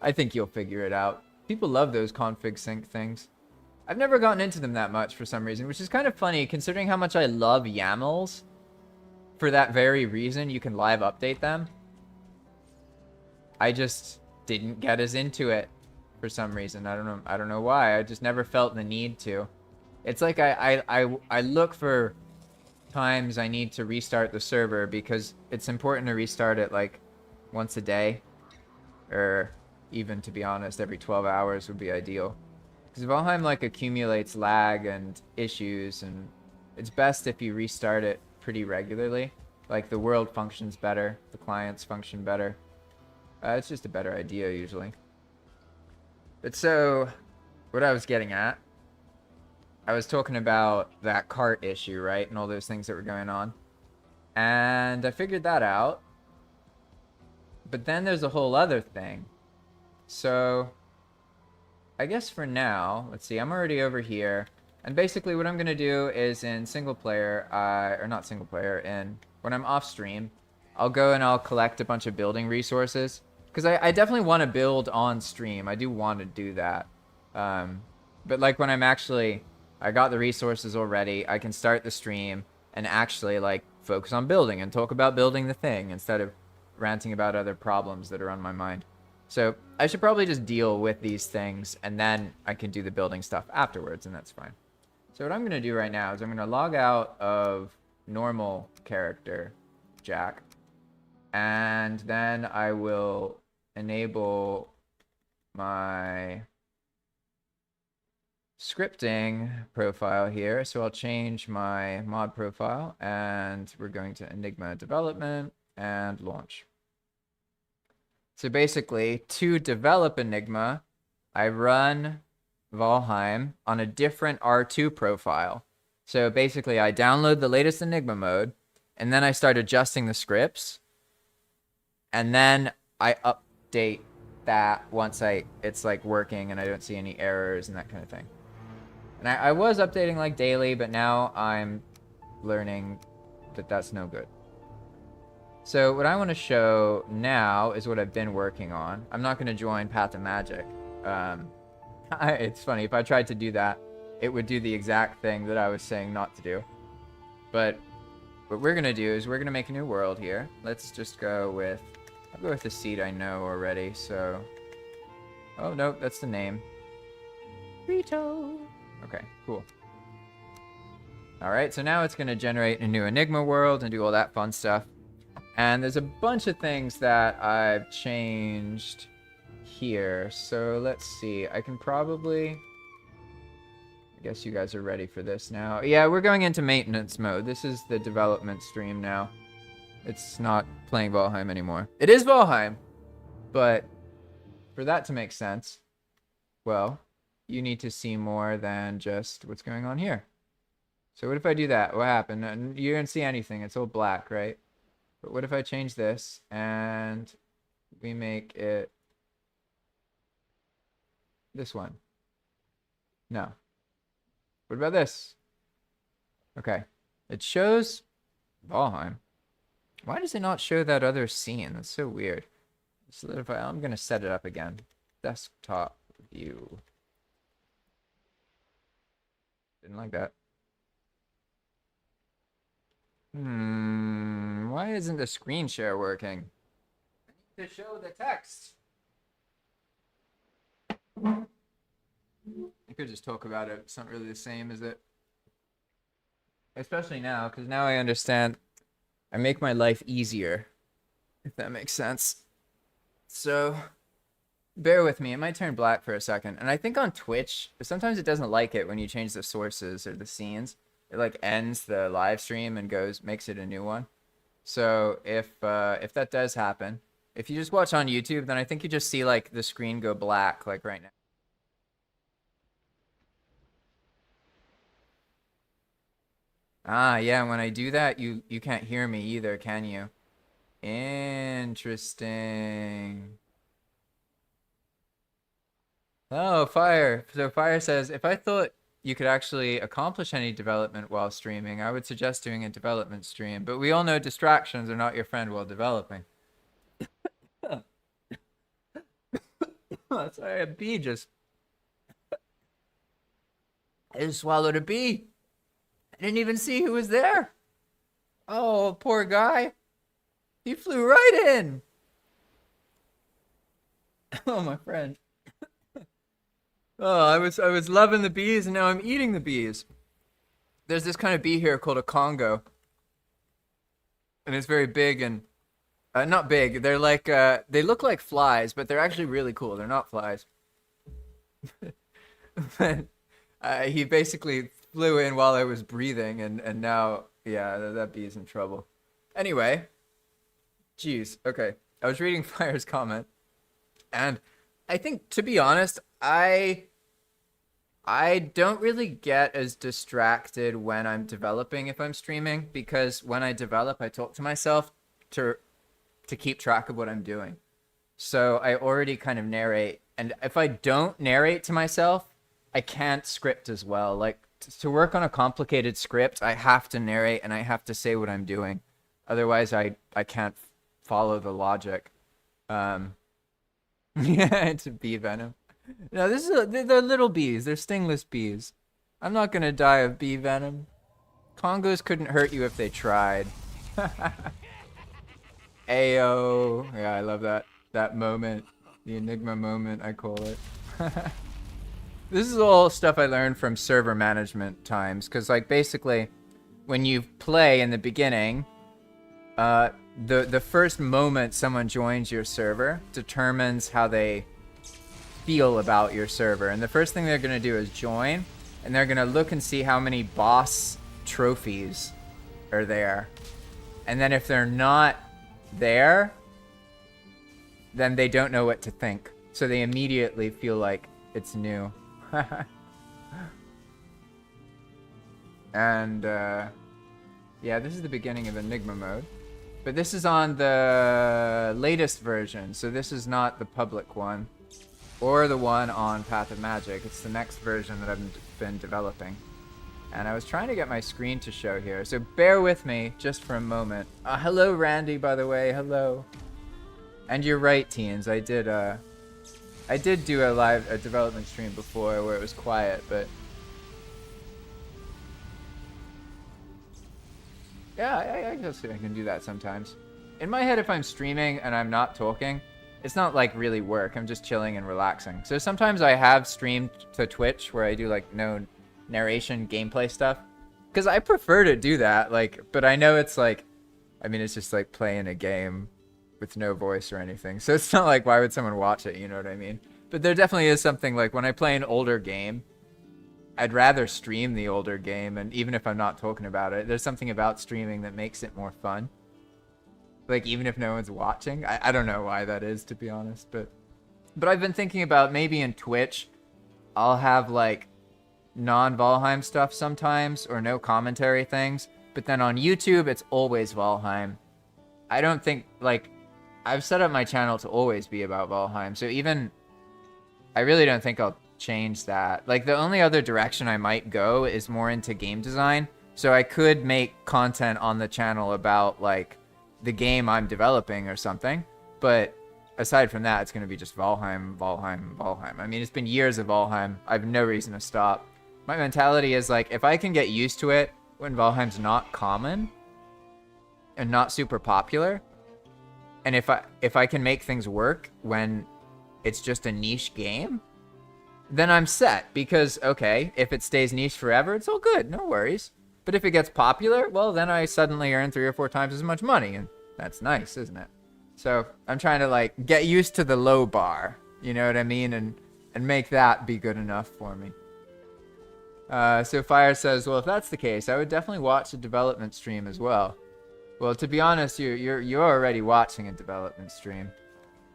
I think you'll figure it out. People love those config sync things. I've never gotten into them that much for some reason, which is kind of funny considering how much I love YAMLs. For that very reason, you can live update them. I just didn't get as into it for some reason. I don't know why. I just never felt the need to. It's like I look for times I need to restart the server because it's important to restart it like once a day, or even, to be honest, every 12 hours would be ideal. Because Valheim like accumulates lag and issues, and it's best if you restart it pretty regularly. Like the world functions better, the clients function better. It's just a better idea usually. But so, what I was getting at, I was talking about that cart issue, right? And all those things that were going on. And I figured that out. But then there's a whole other thing. So, I guess for now, let's see, I'm already over here. And basically what I'm going to do is in single player, or not single player, when I'm off stream, I'll go and I'll collect a bunch of building resources. Because I definitely want to build on stream. I do want to do that. But like when I'm actually, I got the resources already, I can start the stream and actually like focus on building and talk about building the thing instead of ranting about other problems that are on my mind. So I should probably just deal with these things and then I can do the building stuff afterwards, and that's fine. So what I'm going to do right now is I'm going to log out of normal character, Jack. And then I will enable my scripting profile here. So I'll change my mod profile, and we're going to Enigma development and launch. So basically, to develop Enigma, I run Valheim on a different R2 profile. So basically, I download the latest Enigma mode, and then I start adjusting the scripts, and then I update that once it's like working and I don't see any errors and that kind of thing. And I was updating like daily, but now I'm learning that that's no good. So what I want to show now is what I've been working on. I'm not going to join Path of Magic. It's funny, if I tried to do that, it would do the exact thing that I was saying not to do. But what we're going to do is we're going to make a new world here. Let's just go with... I'll go with the seed I know already, so... Oh, no, that's the name. Rito. Okay, cool. Alright, so now it's going to generate a new Enigma world and do all that fun stuff. And there's a bunch of things that I've changed here. So let's see. I can probably... I guess you guys are ready for this now. Yeah, we're going into maintenance mode. This is the development stream now. It's not playing Valheim anymore. It is Valheim, but for that to make sense, well, you need to see more than just what's going on here. So what if I do that? What happened? You don't see anything. It's all black, right? But what if I change this and we make it this one? No. What about this? Okay. It shows Valheim. Why does it not show that other scene? That's so weird. Solidify. I'm going to set it up again. Desktop view. Didn't like that. Why isn't the screen share working? I need to show the text. I could just talk about it. It's not really the same, is it? Especially now, because now I understand. I make my life easier, if that makes sense. So, bear with me. It might turn black for a second. And I think on Twitch, sometimes it doesn't like it when you change the sources or the scenes. It like ends the live stream and makes it a new one. So if that does happen, if you just watch on YouTube, then I think you just see like the screen go black, like right now. Ah, yeah, when I do that, you can't hear me either, can you? Interesting. Oh, Fire. So Fire says, if I thought you could actually accomplish any development while streaming, I would suggest doing a development stream. But we all know distractions are not your friend while developing. Sorry, a bee just... I just swallowed a bee. I didn't even see who was there. Oh, poor guy. He flew right in. Oh, my friend. Oh, I was loving the bees, and now I'm eating the bees. There's this kind of bee here called a Congo. And it's very big and... not big. They're like... they look like flies, but they're actually really cool. They're not flies. He basically flew in while I was breathing, and now... Yeah, that bee's in trouble. Anyway. Jeez. Okay. I was reading Fire's comment. And I think, to be honest, I don't really get as distracted when I'm developing if I'm streaming, because when I develop, I talk to myself to keep track of what I'm doing. So I already kind of narrate, and if I don't narrate to myself, I can't script as well. Like, to work on a complicated script, I have to narrate and I have to say what I'm doing. Otherwise, I can't follow the logic. Yeah, it's a bee venom. No, they're little bees. They're stingless bees. I'm not gonna die of bee venom. Congos couldn't hurt you if they tried. Ayo. Yeah, I love that moment. The Enigma moment, I call it. This is all stuff I learned from server management times, because like basically when you play in the beginning, the first moment someone joins your server determines how they feel about your server. And the first thing they're going to do is join, and they're going to look and see how many boss trophies are there. And then if they're not there, then they don't know what to think. So they immediately feel like it's new. And, yeah, this is the beginning of Enigma Mode. But this is on the latest version, so this is not the public one. Or the one on Path of Magic. It's the next version that I've been developing. And I was trying to get my screen to show here, so bear with me just for a moment. Hello, Randy, by the way. Hello. And you're right, teens. I did do a development stream before where it was quiet, but yeah, I guess I can do that sometimes. In my head, if I'm streaming and I'm not talking, it's not like really work. I'm just chilling and relaxing. So sometimes I have streamed to Twitch where I do like no narration gameplay stuff, because I prefer to do that. Like, but I know it's like, I mean, it's just like playing a game with no voice or anything. So it's not like, why would someone watch it? You know what I mean? But there definitely is something like when I play an older game, I'd rather stream the older game. And even if I'm not talking about it, there's something about streaming that makes it more fun. Like, even if no one's watching. I don't know why that is, to be honest. But I've been thinking about maybe in Twitch, I'll have, like, non-Valheim stuff sometimes, or no commentary things. But then on YouTube, it's always Valheim. I don't think, like, I've set up my channel to always be about Valheim. So even, I really don't think I'll change that. Like, the only other direction I might go is more into game design. So I could make content on the channel about, like, the game I'm developing or something, but aside from that, it's going to be just Valheim, Valheim, Valheim. I mean, it's been years of Valheim. I have no reason to stop. My mentality is like, if I can get used to it when Valheim's not common and not super popular, and if I can make things work when it's just a niche game, then I'm set. Because, okay, if it stays niche forever, it's all good, no worries. But if it gets popular, well, then I suddenly earn 3 or 4 times as much money, and that's nice, isn't it? So I'm trying to, like, get used to the low bar, you know what I mean? And make that be good enough for me. So Fire says, well, if that's the case, I would definitely watch a development stream as well. Well, to be honest, you're already watching a development stream.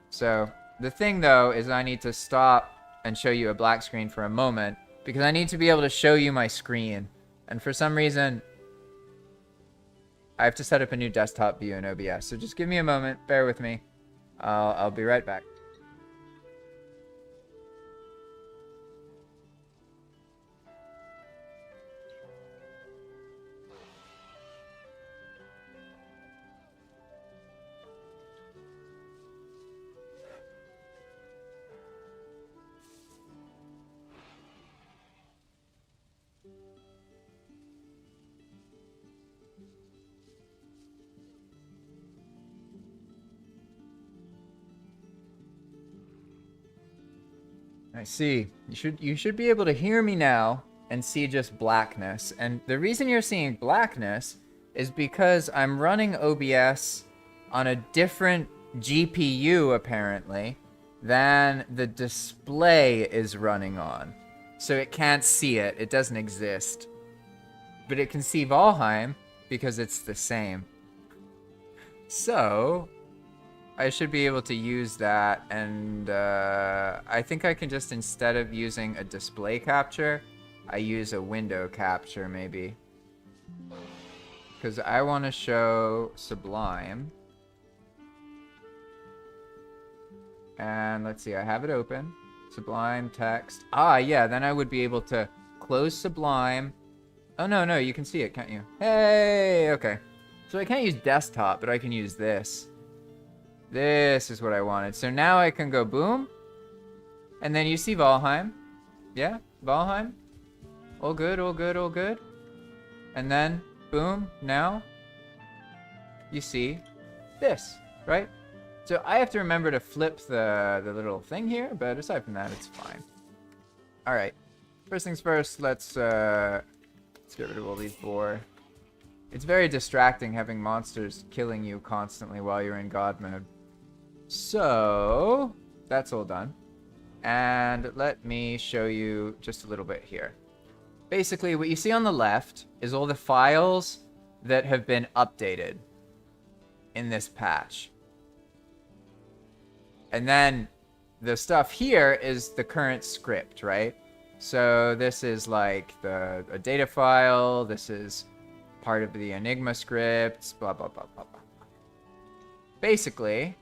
So the thing, though, is I need to stop and show you a black screen for a moment, because I need to be able to show you my screen. And for some reason, I have to set up a new desktop view in OBS. So just give me a moment. Bear with me. I'll be right back. I see. You should be able to hear me now and see just blackness. And the reason you're seeing blackness is because I'm running OBS on a different GPU, apparently, than the display is running on. So it can't see it. It doesn't exist. But it can see Valheim because it's the same. So I should be able to use that, and I think I can just, instead of using a display capture, I use a window capture maybe. Because I want to show Sublime. And let's see, I have it open. Sublime text. Ah, yeah, then I would be able to close Sublime. Oh, no, you can see it, can't you? Hey, okay. So I can't use desktop, but I can use this. This is what I wanted. So now I can go boom. And then you see Valheim. Yeah, Valheim. All good, all good, all good. And then, boom, now you see this, right? So I have to remember to flip the little thing here, but aside from that, it's fine. All right. First things first, let's get rid of all these boar. It's very distracting having monsters killing you constantly while you're in God mode. So, that's all done. And let me show you just a little bit here. Basically, what you see on the left is all the files that have been updated in this patch. And then the stuff here is the current script, right? So this is like a data file. This is part of the Enigma scripts, blah, blah, blah, blah, blah. Basically,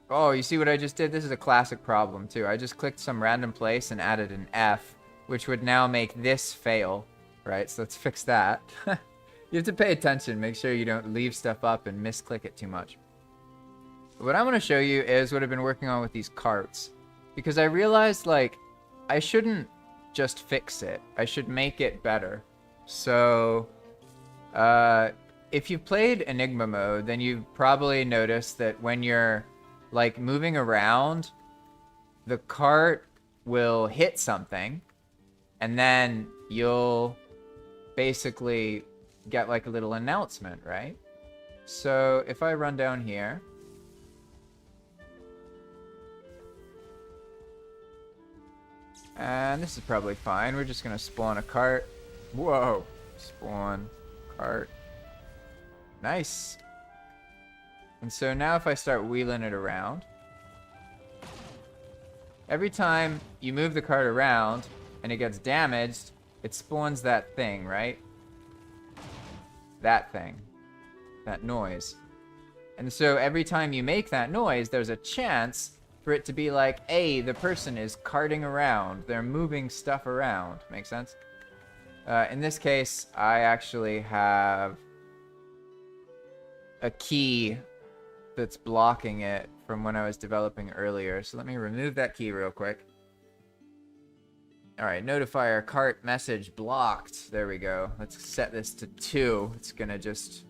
oh, you see what I just did? This is a classic problem, too. I just clicked some random place and added an F, which would now make this fail, right? So let's fix that. You have to pay attention. Make sure you don't leave stuff up and misclick it too much. What I'm going to show you is what I've been working on with these carts. Because I realized, like, I shouldn't just fix it. I should make it better. So, if you've played Enigma Mode, then you've probably noticed that when you're, like, moving around, the cart will hit something, and then you'll basically get, like, a little announcement, right? So, if I run down here... And this is probably fine. We're just going to spawn a cart. Whoa. Spawn cart. Nice. And so now if I start wheeling it around, every time you move the cart around and it gets damaged, it spawns that thing, right? That thing. That noise. And so every time you make that noise, there's a chance for it to be like, hey, the person is carting around. They're moving stuff around. Make sense? In this case, I actually have a key that's blocking it from when I was developing earlier. So let me remove that key real quick. Alright, notifier cart message blocked. There we go. Let's set this to 2. It's gonna just...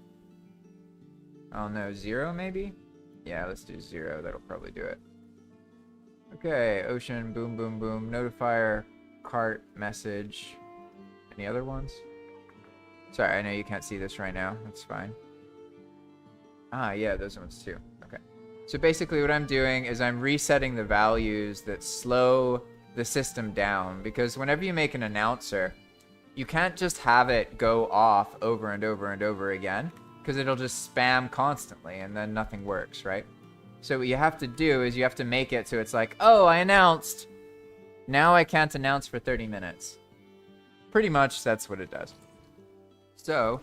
oh no, 0 maybe? Yeah, let's do 0. That'll probably do it. Okay, ocean, boom, boom, boom. Notifier, cart, message. Any other ones? Sorry, I know you can't see this right now. That's fine. Ah, yeah, those ones too. Okay. So basically what I'm doing is I'm resetting the values that slow the system down. Because whenever you make an announcer, you can't just have it go off over and over and over again. Because it'll just spam constantly and then nothing works, right? So what you have to do is you have to make it so it's like, oh, I announced. Now I can't announce for 30 minutes. Pretty much that's what it does. So,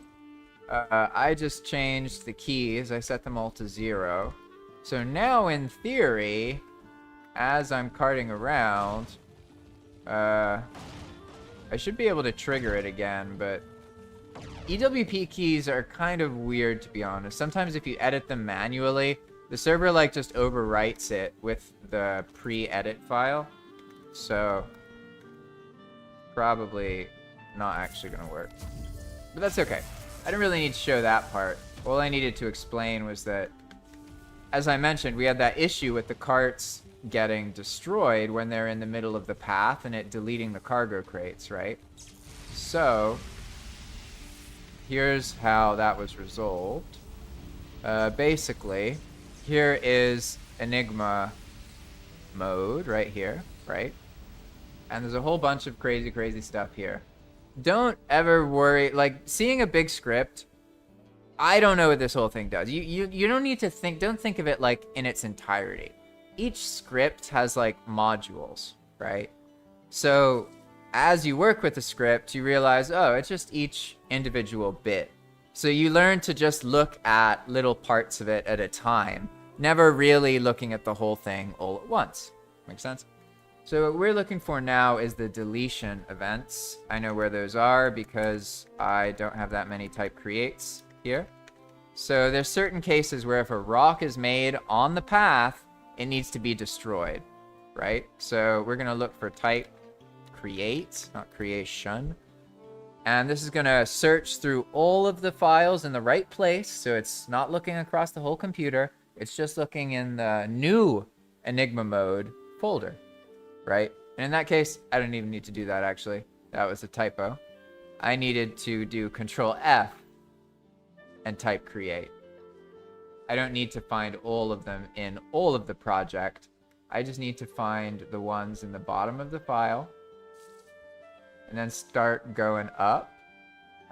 I just changed the keys. I set them all to 0. So now in theory, as I'm carting around, I should be able to trigger it again, but EWP keys are kind of weird, to be honest. Sometimes if you edit them manually, the server, like, just overwrites it with the pre-edit file. So, probably not actually going to work. But that's okay. I didn't really need to show that part. All I needed to explain was that, as I mentioned, we had that issue with the carts getting destroyed when they're in the middle of the path and it deleting the cargo crates, right? So, here's how that was resolved. Basically... here is Enigma Mode right here, right? And there's a whole bunch of crazy, crazy stuff here. Don't ever worry. Like, seeing a big script, I don't know what this whole thing does. You don't need to think, don't think of it, like, in its entirety. Each script has, like, modules, right? So, as you work with the script, you realize, oh, it's just each individual bit. So you learn to just look at little parts of it at a time, never really looking at the whole thing all at once. Make sense? So what we're looking for now is the deletion events. I know where those are because I don't have that many type creates here. So there's certain cases where if a rock is made on the path, it needs to be destroyed, right? So we're going to look for type create, not creation. And this is going to search through all of the files in the right place. So it's not looking across the whole computer. It's just looking in the new Enigma Mode folder, right? And in that case, I don't even need to do that, actually. That was a typo. I needed to do Control F and type create. I don't need to find all of them in all of the project. I just need to find the ones in the bottom of the file and then start going up.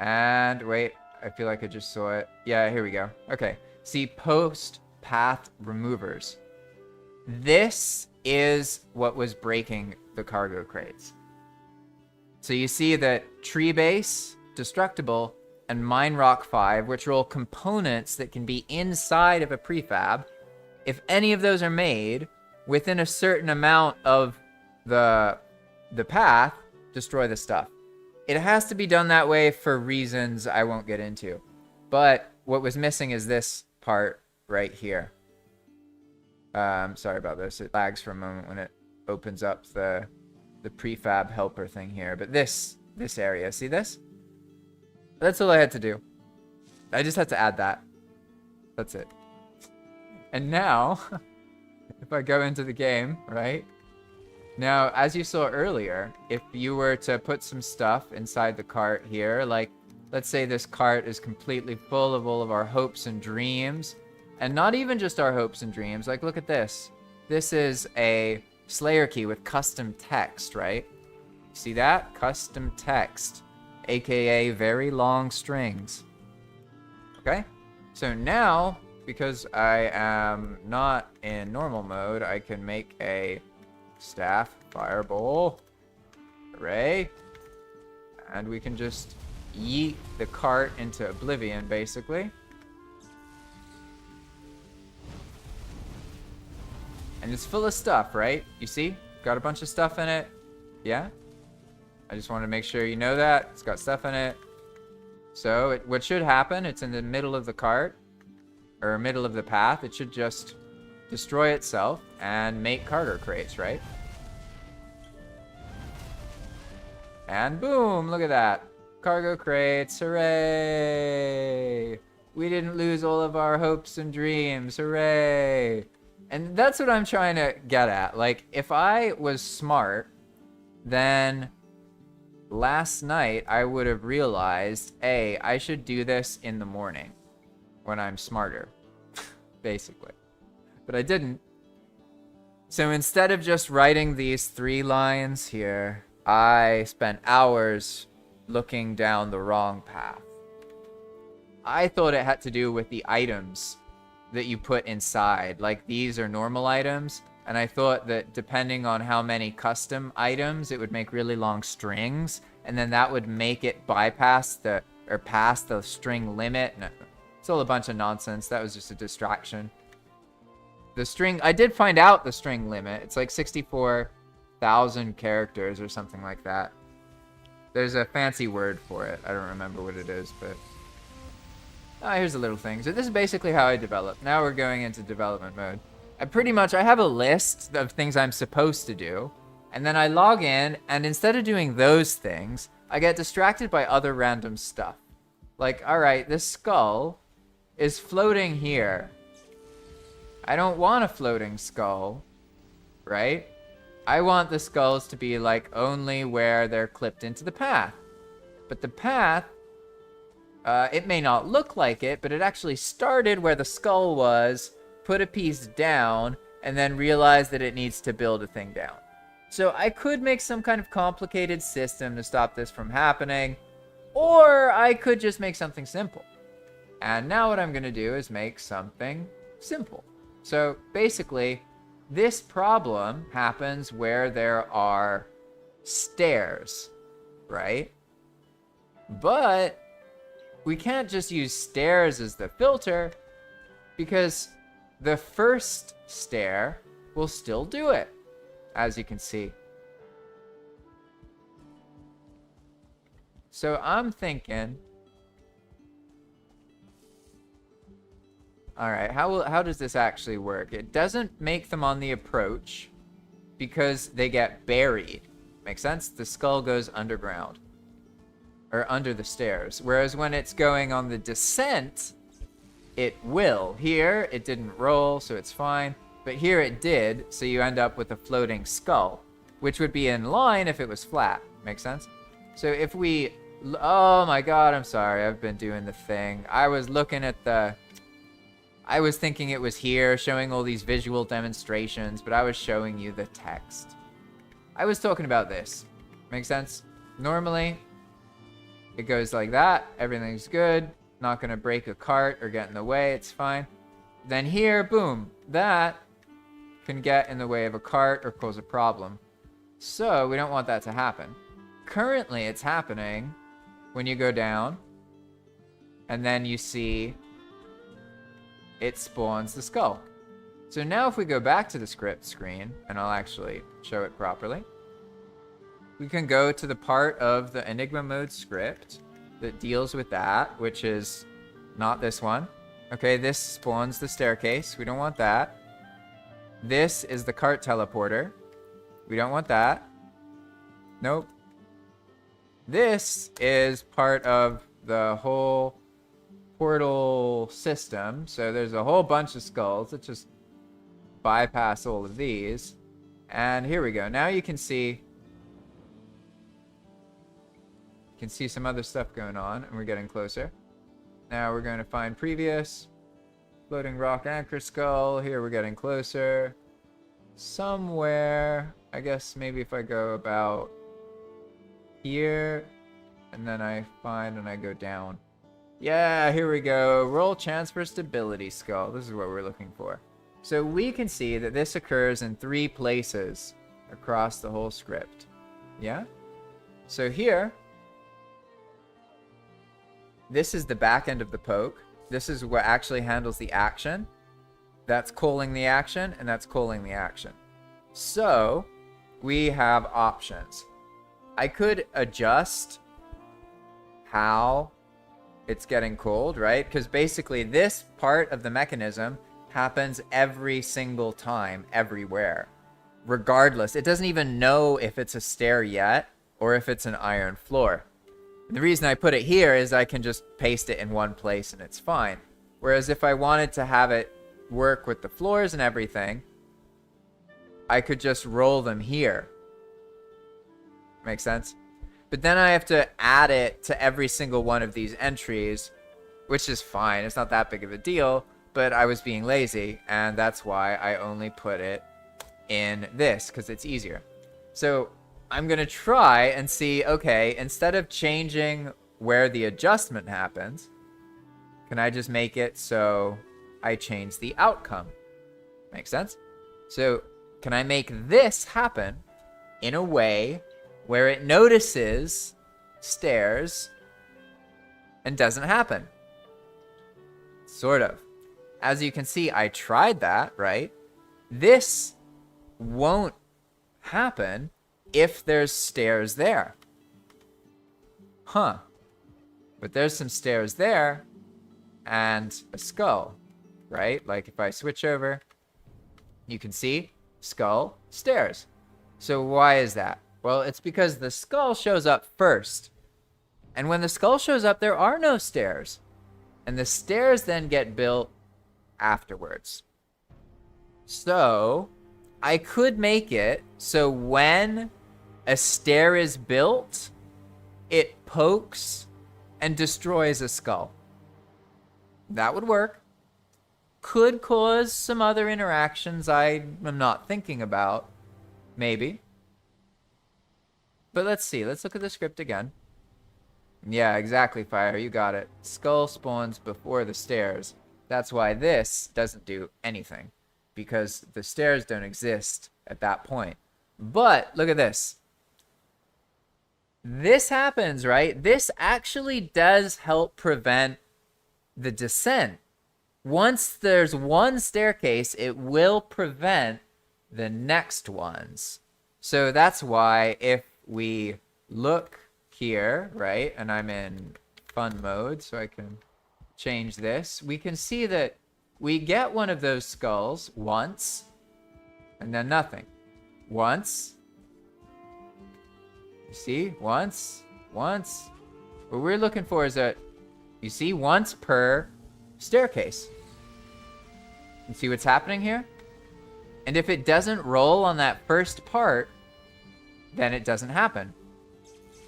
And wait, I feel like I just saw it. Yeah, here we go. Okay. See, post path removers. This is what was breaking the cargo crates. So you see that tree base, destructible, and mine rock 5, which are all components that can be inside of a prefab. If any of those are made within a certain amount of the path, destroy the stuff. It has to be done that way for reasons I won't get into. But what was missing is this part right here. Sorry about this. It lags for a moment when it opens up the prefab helper thing here. But this area, see this? That's all I had to do. I just had to add that. That's it. And now, if I go into the game, right? Now, as you saw earlier, if you were to put some stuff inside the cart here, like, let's say this cart is completely full of all of our hopes and dreams, and not even just our hopes and dreams. Like, look at this. This is a Slayer key with custom text, right? See that? Custom text, aka very long strings. Okay? So now, because I am not in normal mode, I can make a staff fireball array, and we can just yeet the cart into oblivion, basically. And it's full of stuff, right? You see? Got a bunch of stuff in it. Yeah? I just want to make sure you know that. It's got stuff in it. So what should happen, it's in the middle of the cart, or middle of the path. It should just destroy itself and make cargo crates, right? And boom, look at that. Cargo crates, hooray! We didn't lose all of our hopes and dreams, hooray! And that's what I'm trying to get at. Like, if I was smart, then last night I would have realized, A, I should do this in the morning when I'm smarter, basically. But I didn't. So instead of just writing these 3 lines here, I spent hours looking down the wrong path. I thought it had to do with the items that you put inside. Like, these are normal items, and I thought that depending on how many custom items, it would make really long strings, and then that would make it bypass pass the string limit. No, it's all a bunch of nonsense. That was just a distraction. The string, I did find out the string limit. It's like 64,000 characters or something like that. There's a fancy word for it. I don't remember what it is, but here's a little thing. So this is basically how I develop. Now we're going into development mode. I have a list of things I'm supposed to do, and then I log in, and instead of doing those things, I get distracted by other random stuff. Like, alright, this skull is floating here. I don't want a floating skull, right? I want the skulls to be like only where they're clipped into the path. But the path, it may not look like it, but it actually started where the skull was, put a piece down, and then realized that it needs to build a thing down. So I could make some kind of complicated system to stop this from happening, or I could just make something simple. And now what I'm going to do is make something simple. So basically, this problem happens where there are stairs, right? But we can't just use stairs as the filter, because the first stair will still do it, as you can see. So I'm thinking, all right, how does this actually work? It doesn't make them on the approach because they get buried. Make sense? The skull goes underground, or under the stairs. Whereas when it's going on the descent, it will. Here, it didn't roll, so it's fine. But here it did, so you end up with a floating skull, which would be in line if it was flat. Make sense? So if we Oh my god, I'm sorry. I've been doing the thing. I was looking at the... I was thinking it was here, showing all these visual demonstrations, but I was showing you the text. I was talking about this. Make sense? Normally, it goes like that. Everything's good. Not going to break a cart or get in the way. It's fine. Then here, boom. That can get in the way of a cart or cause a problem. So we don't want that to happen. Currently, it's happening when you go down, and then you see it spawns the skull. So now if we go back to the script screen, and I'll actually show it properly, we can go to the part of the Enigma Mode script that deals with that, which is not this one. Okay, this spawns the staircase. We don't want that. This is the cart teleporter. We don't want that. Nope. This is part of the whole portal system. So there's a whole bunch of skulls. Let's just bypass all of these. And here we go. Now you can see some other stuff going on, and we're getting closer. Now we're going to find previous. Floating rock anchor skull. Here we're getting closer. Somewhere, I guess maybe if I go about here, and then I find and I go down. Yeah, here we go. Roll chance for stability skull. This is what we're looking for. So we can see that this occurs in 3 places across the whole script. Yeah? So here, this is the back end of the poke. This is what actually handles the action. That's calling the action, and that's calling the action. So we have options. I could adjust how it's getting called, right? Because basically this part of the mechanism happens every single time, everywhere. Regardless, it doesn't even know if it's a stair yet or if it's an iron floor. The reason I put it here is I can just paste it in one place and it's fine. Whereas if I wanted to have it work with the floors and everything, I could just roll them here. Make sense? But then I have to add it to every single one of these entries, which is fine. It's not that big of a deal, but I was being lazy, and that's why I only put it in this, because it's easier. So I'm going to try and see, okay, instead of changing where the adjustment happens, can I just make it so I change the outcome? Make sense? So can I make this happen in a way where it notices stairs and doesn't happen? Sort of. As you can see, I tried that, right? This won't happen if there's stairs there. Huh. But there's some stairs there and a skull, right? Like if I switch over, you can see skull, stairs. So why is that? Well, it's because the skull shows up first. And when the skull shows up, there are no stairs. And the stairs then get built afterwards. So I could make it so when a stair is built, it pokes and destroys a skull. That would work. Could cause some other interactions I am not thinking about. Maybe. But let's see. Let's look at the script again. Yeah, exactly, Fire. You got it. Skull spawns before the stairs. That's why this doesn't do anything. Because the stairs don't exist at that point. But look at this. This happens, right? This actually does help prevent the descent. Once there's one staircase, it will prevent the next ones. So that's why if we look here, right, and I'm in fun mode, so I can change this, we can see that we get one of those skulls once, and then nothing. Once. You see? Once. Once. What we're looking for is that, you see, once per staircase. You see what's happening here? And if it doesn't roll on that first part, then it doesn't happen.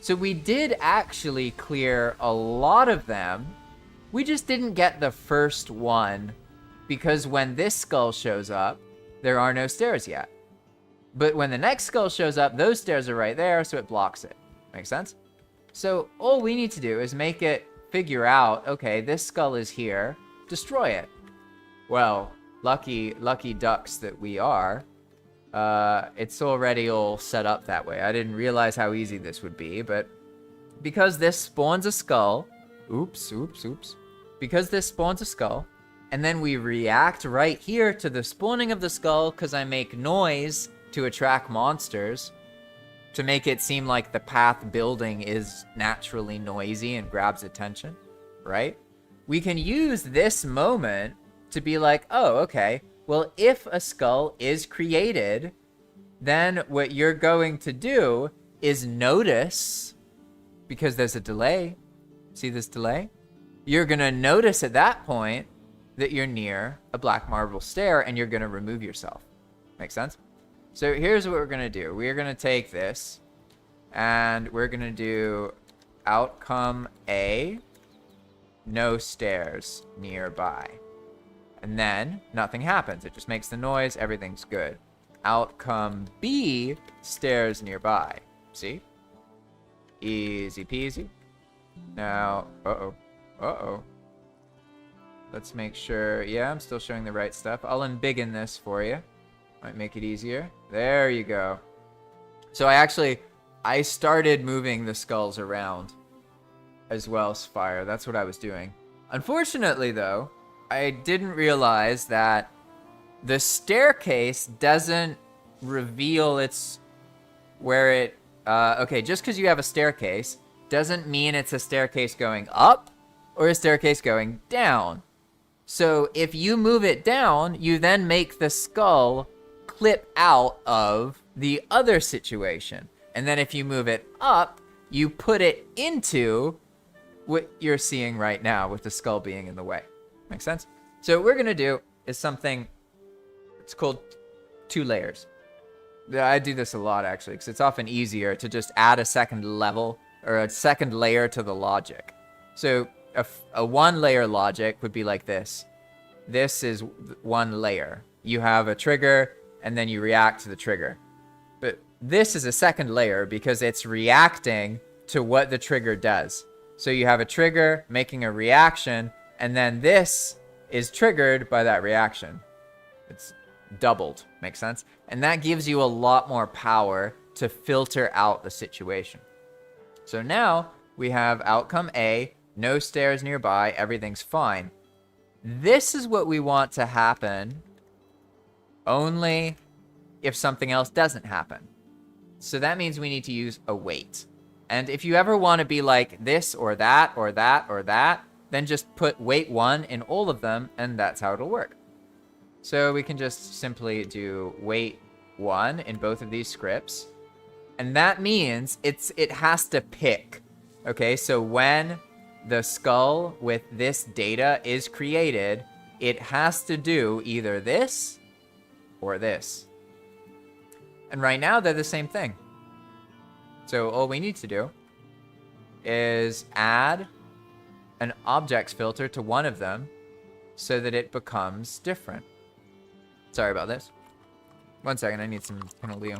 So we did actually clear a lot of them. We just didn't get the first one because when this skull shows up, there are no stairs yet. But when the next skull shows up, those stairs are right there, so it blocks it. Make sense? So all we need to do is make it figure out, okay, this skull is here, destroy it. Well, lucky ducks that we are, it's already all set up that way. I didn't realize how easy this would be, but because this spawns a skull, oops. Because this spawns a skull, and then we react right here to the spawning of the skull because I make noise to attract monsters, to make it seem like the path building is naturally noisy and grabs attention, right? We can use this moment to be like, oh, okay, well, if a skull is created, then what you're going to do is notice, because there's a delay. See this delay? You're going to notice at that point that you're near a black marble stair and you're going to remove yourself. Make sense? So here's what we're going to do. We're going to take this and we're going to do outcome A, no stairs nearby. And then nothing happens. It just makes the noise. Everything's good. Outcome B, stairs nearby. See? Easy peasy. Now, uh-oh. Let's make sure. Yeah, I'm still showing the right stuff. I'll embiggen this for you. Might make it easier. There you go. So I started moving the skulls around as well, Spire. That's what I was doing. Unfortunately, though, I didn't realize that the staircase doesn't reveal where it... okay, just because you have a staircase doesn't mean it's a staircase going up or a staircase going down. So if you move it down, you then make the skull clip out of the other situation. And then if you move it up, you put it into what you're seeing right now with the skull being in the way. Make sense? So what we're going to do is something, it's called 2 layers. I do this a lot, actually, because it's often easier to just add a second level or a second layer to the logic. So a 1-layer logic would be like this. This is 1 layer. You have a trigger, and then you react to the trigger. But this is a second layer because it's reacting to what the trigger does. So you have a trigger making a reaction, and then this is triggered by that reaction. It's doubled. Make sense? And that gives you a lot more power to filter out the situation. So now we have outcome A, no stairs nearby, everything's fine. This is what we want to happen only if something else doesn't happen. So that means we need to use a wait. And if you ever want to be like this or that or that or that, then just put wait 1 in all of them, and that's how it'll work. So we can just simply do wait 1 in both of these scripts. And that means it has to pick. Okay, so when the skull with this data is created, it has to do either this or this. And right now, they're the same thing. So all we need to do is add an objects filter to one of them so that it becomes different. Sorry about this. 1 second, I need some Leo.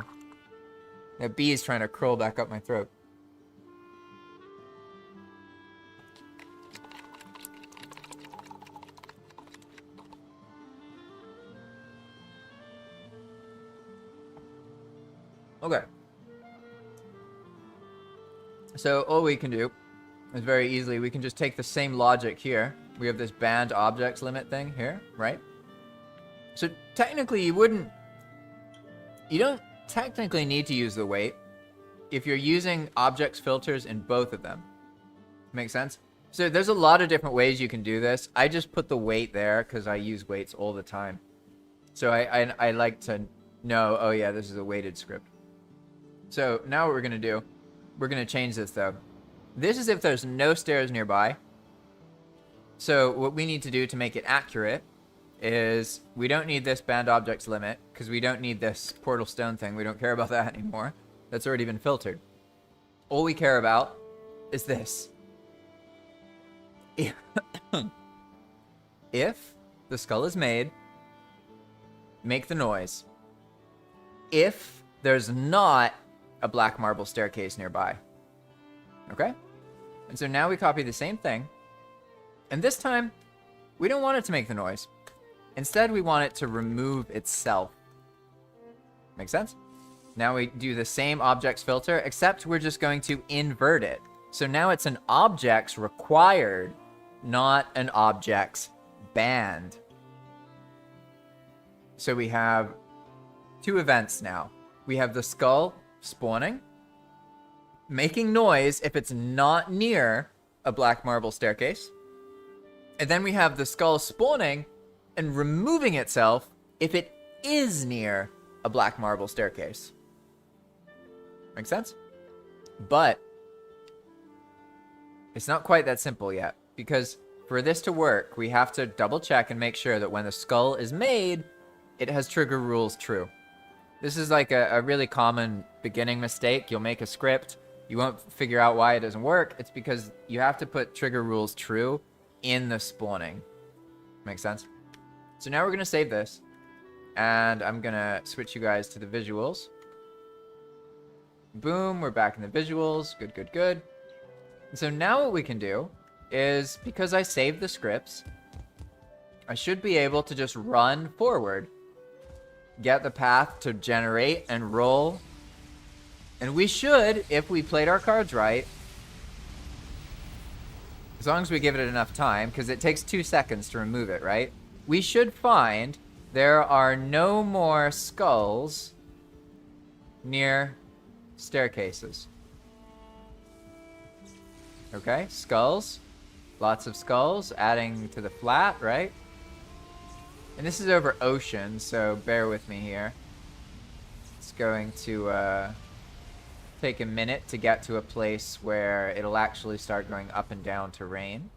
That bee is trying to curl back up my throat. Okay. So all we can do is very easily, we can just take the same logic here. We have this banned objects limit thing here, right? So technically you don't technically need to use the wait if you're using objects filters in both of them. Make sense? So there's a lot of different ways you can do this. I just put the wait there because I use waits all the time. So I like to know, oh yeah, this is a weighted script. So now what we're going to do, we're going to change this though. This is if there's no stairs nearby. So what we need to do to make it accurate is we don't need this banned objects limit because we don't need this portal stone thing. We don't care about that anymore. That's already been filtered. All we care about is this. If the skull is made, make the noise. If there's not a black marble staircase nearby. Okay? And so now we copy the same thing. And this time, we don't want it to make the noise. Instead, we want it to remove itself. Make sense? Now we do the same objects filter, except we're just going to invert it. So now it's an objects required, not an objects banned. So we have two events now. We have the skull spawning, making noise if it's not near a black marble staircase. And then we have the skull spawning and removing itself if it is near a black marble staircase. Make sense? But it's not quite that simple yet, because for this to work, we have to double check and make sure that when the skull is made, it has trigger rules true. This is like a really common beginning mistake. You'll make a script, you won't figure out why it doesn't work. It's because you have to put trigger rules true in the spawning. Makes sense? So now we're going to save this, and I'm going to switch you guys to the visuals. Boom, we're back in the visuals. Good, good, good. And so now what we can do is, because I saved the scripts, I should be able to just run forward. Get the path to generate and roll. And we should, if we played our cards right, as long as we give it enough time, because it takes 2 seconds to remove it, right? We should find there are no more skulls near staircases. Okay, skulls. Lots of skulls, adding to the flat, right? And this is over ocean, so bear with me here. It's going to take a minute to get to a place where it'll actually start going up and down terrain.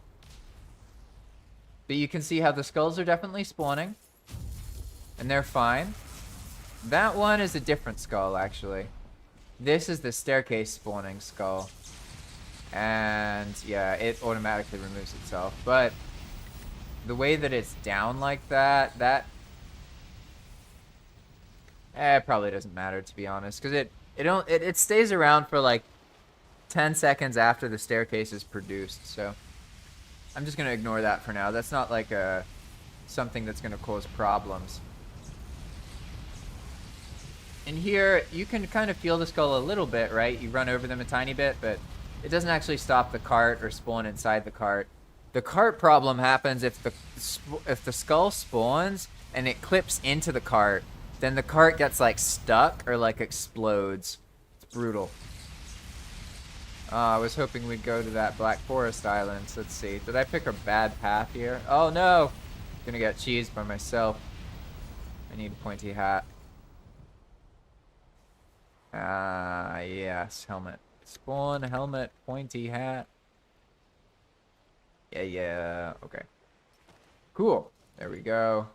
But you can see how the skulls are definitely spawning. And they're fine. That one is a different skull, actually. This is the staircase spawning skull. And yeah, it automatically removes itself. But the way that it's down like that, it probably doesn't matter, to be honest, because it stays around for like 10 seconds after the staircase is produced. So I'm just gonna ignore that for now. That's not like something that's gonna cause problems. And here you can kind of feel the skull a little bit, right? You run over them a tiny bit, but it doesn't actually stop the cart or spawn inside the cart. The cart problem happens if the skull spawns and it clips into the cart, then the cart gets like stuck or like explodes. It's brutal. I was hoping we'd go to that Black Forest Island. So let's see. Did I pick a bad path here? Oh no! I'm gonna get cheesed by myself. I need a pointy hat. Yes, helmet. Spawn, helmet, pointy hat. Yeah, okay. Cool. There we go.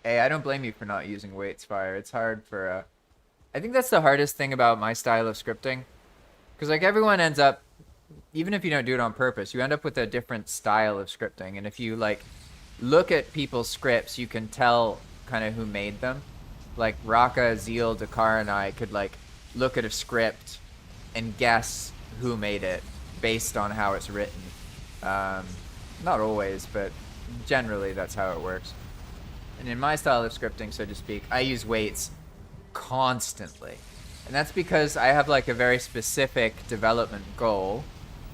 Hey, I don't blame you for not using weights fire. It's hard for, I think that's the hardest thing about my style of scripting. Because, like, everyone ends up, even if you don't do it on purpose, you end up with a different style of scripting. And if you, like, look at people's scripts, you can tell kind of who made them. Like, Raka, Zeal, Dakar, and I could, like, look at a script and guess who made it based on how it's written. Not always, but generally that's how it works. And in my style of scripting, so to speak, I use weights constantly. And that's because I have like a very specific development goal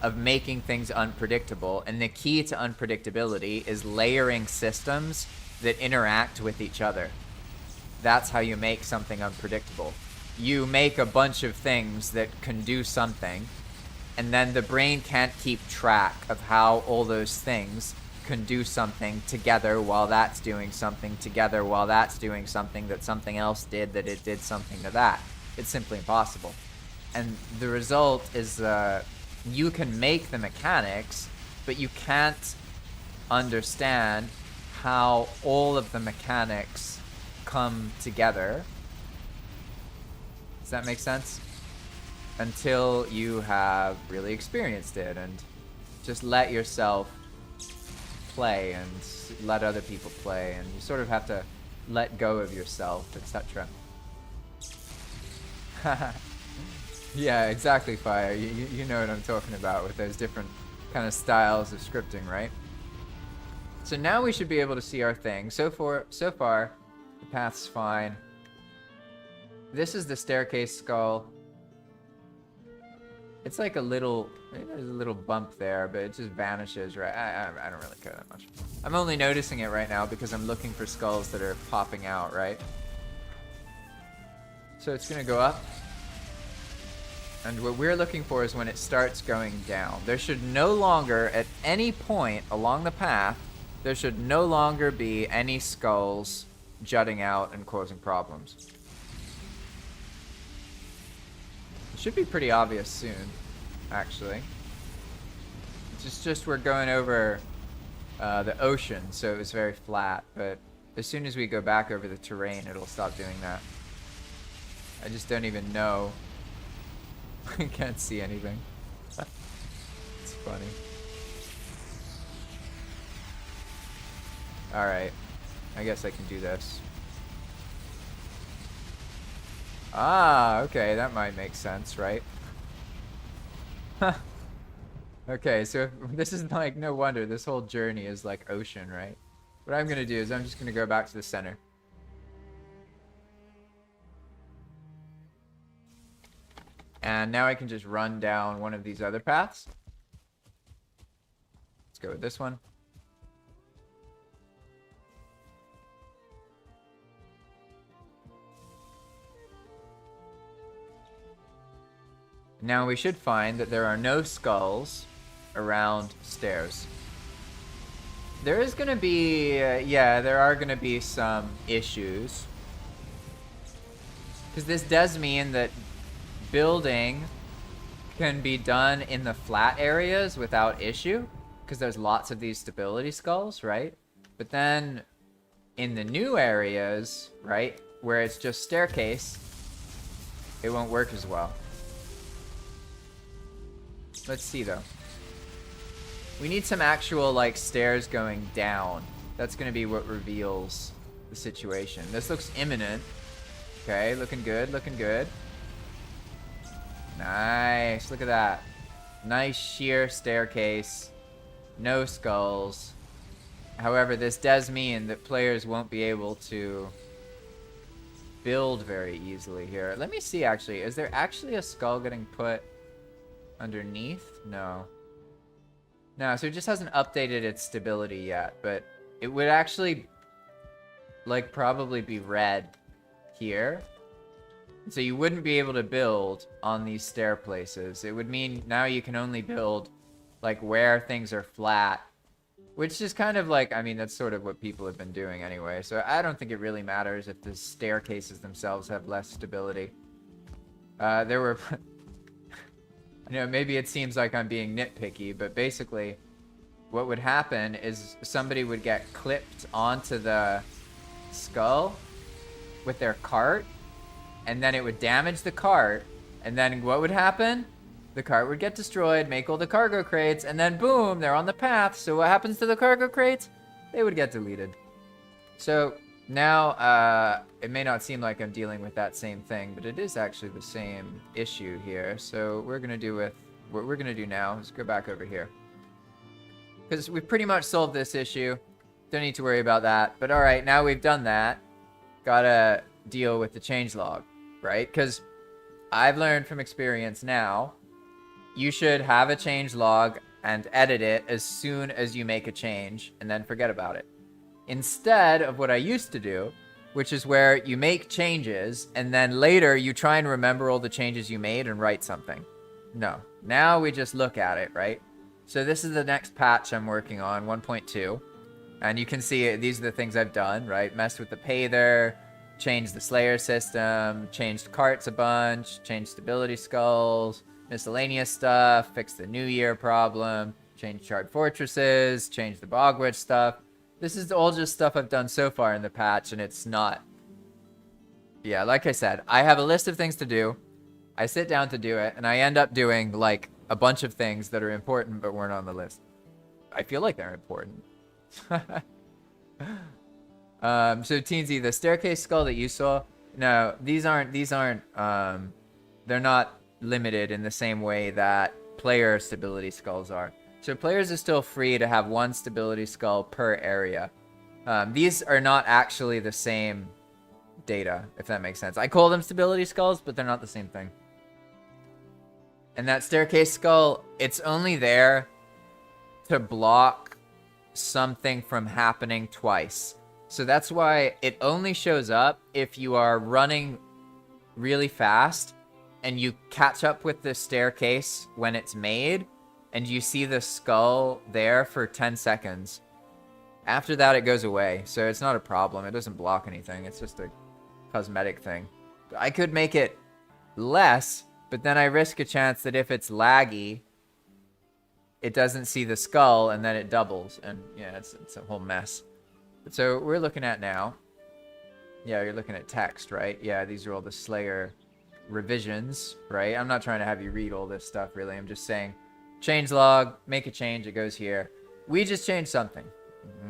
of making things unpredictable. And the key to unpredictability is layering systems that interact with each other. That's how you make something unpredictable. You make a bunch of things that can do something, and then the brain can't keep track of how all those things can do something together while that's doing something together while that's doing something that something else did that it did something to that. It's simply impossible. And the result is you can make the mechanics, but you can't understand how all of the mechanics come together. Does that make sense? until you have really experienced it, and just let yourself play and let other people play, and you sort of have to let go of yourself, etc. Yeah, exactly, Fire. You know what I'm talking about with those different kind of styles of scripting, right? So now we should be able to see our thing. So far, the path's fine. This is the staircase skull. It's like a little, there's a little bump there, but it just vanishes, right? I don't really care that much. I'm only noticing it right now because I'm looking for skulls that are popping out, right? So it's gonna go up. And what we're looking for is when it starts going down. There should no longer, at any point along the path, there should no longer be any skulls jutting out and causing problems. It should be pretty obvious soon, actually. It's just we're going over the ocean, so it was very flat, but as soon as we go back over the terrain, it'll stop doing that. I just don't even know. I can't see anything. It's funny. Alright. I guess I can do this. Ah, okay, that might make sense, right? Okay, so this is like, no wonder this whole journey is like ocean, right? What I'm gonna do is I'm just gonna go back to the center. And now I can just run down one of these other paths. Let's go with this one. Now we should find that there are no skulls around stairs. There is going to be, yeah, there are going to be some issues. Because this does mean that building can be done in the flat areas without issue. Because there's lots of these stability skulls, right? But then in the new areas, right, where it's just staircase, it won't work as well. Let's see, though. We need some actual, like, stairs going down. That's going to be what reveals the situation. This looks imminent. Okay, looking good, looking good. Nice, look at that. Nice sheer staircase. No skulls. However, this does mean that players won't be able to build very easily here. Let me see, actually. Is there actually a skull getting put underneath? No. No, so it just hasn't updated its stability yet, but it would actually, like, probably be red here. So you wouldn't be able to build on these stair places. It would mean now you can only build, like, where things are flat, which is kind of like, I mean, that's sort of what people have been doing anyway, so I don't think it really matters if the staircases themselves have less stability. There were... You know, maybe it seems like I'm being nitpicky, but basically what would happen is somebody would get clipped onto the skull with their cart, and then it would damage the cart, and then what would happen? The cart would get destroyed, make all the cargo crates, and then boom, they're on the path. So what happens to the cargo crates? They would get deleted. So now, it may not seem like I'm dealing with that same thing, but it is actually the same issue here. So what we're going to do now is go back over here. Because we've pretty much solved this issue. Don't need to worry about that. But alright, now we've done that. Gotta deal with the changelog, right? Because I've learned from experience now, you should have a changelog and edit it as soon as you make a change, and then forget about it. Instead of what I used to do, which is where you make changes, and then later you try and remember all the changes you made and write something. No. Now we just look at it, right? So this is the next patch I'm working on, 1.2. And you can see these are the things I've done, right? Messed with the Pather, changed the Slayer system, changed carts a bunch, changed stability skulls, miscellaneous stuff, fixed the New Year problem, changed charred fortresses, changed the Bogwitch stuff. This is all just stuff I've done so far in the patch, and it's not... Yeah, like I said, I have a list of things to do. I sit down to do it, and I end up doing, like, a bunch of things that are important but weren't on the list. I feel like they're important. So Teensy, the staircase skull that you saw, no, these aren't, they're not limited in the same way that player stability skulls are. So players are still free to have one stability skull per area. These are not actually the same data, if that makes sense. I call them stability skulls, but they're not the same thing. And that staircase skull, it's only there to block something from happening twice. So that's why it only shows up if you are running really fast and you catch up with the staircase when it's made and you see the skull there for 10 seconds. After that, it goes away. So it's not a problem. It doesn't block anything. It's just a cosmetic thing. I could make it less, but then I risk a chance that if it's laggy, it doesn't see the skull and then it doubles. And yeah, it's a whole mess. So we're looking at now. Yeah, you're looking at text, right? Yeah, these are all the Slayer revisions, right? I'm not trying to have you read all this stuff, really. I'm just saying, change log, make a change, it goes here. We just changed something.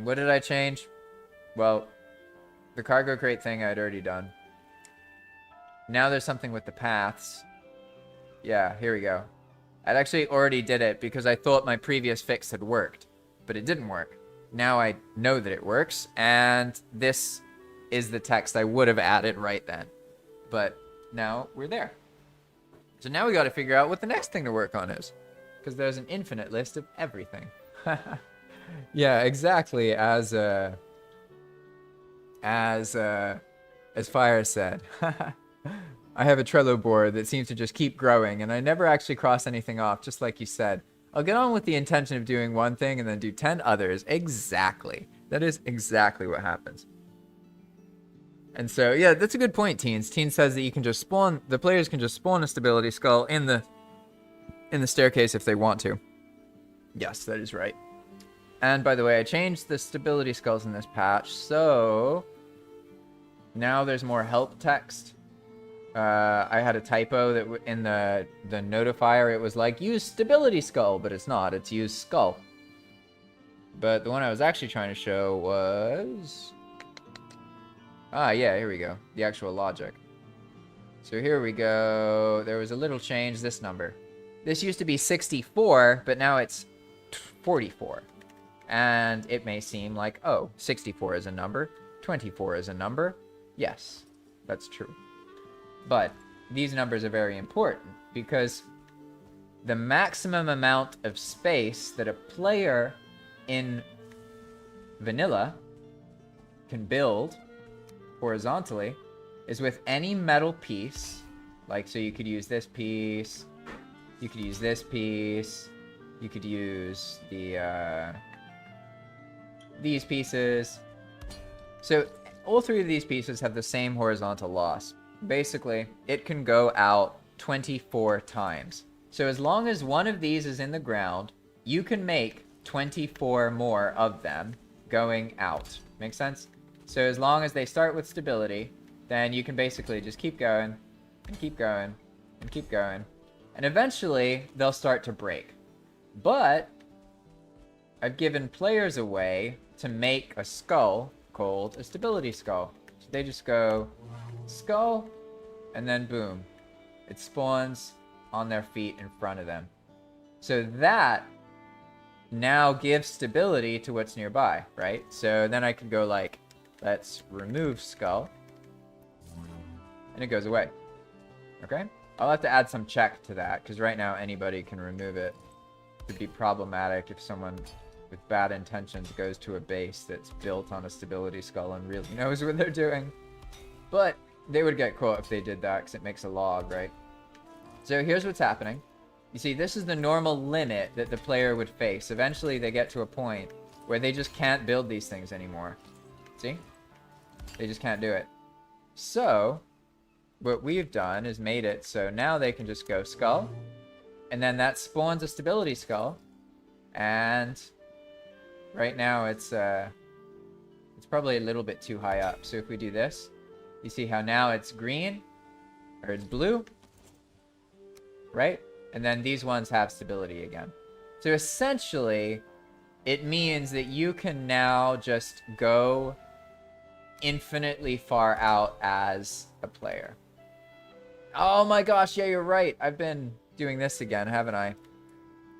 What did I change? Well, the cargo crate thing I'd already done. Now there's something with the paths. Yeah, here we go. I'd actually already did it because I thought my previous fix had worked, but it didn't work. Now I know that it works, and this is the text I would have added right then. But now we're there. So now we got to figure out what the next thing to work on is, because there's an infinite list of everything. Yeah, exactly. As Fire said. I have a Trello board that seems to just keep growing, and I never actually cross anything off, just like you said. I'll get on with the intention of doing one thing and then do 10 others. Exactly. That is exactly what happens. And so, yeah, that's a good point, Teens. Teens says that you can just spawn, the players can just spawn a stability skull in the staircase if they want to. Yes, that is right. And by the way, I changed the stability skulls in this patch, so now there's more help text. I had a typo that in the notifier, it was like, use stability skull, but it's not, it's use skull. But the one I was actually trying to show was... Ah, yeah, here we go. The actual logic. So here we go. There was a little change, this number. This used to be 64, but now it's 44. And it may seem like, oh, 64 is a number, 24 is a number. Yes, that's true. But these numbers are very important because the maximum amount of space that a player in vanilla can build horizontally is with any metal piece. Like, so you could use this piece, you could use this piece, you could use the these pieces. So all three of these pieces have the same horizontal loss. Basically, it can go out 24 times. So as long as one of these is in the ground, you can make 24 more of them going out. Make sense? So as long as they start with stability, then you can basically just keep going, and keep going, and keep going. And eventually, they'll start to break. But I've given players a way to make a skull called a stability skull. So they just go skull, and then boom, it spawns on their feet in front of them. So that now gives stability to what's nearby, right? So then I can go like, let's remove skull, and it goes away. Okay? I'll have to add some check to that, because right now anybody can remove it. It would be problematic if someone with bad intentions goes to a base that's built on a stability skull and really knows what they're doing. But they would get caught if they did that, because it makes a log, right? So here's what's happening. You see, this is the normal limit that the player would face. Eventually they get to a point where they just can't build these things anymore. See? They just can't do it. So what we've done is made it so now they can just go skull, and then that spawns a stability skull, and right now it's probably a little bit too high up. So if we do this, you see how now it's green, or it's blue, right? And then these ones have stability again. So essentially, it means that you can now just go infinitely far out as a player. Oh my gosh, yeah, you're right. I've been doing this again, haven't I?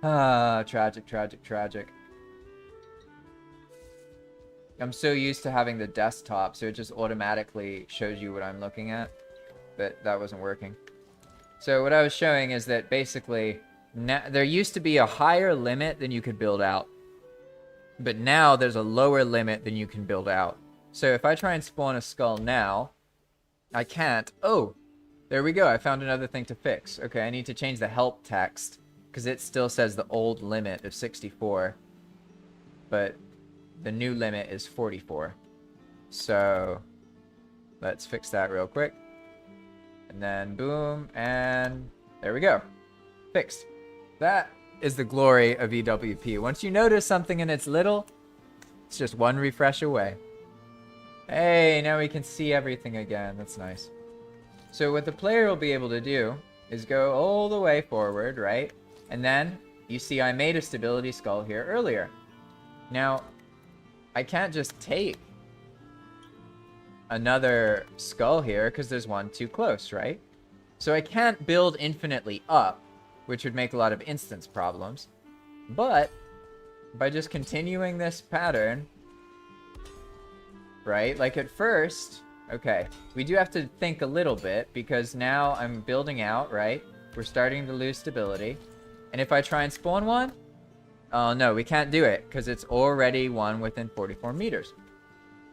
Ah, tragic, tragic, tragic. I'm so used to having the desktop, so it just automatically shows you what I'm looking at. But that wasn't working. So what I was showing is that basically, there used to be a higher limit than you could build out. But now there's a lower limit than you can build out. So if I try and spawn a skull now, I can't. Oh, there we go. I found another thing to fix. Okay, I need to change the help text, because it still says the old limit of 64. But the new limit is 44. So let's fix that real quick. And then boom, and there we go. Fixed. That is the glory of EWP. Once you notice something and it's little, it's just one refresh away. Hey, now we can see everything again. That's nice. So what the player will be able to do is go all the way forward, right? And then you see I made a stability skull here earlier. Now, I can't just take another skull here because there's one too close, right? So I can't build infinitely up, which would make a lot of instance problems. But by just continuing this pattern, right? Like at first, okay, we do have to think a little bit because now I'm building out, right? We're starting to lose stability. And if I try and spawn one, oh no, we can't do it because it's already one within 44 meters.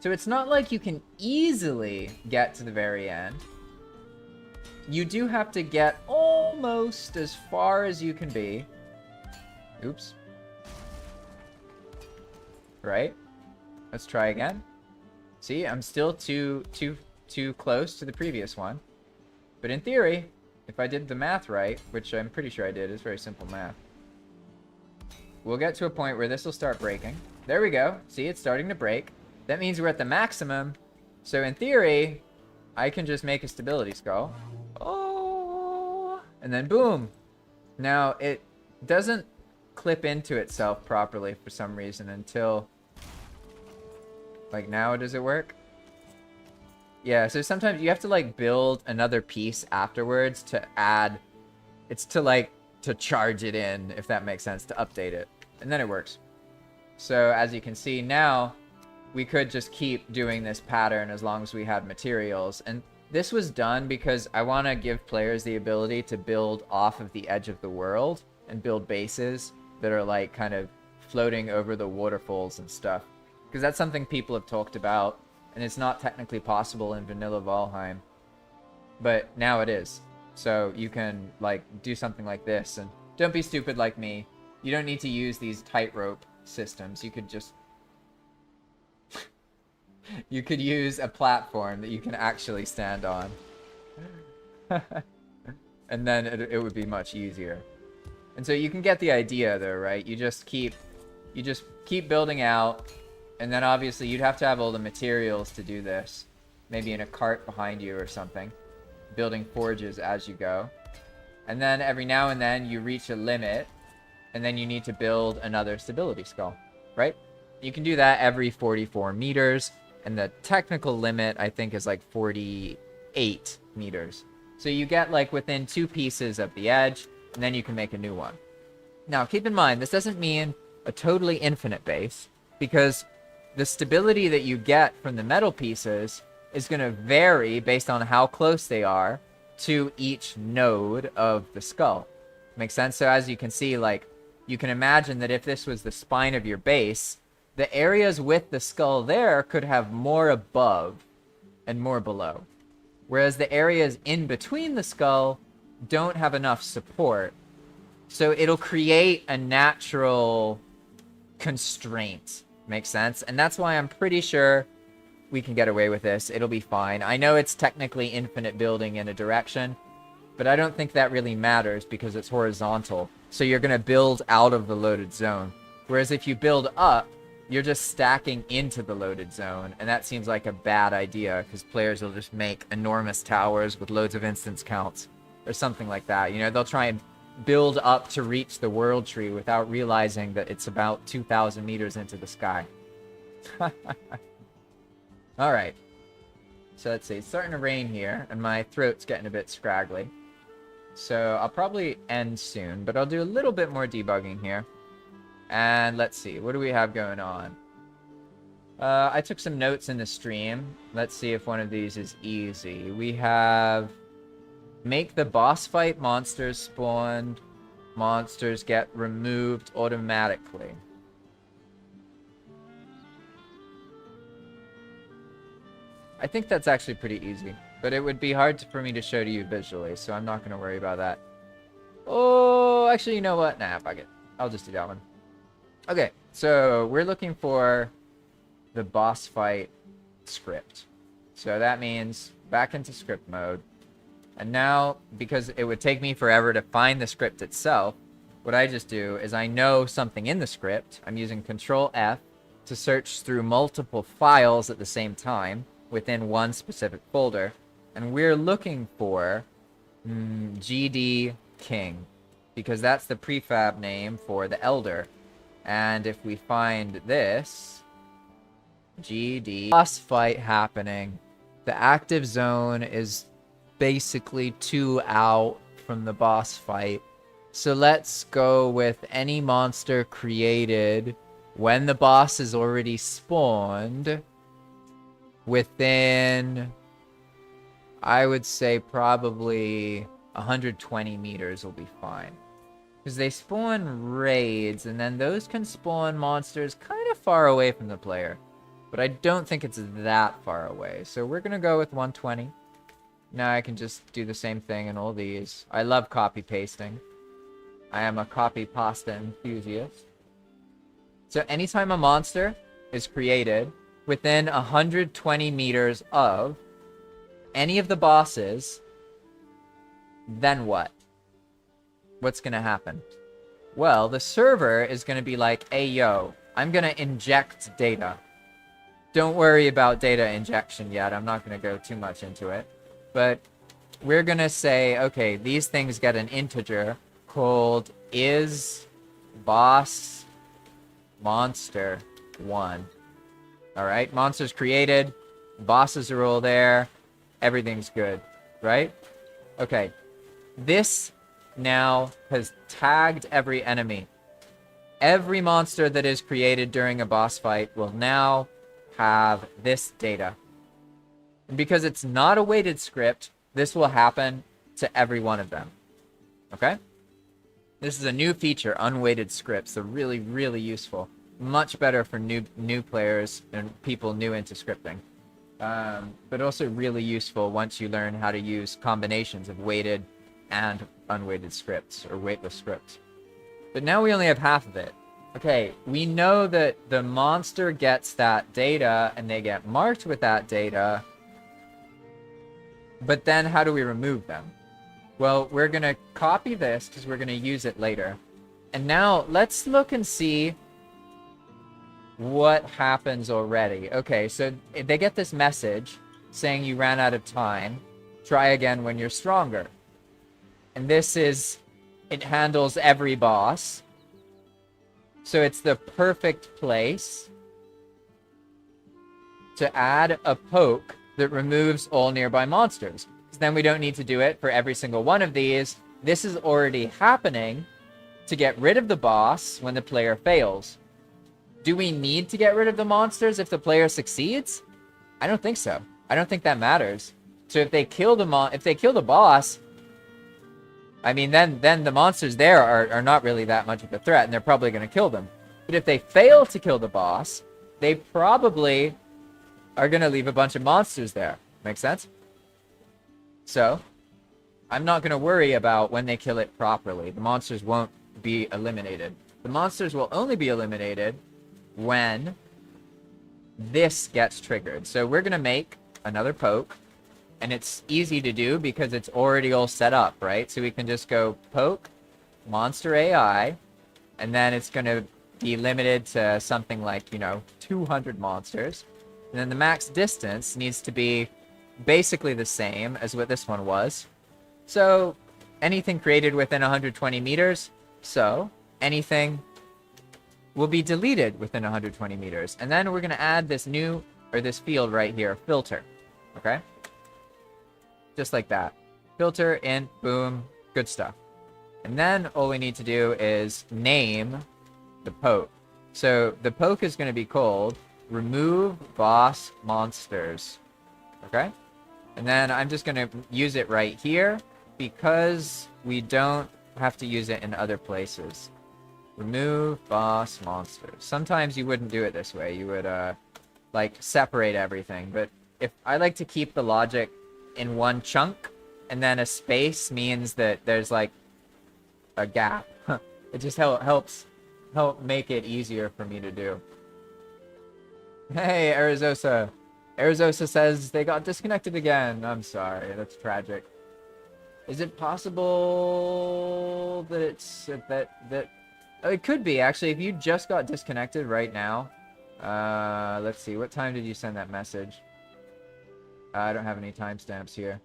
So it's not like you can easily get to the very end. You do have to get almost as far as you can be. Oops. Right? Let's try again. See, I'm still too close to the previous one. But in theory, if I did the math right, which I'm pretty sure I did, it's very simple math. We'll get to a point where this will start breaking. There we go. See, it's starting to break. That means we're at the maximum. So in theory, I can just make a stability skull. Oh, and then boom. Now it doesn't clip into itself properly for some reason until, like, now does it work? Yeah, so sometimes you have to like build another piece afterwards to add, it's to like, to charge it in, if that makes sense, to update it. And then it works. So as you can see now, we could just keep doing this pattern as long as we had materials. And this was done because I want to give players the ability to build off of the edge of the world and build bases that are like kind of floating over the waterfalls and stuff. Because that's something people have talked about, and it's not technically possible in vanilla Valheim. But now it is. So you can like do something like this, and don't be stupid like me. You don't need to use these tightrope systems. You could just you could use a platform that you can actually stand on. And then it would be much easier. And so you can get the idea though, right? You just keep building out, and then obviously you'd have to have all the materials to do this. Maybe in a cart behind you or something. Building forges as you go. And then every now and then you reach a limit, and then you need to build another stability skull, right? You can do that every 44 meters, and the technical limit I think is like 48 meters. So you get like within 2 pieces of the edge, and then you can make a new one. Now keep in mind, this doesn't mean a totally infinite base, because the stability that you get from the metal pieces is going to vary based on how close they are to each node of the skull. Makes sense? So as you can see, like, you can imagine that if this was the spine of your base, the areas with the skull there could have more above and more below. Whereas the areas in between the skull don't have enough support. So it'll create a natural constraint. Makes sense? And that's why I'm pretty sure we can get away with this. It'll be fine. I know it's technically infinite building in a direction, but I don't think that really matters because it's horizontal. So you're going to build out of the loaded zone. Whereas if you build up, you're just stacking into the loaded zone. And that seems like a bad idea because players will just make enormous towers with loads of instance counts. or something like that. You know, they'll try and build up to reach the world tree without realizing that it's about 2,000 meters into the sky. All right. So let's see. It's starting to rain here, and my throat's getting a bit scraggly. So I'll probably end soon, but I'll do a little bit more debugging here. And let's see. What do we have going on? I took some notes in the stream. Let's see if one of these is easy. We have... Make the boss fight monsters spawned. Monsters get removed automatically. I think that's actually pretty easy. But it would be hard for me to show to you visually, so I'm not going to worry about that. Oh, actually, you know what? Nah, fuck it. I'll just do that one. Okay, so we're looking for the boss fight script. So that means back into script mode. And now, because it would take me forever to find the script itself, what I just do is I know something in the script. I'm using Control F to search through multiple files at the same time within one specific folder. And we're looking for GD King, because that's the prefab name for the Elder. And if we find this, GD, boss fight happening. The active zone is basically 2 out from the boss fight. So let's go with any monster created when the boss is already spawned within, I would say, probably 120 meters will be fine. Because they spawn raids, and then those can spawn monsters kind of far away from the player. But I don't think it's that far away. So we're going to go with 120. Now I can just do the same thing in all these. I love copy pasting. I am a copy pasta enthusiast. So anytime a monster is created within 120 meters of any of the bosses, then what? What's going to happen? Well, the server is going to be like, hey, yo, I'm going to inject data. Don't worry about data injection yet. I'm not going to go too much into it. But we're going to say, okay, these things get an integer called is boss monster 1. All right, monsters created, bosses are all there, everything's good, right? Okay, this now has tagged every enemy. Every monster that is created during a boss fight will now have this data. And because it's not a weighted script, this will happen to every one of them. Okay? This is a new feature, unweighted scripts. They're really, really useful. Much better for new players and people new into scripting. But also really useful once you learn how to use combinations of weighted and unweighted scripts, or weightless scripts. But now we only have half of it. Okay, we know that the monster gets that data, and they get marked with that data. But then how do we remove them? Well, we're going to copy this because we're going to use it later. And now let's look and see what happens already. Okay, so they get this message saying you ran out of time. Try again when you're stronger. And this is, it handles every boss. So it's the perfect place to add a poke that removes all nearby monsters. So then we don't need to do it for every single one of these. This is already happening to get rid of the boss when the player fails. Do we need to get rid of the monsters if the player succeeds? I don't think so. I don't think that matters. So if they kill the boss, I mean, then the monsters there are not really that much of a threat, and they're probably going to kill them. But if they fail to kill the boss, they probably are going to leave a bunch of monsters there. Make sense? So, I'm not going to worry about when they kill it properly. The monsters won't be eliminated. The monsters will only be eliminated when this gets triggered. So we're going to make another poke. And it's easy to do because it's already all set up, right? So we can just go poke, monster AI, and then it's going to be limited to something like, 200 monsters. And then the max distance needs to be basically the same as what this one was. So anything created within 120 meters. So anything will be deleted within 120 meters. And then we're going to add this new, or this field right here, filter. Okay? Just like that. Filter in, boom, good stuff. And then all we need to do is name the poke. So the poke is going to be called remove boss monsters. Okay? And then I'm just going to use it right here because we don't have to use it in other places. Remove boss monsters. Sometimes you wouldn't do it this way. You would like separate everything. But if I like to keep the logic in one chunk, and then a space means that there's like a gap. It just helps make it easier for me to do. Hey, Arizosa. Arizosa says they got disconnected again. I'm sorry. That's tragic. Is it possible that it's that it could be actually if you just got disconnected right now. Let's see. What time did you send that message? I don't have any timestamps here.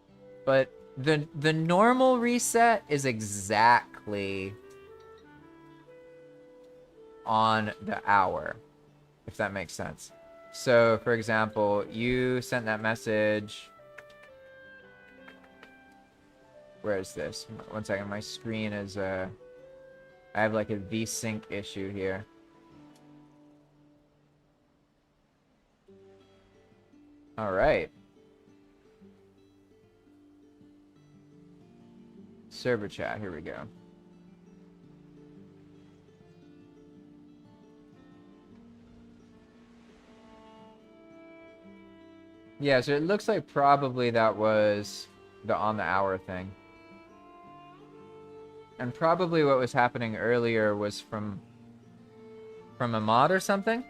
But the normal reset is exactly on the hour, if that makes sense. So, for example, you sent that message. Where is this? One second, my screen is I have like a VSync issue here. All right. Server chat, here we go. Yeah, so it looks like probably that was the on the hour thing. And probably what was happening earlier was from a mod or something.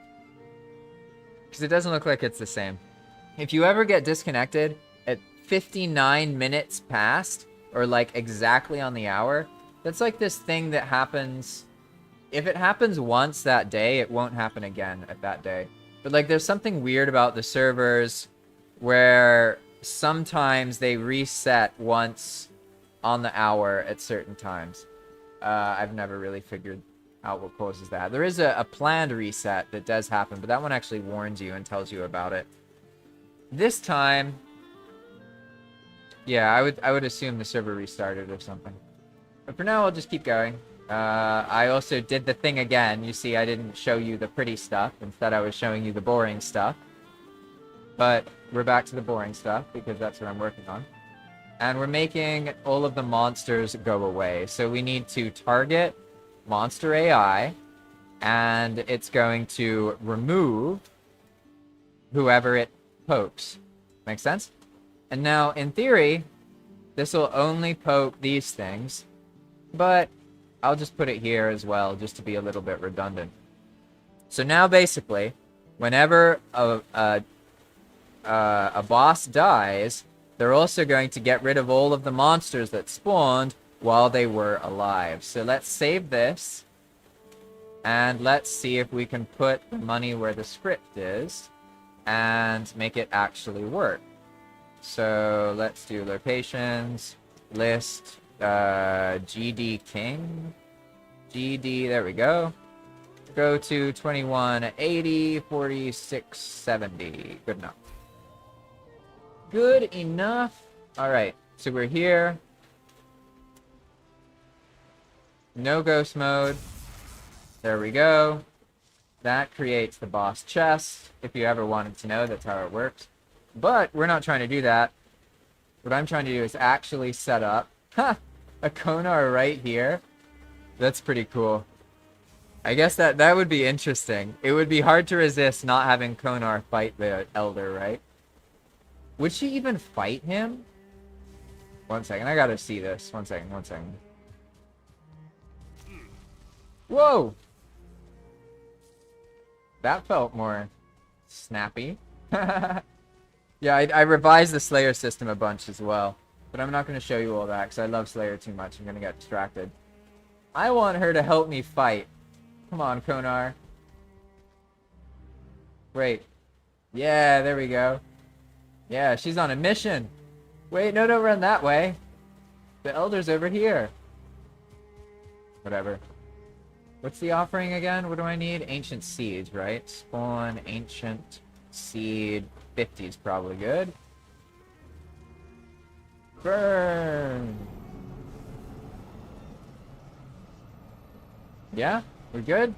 Because it doesn't look like it's the same. If you ever get disconnected at 59 minutes past, or like exactly on the hour, that's like this thing that happens. If it happens once that day, it won't happen again at that day. But like there's something weird about the servers where sometimes they reset once on the hour at certain times. I've never really figured out what causes that. There is a planned reset that does happen, but that one actually warns you and tells you about it. This time, yeah, I would assume the server restarted or something. But for now, I'll just keep going. I also did the thing again. You see, I didn't show you the pretty stuff. Instead, I was showing you the boring stuff. But we're back to the boring stuff because that's what I'm working on. And we're making all of the monsters go away. So we need to target monster AI, and it's going to remove whoever it pokes. Make sense? And now, in theory, this will only poke these things, but I'll just put it here as well, just to be a little bit redundant. So now, basically, whenever a boss dies, they're also going to get rid of all of the monsters that spawned while they were alive. So let's save this, and let's see if we can put the money where the script is and make it actually work. So let's do locations, list, GD King, GD, there we go. Go to 2180, 4670. Good enough. Good enough. All right, so we're here. No ghost mode. There we go. That creates the boss chest. If you ever wanted to know, that's how it works. But we're not trying to do that. What I'm trying to do is actually set up a Konar right here. That's pretty cool. I guess that would be interesting. It would be hard to resist not having Konar fight the Elder, right? Would she even fight him? One second, I gotta see this. One second. Whoa! That felt more snappy. Yeah, I revised the Slayer system a bunch as well. But I'm not going to show you all that because I love Slayer too much. I'm going to get distracted. I want her to help me fight. Come on, Konar. Wait. Yeah, there we go. Yeah, she's on a mission. Wait, no, don't run that way. The elder's over here. Whatever. What's the offering again? What do I need? Ancient Siege, right? Spawn, Ancient Seed. 50 is probably good. Burn! Yeah? We're good?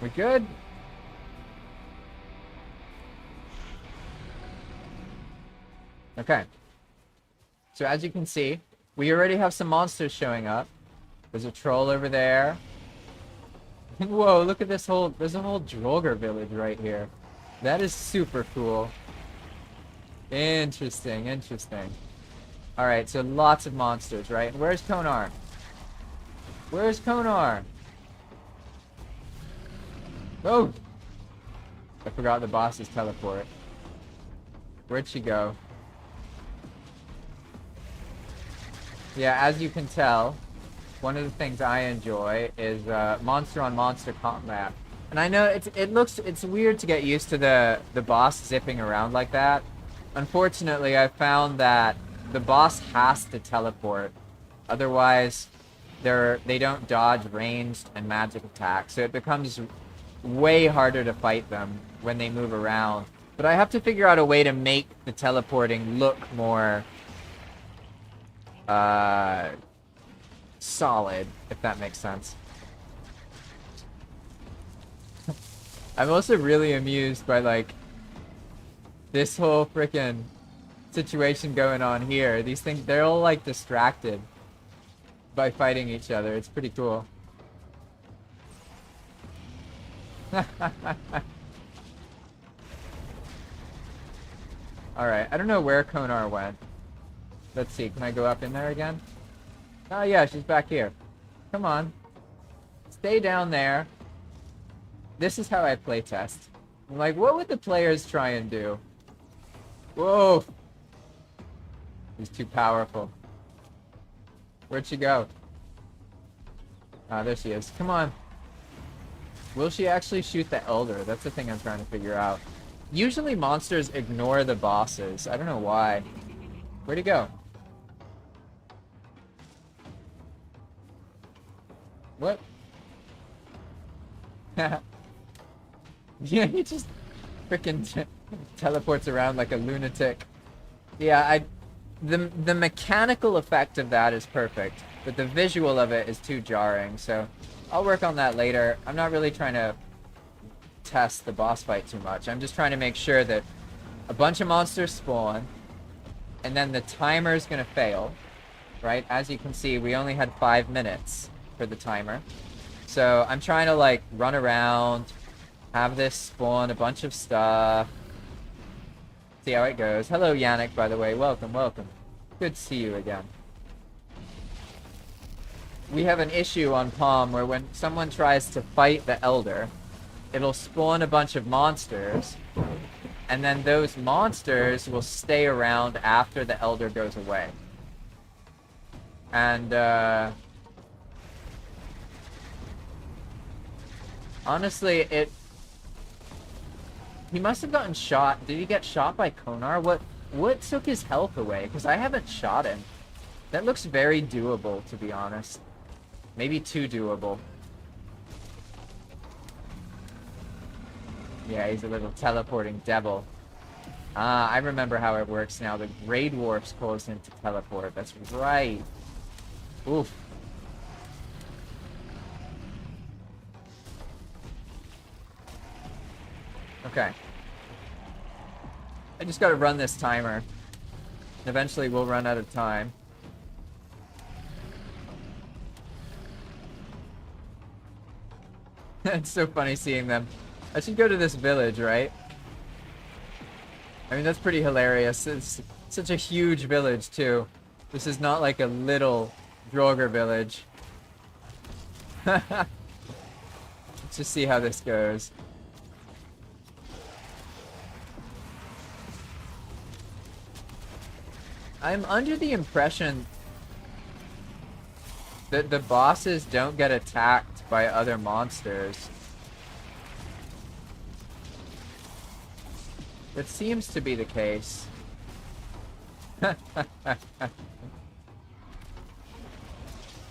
We're good? Okay. So as you can see, we already have some monsters showing up. There's a troll over there. Whoa, look at this whole... There's a whole Droger village right here. That is super cool. Interesting, interesting. Alright, so lots of monsters, right? And where's Konar? Where's Konar? Oh! I forgot the boss's teleport. Where'd she go? Yeah, as you can tell, one of the things I enjoy is monster-on-monster combat. And I know it's weird to get used to the boss zipping around like that. Unfortunately, I found that the boss has to teleport. Otherwise, they don't dodge ranged and magic attacks. So it becomes way harder to fight them when they move around. But I have to figure out a way to make the teleporting look more solid, if that makes sense. I'm also really amused by, like, this whole frickin' situation going on here. These things, they're all, like, distracted by fighting each other. It's pretty cool. Alright, I don't know where Konar went. Let's see, can I go up in there again? Oh yeah, she's back here. Come on. Stay down there. This is how I playtest. I'm like, what would the players try and do? Whoa! He's too powerful. Where'd she go? Ah, there she is. Come on. Will she actually shoot the Elder? That's the thing I'm trying to figure out. Usually monsters ignore the bosses. I don't know why. Where'd he go? What? Yeah, he just freaking teleports around like a lunatic. Yeah, the mechanical effect of that is perfect, but the visual of it is too jarring, so I'll work on that later. I'm not really trying to test the boss fight too much. I'm just trying to make sure that a bunch of monsters spawn, and then the timer is going to fail, right? As you can see, we only had 5 minutes for the timer. So I'm trying to, like, run around, have this spawn a bunch of stuff, see how it goes. Hello, Yannick, by the way. Welcome, welcome. Good to see you again. We have an issue on Palm where when someone tries to fight the Elder, it'll spawn a bunch of monsters, and then those monsters will stay around after the Elder goes away. And, honestly, he must have gotten shot. Did he get shot by Konar? What took his health away? Because I haven't shot him. That looks very doable, to be honest. Maybe too doable. Yeah, he's a little teleporting devil. Ah, I remember how it works now. The Grey Dwarfs caused him to teleport. That's right. Oof. Okay. I just gotta run this timer. Eventually we'll run out of time. It's so funny seeing them. I should go to this village, right? I mean, that's pretty hilarious. It's such a huge village, too. This is not like a little Droger village. Let's just see how this goes. I'm under the impression that the bosses don't get attacked by other monsters. That seems to be the case.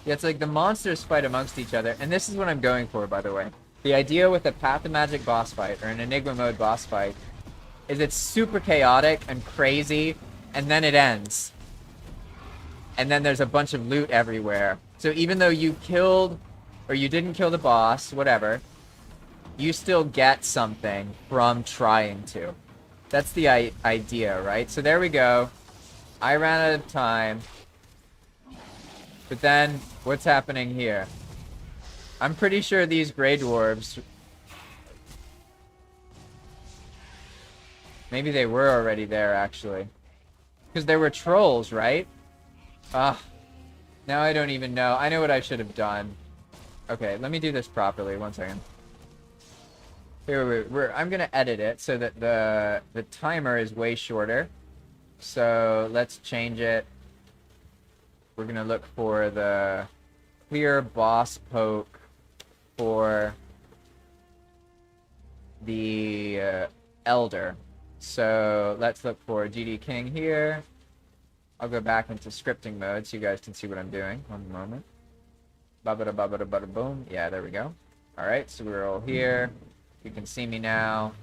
Yeah, it's like the monsters fight amongst each other, and this is what I'm going for, by the way. The idea with a Path of Magic boss fight, or an Enigma Mode boss fight, is it's super chaotic and crazy, and then it ends. And then there's a bunch of loot everywhere. So even though you killed, or you didn't kill the boss, whatever, you still get something from trying to. That's the idea, right? So there we go. I ran out of time. But then, what's happening here? I'm pretty sure these Grey Dwarves... Maybe they were already there, actually. Because there were trolls, right? Ugh. Now I don't even know. I know what I should have done. Okay, let me do this properly. One second. Here, I'm going to edit it so that the timer is way shorter. So, let's change it. We're going to look for the clear boss poke for the Elder. So let's look for GD King here. I'll go back into scripting mode so you guys can see what I'm doing. One moment. Ba-ba-da, ba-ba-da, ba-da, boom. Yeah, there we go. Alright, so we're all here. You can see me now.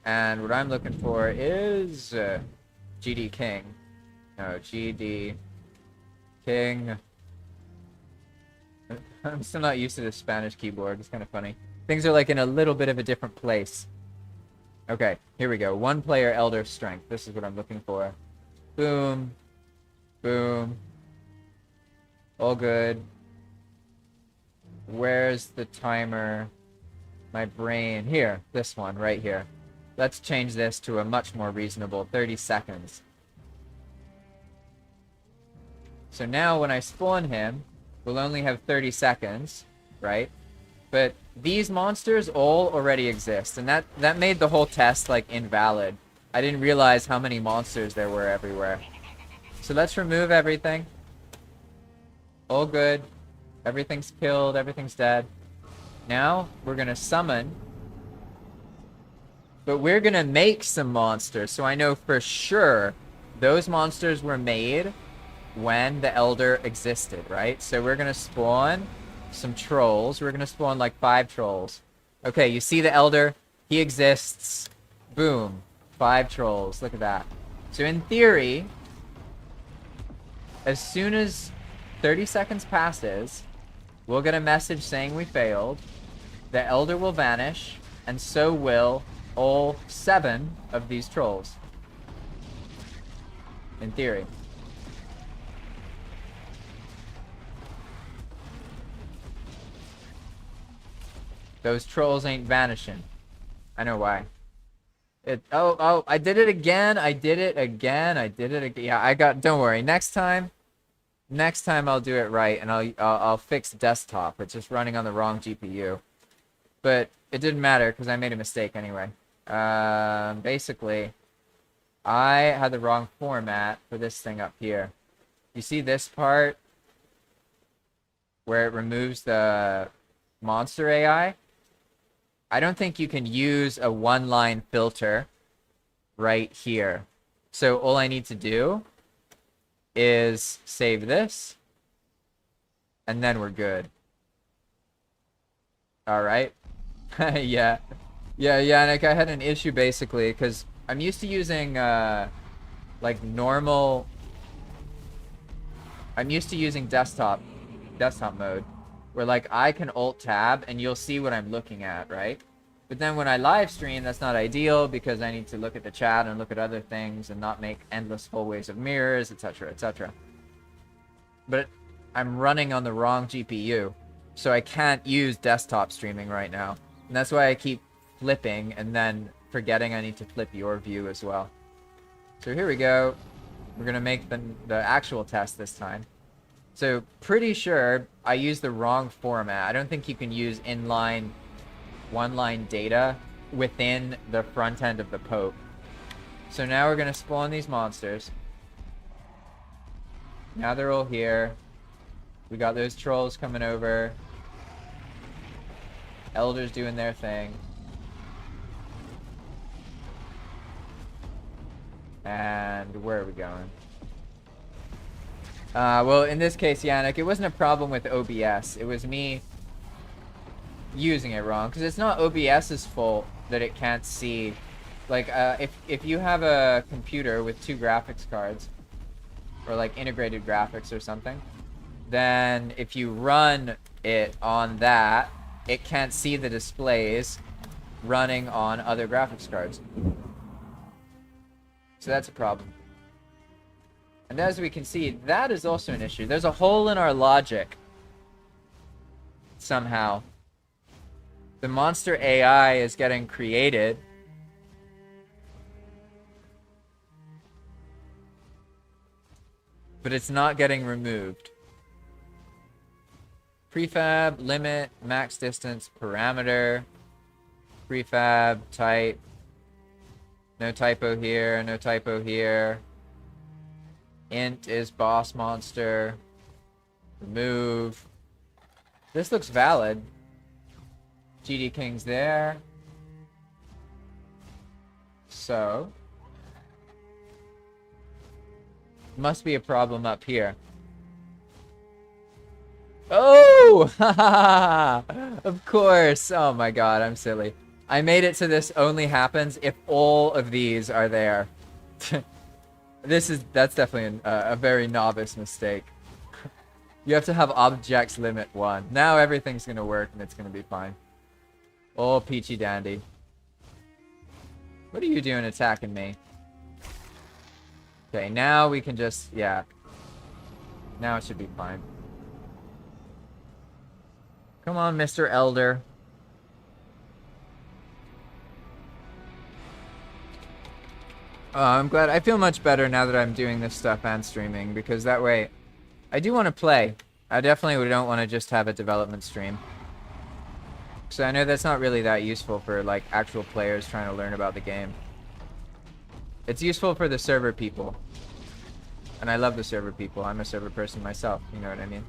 And what I'm looking for is GD King. No, GD King. I'm still not used to the Spanish keyboard. It's kind of funny. Things are like in a little bit of a different place. Okay, here we go. One player Elder Strength. This is what I'm looking for. Boom. Boom. All good. Where's the timer? My brain. Here. This one right here. Let's change this to a much more reasonable 30 seconds. So now when I spawn him, we'll only have 30 seconds, right? But these monsters all already exist, and that made the whole test, like, invalid. I didn't realize how many monsters there were everywhere. So let's remove everything. All good. Everything's killed, everything's dead. Now, we're gonna summon. But we're gonna make some monsters, so I know for sure those monsters were made when the Elder existed, right? So we're gonna spawn some trolls. We're gonna spawn like 5 trolls. Okay, you see the Elder? He exists. Boom. 5 trolls. Look at that. So in theory, as soon as 30 seconds passes, we'll get a message saying we failed. The Elder will vanish, and so will all 7 of these trolls. In theory. Those trolls ain't vanishing. I know why. Oh, I did it again. I did it again. Yeah, don't worry. Next time I'll do it right, and I'll fix desktop. It's just running on the wrong GPU. But it didn't matter because I made a mistake anyway. Basically, I had the wrong format for this thing up here. You see this part where it removes the monster AI? I don't think you can use a one-line filter right here. So all I need to do is save this, and then we're good. Alright. Yeah, like I had an issue basically, because I'm used to using, like normal... I'm used to using desktop mode, where like I can alt-tab and you'll see what I'm looking at, right? But then when I live stream, that's not ideal because I need to look at the chat and look at other things and not make endless hallways of mirrors, etc., etc. But I'm running on the wrong GPU, so I can't use desktop streaming right now. And that's why I keep flipping and then forgetting I need to flip your view as well. So here we go. We're gonna make the actual test this time. So pretty sure I used the wrong format. I don't think you can use inline, one-line data within the front end of the poke. So now we're gonna spawn these monsters. Now they're all here. We got those trolls coming over. Elders doing their thing. And where are we going? Well, in this case, Yannick, it wasn't a problem with OBS. It was me using it wrong. Because it's not OBS's fault that it can't see. Like, if you have a computer with 2 graphics cards, or like integrated graphics or something, then if you run it on that, it can't see the displays running on other graphics cards. So that's a problem. And as we can see, that is also an issue. There's a hole in our logic. Somehow. The monster AI is getting created. But it's not getting removed. Prefab, limit, max distance, parameter. Prefab, type. No typo here, no typo here. Int is boss monster. Remove. This looks valid. GD King's there. So. Must be a problem up here. Oh! Of course. Oh my god, I'm silly. I made it so this only happens if all of these are there. That's definitely a very novice mistake. You have to have objects limit 1. Now everything's gonna work and it's gonna be fine. Oh, peachy dandy. What are you doing attacking me? Okay, now we can just, yeah. Now it should be fine. Come on, Mr. Elder. Oh, I'm glad. I feel much better now that I'm doing this stuff and streaming, because that way I do want to play. I definitely don't want to just have a development stream. So I know that's not really that useful for like actual players trying to learn about the game. It's useful for the server people. And I love the server people. I'm a server person myself, you know what I mean?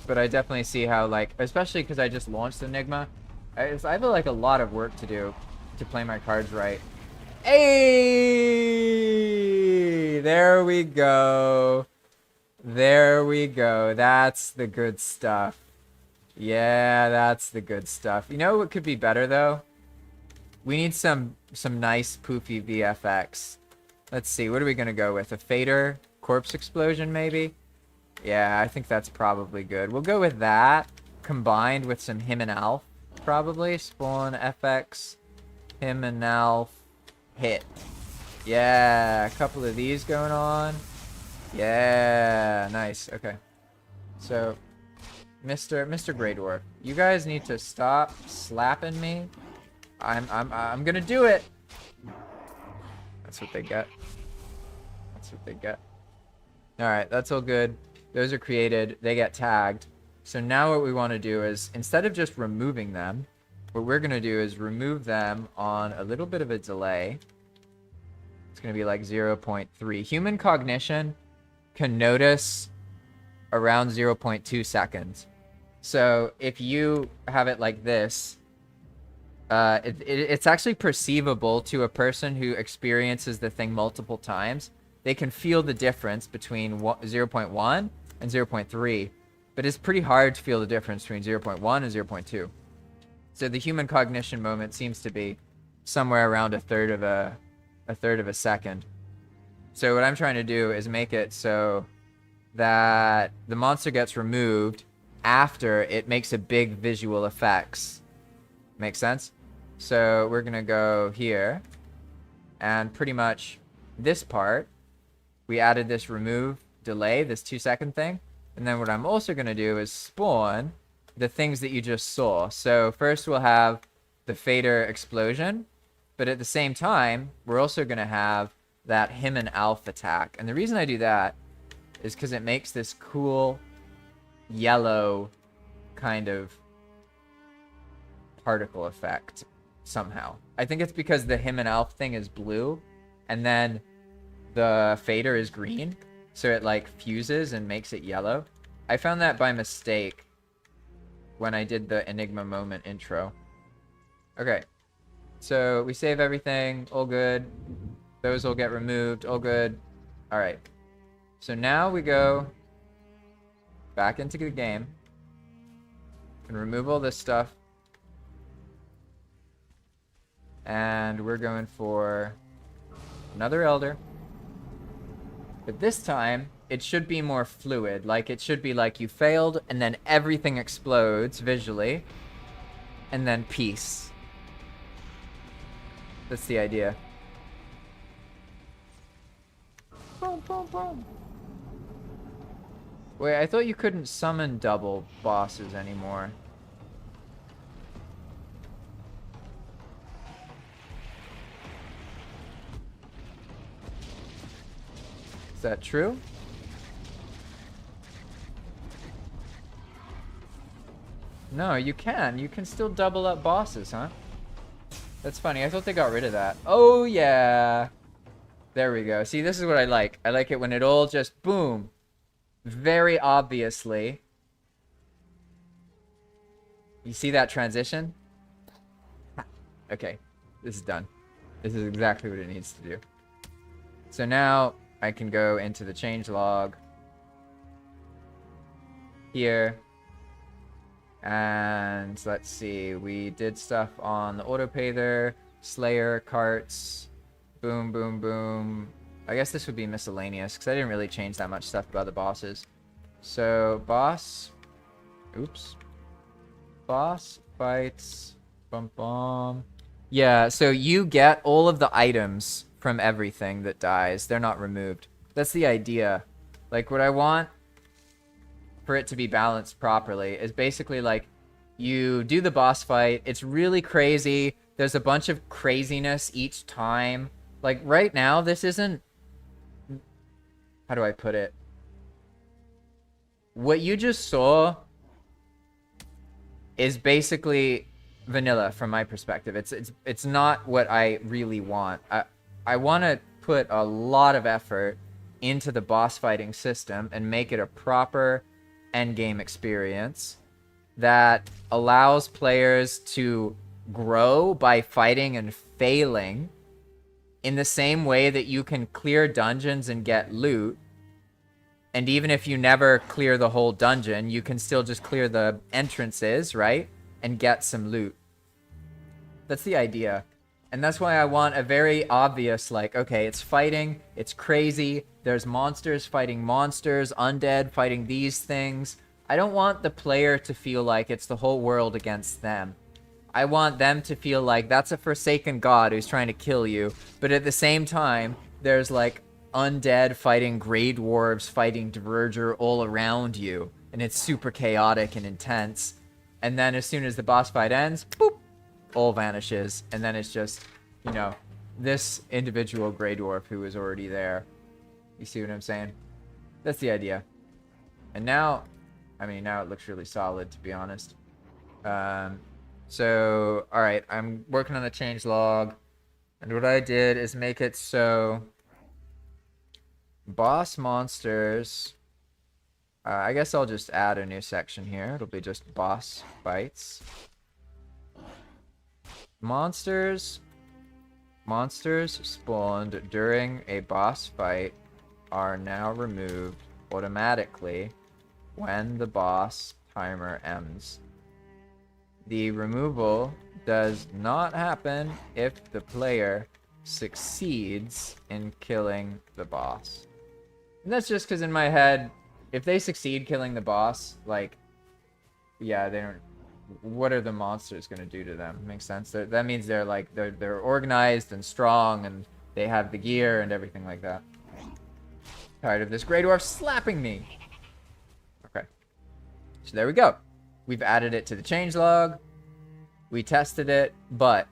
But I definitely see how, like, especially because I just launched Enigma, I have like a lot of work to do to play my cards right. Hey! There we go. There we go. That's the good stuff. Yeah, that's the good stuff. You know what could be better, though? We need some nice poofy VFX. Let's see. What are we going to go with? A fader? Corpse explosion, maybe? Yeah, I think that's probably good. We'll go with that, combined with some him and Alf, probably. Spawn, FX, him and Alf, hit. Yeah, a couple of these going on. Yeah, nice. Okay. So, Mr. Grey Dwarf, you guys need to stop slapping me. I'm gonna do it. That's what they get. That's what they get. All right, that's all good. Those are created. They get tagged. So now what we want to do is, instead of just removing them, what we're gonna do is remove them on a little bit of a delay. It's gonna be like 0.3. Human cognition can notice around 0.2 seconds. So if you have it like this, it's actually perceivable to a person who experiences the thing multiple times. They can feel the difference between 0.1 and 0.3, but it's pretty hard to feel the difference between 0.1 and 0.2. So the human cognition moment seems to be somewhere around a third of a second. So what I'm trying to do is make it so that the monster gets removed after it makes a big visual effects. Make sense? So we're gonna go here, and pretty much this part, we added this remove delay, this 2-second thing, and then what I'm also gonna do is spawn the things that you just saw. So first we'll have the fader explosion, but at the same time, we're also gonna have that him and Alf attack. And the reason I do that is because it makes this cool yellow kind of particle effect somehow. I think it's because the him and Alf thing is blue, and then the fader is green, so it like fuses and makes it yellow. I found that by mistake when I did the Enigma moment intro. Okay, so we save everything, all good. Those will get removed, all good. Alright. So now we go back into the game. And remove all this stuff. And we're going for another Elder. But this time, it should be more fluid. Like, it should be like you failed, and then everything explodes visually. And then peace. That's the idea. Boom, boom, boom. Wait, I thought you couldn't summon double bosses anymore. Is that true? No, you can. You can still double up bosses, huh? That's funny. I thought they got rid of that. Oh, yeah. There we go. See, this is what I like. I like it when it all just, boom. Very obviously. You see that transition? Okay. This is done. This is exactly what it needs to do. So now I can go into the changelog here. And let's see, we did stuff on the autopay there, Slayer, carts, boom, boom, boom. I guess this would be miscellaneous, because I didn't really change that much stuff about the bosses. So, boss, oops, boss fights, bum bum. Yeah, so you get all of the items from everything that dies. They're not removed. That's the idea. Like, what I want for it to be balanced properly is basically like you do the boss fight. It's really crazy. There's a bunch of craziness each time. Like right now, this isn't, how do I put it? What you just saw is basically vanilla from my perspective. It's not what I really want. I want to put a lot of effort into the boss fighting system and make it a proper endgame experience that allows players to grow by fighting and failing in the same way that you can clear dungeons and get loot. And even if you never clear the whole dungeon, you can still just clear the entrances, right? And get some loot. That's the idea. And that's why I want a very obvious, like, okay, it's fighting, it's crazy, there's monsters fighting monsters, undead fighting these things. I don't want the player to feel like it's the whole world against them. I want them to feel like that's a forsaken god who's trying to kill you, but at the same time, there's like undead fighting grey dwarves fighting Diverger all around you, and it's super chaotic and intense. And then as soon as the boss fight ends, boop, all vanishes, and then it's just, you know, this individual Grey Dwarf who was already there. You see what I'm saying? That's the idea. And now, I mean, now it looks really solid, to be honest. So, alright, I'm working on the changelog, and what I did is make it so boss monsters, I guess I'll just add a new section here. It'll be just boss fights. Monsters spawned during a boss fight are now removed automatically when the boss timer ends. The removal does not happen if the player succeeds in killing the boss. And that's just because in my head, if they succeed killing the boss, like, yeah, they don't. What are the monsters going to do to them? Makes sense. That means they're like they're organized and strong, and they have the gear and everything like that. Tired of this Grey Dwarf slapping me. Okay, so there we go. We've added it to the changelog. We tested it, but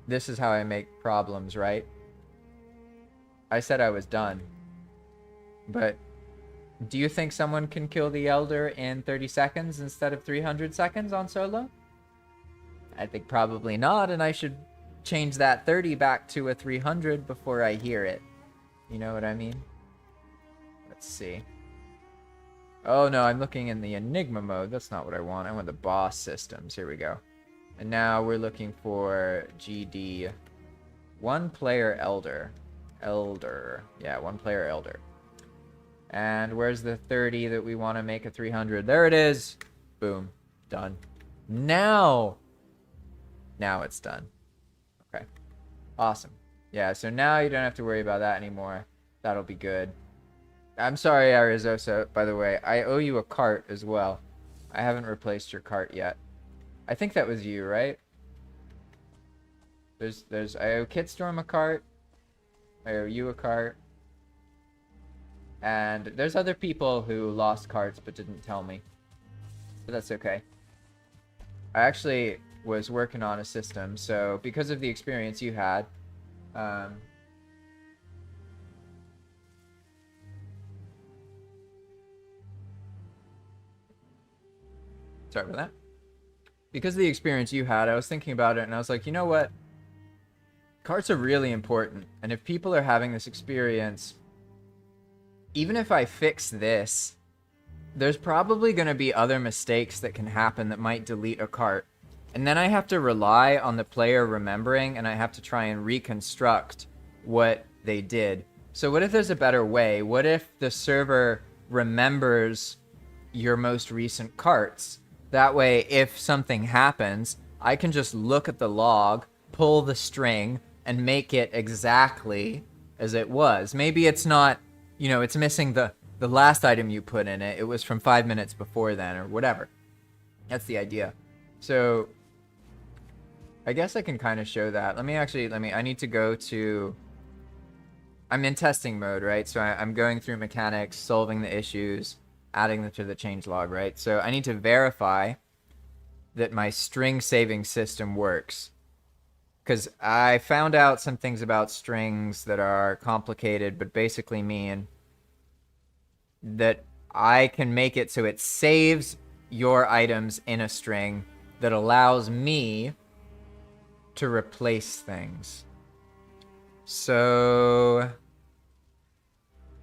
this is how I make problems, right? I said I was done, but do you think someone can kill the Elder in 30 seconds instead of 300 seconds on solo? I think probably not, and I should change that 30 back to a 300 before I hear it. You know what I mean? Let's see. Oh no, I'm looking in the Enigma mode. That's not what I want. I want the boss systems. Here we go. And now we're looking for GD. One player Elder. elder. Yeah, 1 player elder. And where's the 30 that we want to make a 300? There it is. Boom. Done. Now it's done. Okay. Awesome. Yeah, so now you don't have to worry about that anymore. That'll be good. I'm sorry, Arizosa, by the way. I owe you a cart as well. I haven't replaced your cart yet. I think that was you, right? I owe Kitstorm a cart. I owe you a cart. And there's other people who lost carts but didn't tell me. But that's okay. I actually was working on a system, so because of the experience you had, sorry about that. Because of the experience you had, I was thinking about it, and I was like, you know what? Carts are really important, and if people are having this experience, even if I fix this, there's probably going to be other mistakes that can happen that might delete a cart. And then I have to rely on the player remembering, and I have to try and reconstruct what they did. So what if there's a better way? What if the server remembers your most recent carts? That way, if something happens, I can just look at the log, pull the string, and make it exactly as it was. Maybe it's not, you know, it's missing the last item you put in it. It was from 5 minutes before then, or whatever. That's the idea. So I guess I can kind of show that. I need to go to, I'm in testing mode, right? So I'm going through mechanics, solving the issues, adding them to the changelog, right? So I need to verify that my string saving system works. Because I found out some things about strings that are complicated, but basically mean that I can make it so it saves your items in a string that allows me to replace things. So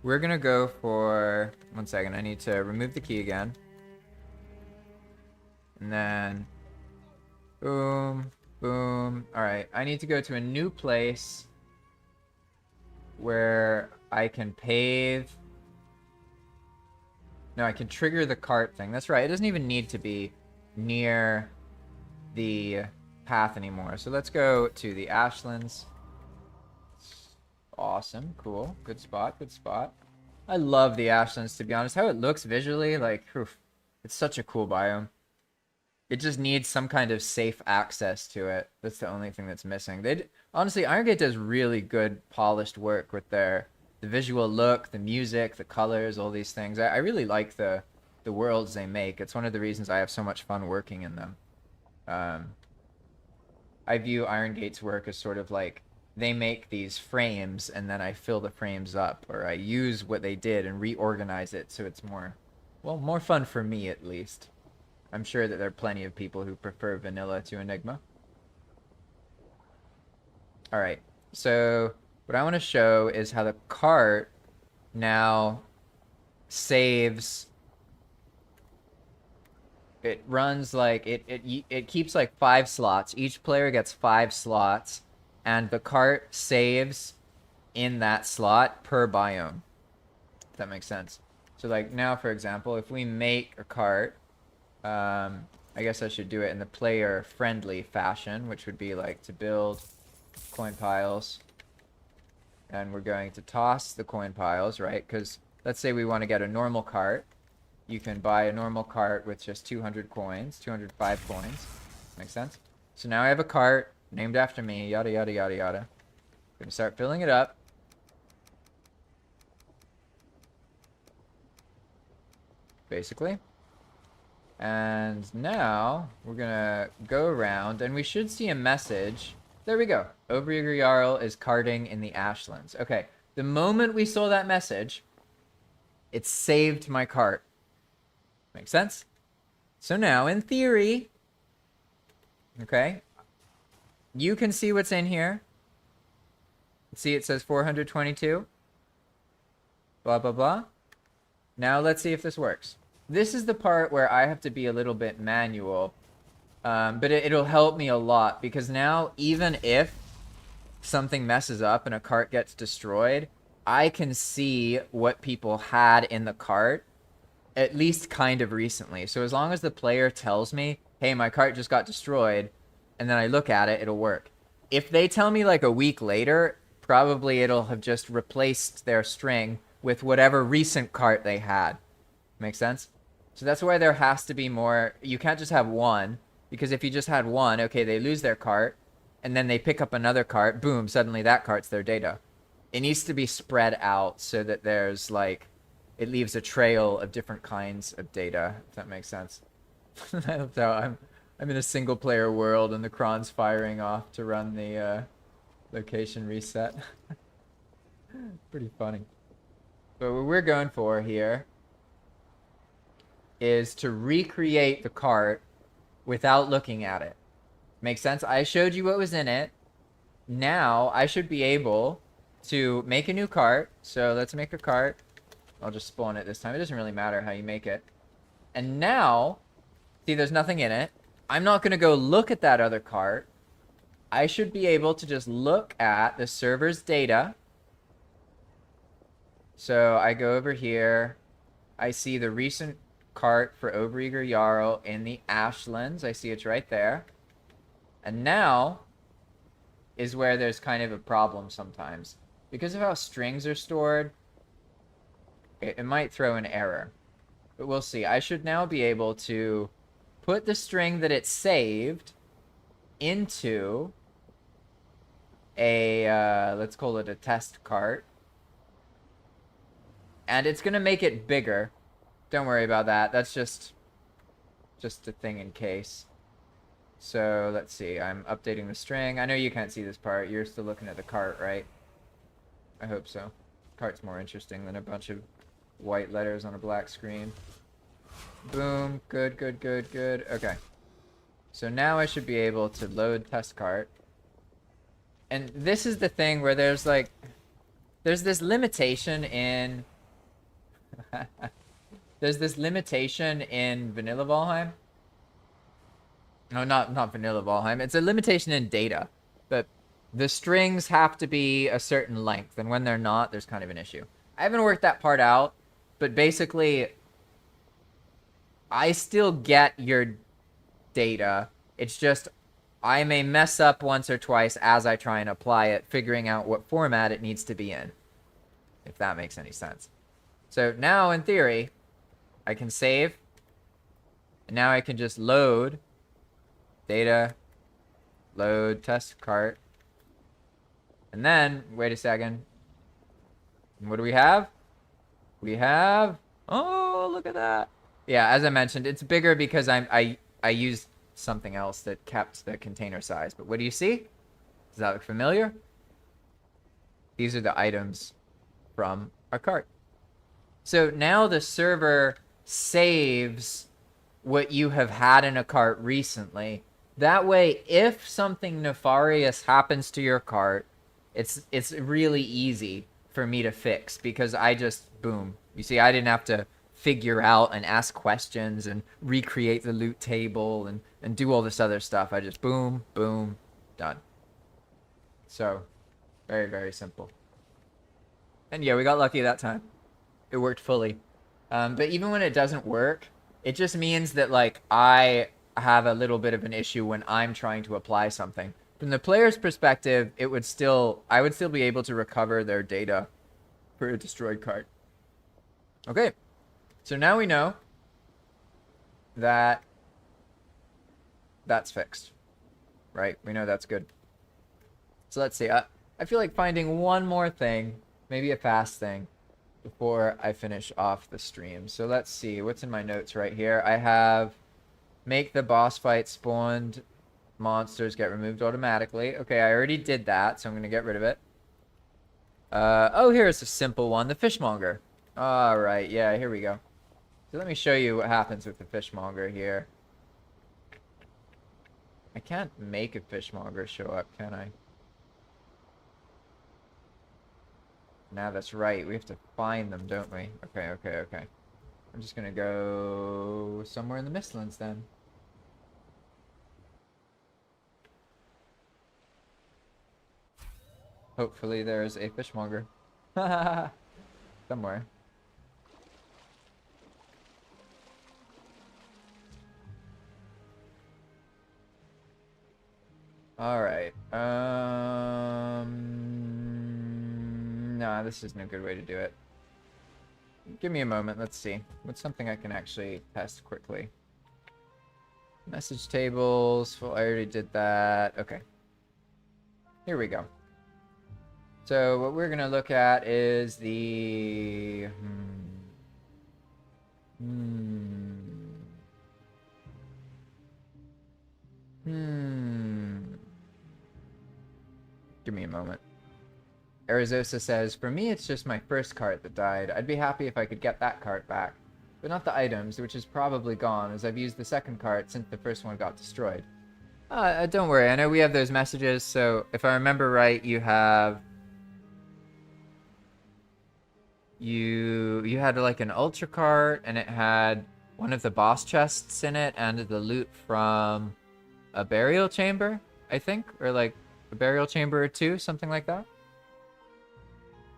we're gonna go for, 1 second, I need to remove the key again. And then, boom, boom. All right, I need to go to a new place where I can pave. No, I can trigger the cart thing. That's right, it doesn't even need to be near the path anymore. So let's go to the Ashlands. Awesome, cool, good spot, good spot. I love the Ashlands, to be honest. How it looks visually, like, oof, it's such a cool biome. It just needs some kind of safe access to it. That's the only thing that's missing. Honestly, Iron Gate does really good polished work with the visual look, the music, the colors, all these things. I really like the worlds they make. It's one of the reasons I have so much fun working in them. I view Iron Gate's work as sort of like, they make these frames and then I fill the frames up, or I use what they did and reorganize it so it's more fun for me at least. I'm sure that there are plenty of people who prefer vanilla to Enigma. Alright, so what I want to show is how the cart now saves. It runs like, it keeps like 5 slots. Each player gets 5 slots, and the cart saves in that slot per biome. If that makes sense. So like now, for example, if we make a cart, I guess I should do it in the player-friendly fashion, which would be like to build coin piles. And we're going to toss the coin piles, right? Because let's say we want to get a normal cart. You can buy a normal cart with just 200 coins, 205 coins. Makes sense? So now I have a cart named after me, yada, yada, yada, yada. I'm going to start filling it up. Basically. And now we're going to go around and we should see a message. There we go. Obriger Jarl is carting in the Ashlands. Okay. The moment we saw that message, it saved my cart. Makes sense? So now, in theory, okay, you can see what's in here. See, it says 422. Blah, blah, blah. Now let's see if this works. This is the part where I have to be a little bit manual. But it'll help me a lot, because now, even if something messes up and a cart gets destroyed, I can see what people had in the cart at least kind of recently. So as long as the player tells me, hey, my cart just got destroyed, and then I look at it, it'll work. If they tell me like a week later, probably it'll have just replaced their string with whatever recent cart they had. Make sense? So that's why there has to be more. You can't just have one, because if you just had one, okay, they lose their cart, and then they pick up another cart, boom, suddenly that cart's their data. It needs to be spread out so that there's like, it leaves a trail of different kinds of data, if that makes sense. So I'm in a single player world and the cron's firing off to run the location reset. Pretty funny. But what we're going for here is to recreate the cart without looking at it. Make sense? I showed you what was in it. Now I should be able to make a new cart. So let's make a cart. I'll just spawn it this time. It doesn't really matter how you make it. And now, see, there's nothing in it. I'm not going to go look at that other cart. I should be able to just look at the server's data. So I go over here. I see the recent cart for Obereager Jarl in the Ashlands. I see it's right there. And now is where there's kind of a problem sometimes. Because of how strings are stored, it might throw an error. But we'll see. I should now be able to put the string that it saved into a, let's call it a test cart. And it's going to make it bigger. Don't worry about that. That's just a thing in case. So let's see. I'm updating the string. I know you can't see this part. You're still looking at the cart, right? I hope so. Cart's more interesting than a bunch of white letters on a black screen. Boom. Good, good, good, good. Okay. So now I should be able to load test cart. And this is the thing where there's like, there's this limitation in there's this limitation in vanilla Valheim. No, not vanilla Valheim. It's a limitation in data. But the strings have to be a certain length, and when they're not, there's kind of an issue. I haven't worked that part out, but basically I still get your data. It's just I may mess up once or twice as I try and apply it, figuring out what format it needs to be in, if that makes any sense. So now, in theory, I can save, and now I can just load data, load test cart, and then, wait a second, what do we have? We have, oh, look at that. Yeah, as I mentioned, it's bigger because I used something else that kept the container size. But what do you see? Does that look familiar? These are the items from our cart. So now the server saves what you have had in a cart recently. That way, if something nefarious happens to your cart, it's really easy for me to fix because I just, boom. You see, I didn't have to figure out and ask questions and recreate the loot table and do all this other stuff. I just boom, boom, done. So, very, very simple. And yeah, we got lucky that time. It worked fully. But even when it doesn't work, it just means that like I have a little bit of an issue when I'm trying to apply something. From the player's perspective, I would still be able to recover their data for a destroyed cart. Okay. So now we know that that's fixed, right? We know that's good. So let's see. I feel like finding one more thing, maybe a fast thing, before I finish off the stream. So let's see. What's in my notes right here? I have make the boss fight spawned monsters get removed automatically. Okay, I already did that, so I'm going to get rid of it. Oh, here's a simple one. The fishmonger. All right. Yeah, here we go. So let me show you what happens with the fishmonger here. I can't make a fishmonger show up, can I? Now that's right. We have to find them, don't we? Okay, okay, okay. I'm just gonna go somewhere in the Mistlands then. Hopefully there's a fishmonger. Somewhere. Alright. Nah, this isn't a good way to do it. Give me a moment, let's see. What's something I can actually test quickly? Message tables. Well, I already did that. Okay. Here we go. So what we're gonna look at is the Give me a moment. Arizosa says, for me, it's just my first cart that died. I'd be happy if I could get that cart back, but not the items, which is probably gone, as I've used the second cart since the first one got destroyed. Don't worry, I know we have those messages, so if I remember right, you have... You had like an ultra cart, and it had one of the boss chests in it, and the loot from a burial chamber, I think, or like a burial chamber or two, something like that.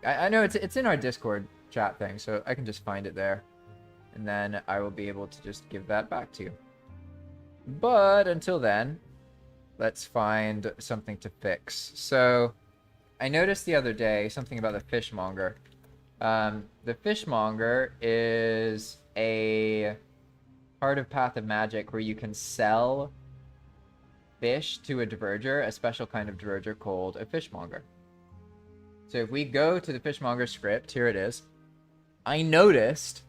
I know it's in our Discord chat thing, so I can just find it there, and then I will be able to just give that back to you. But until then, let's find something to fix. So I noticed the other day something about the fishmonger. The fishmonger is a part of Path of Magic where you can sell fish to a diverger, a special kind of diverger called a fishmonger. So if we go to the fishmonger script, here it is. I noticed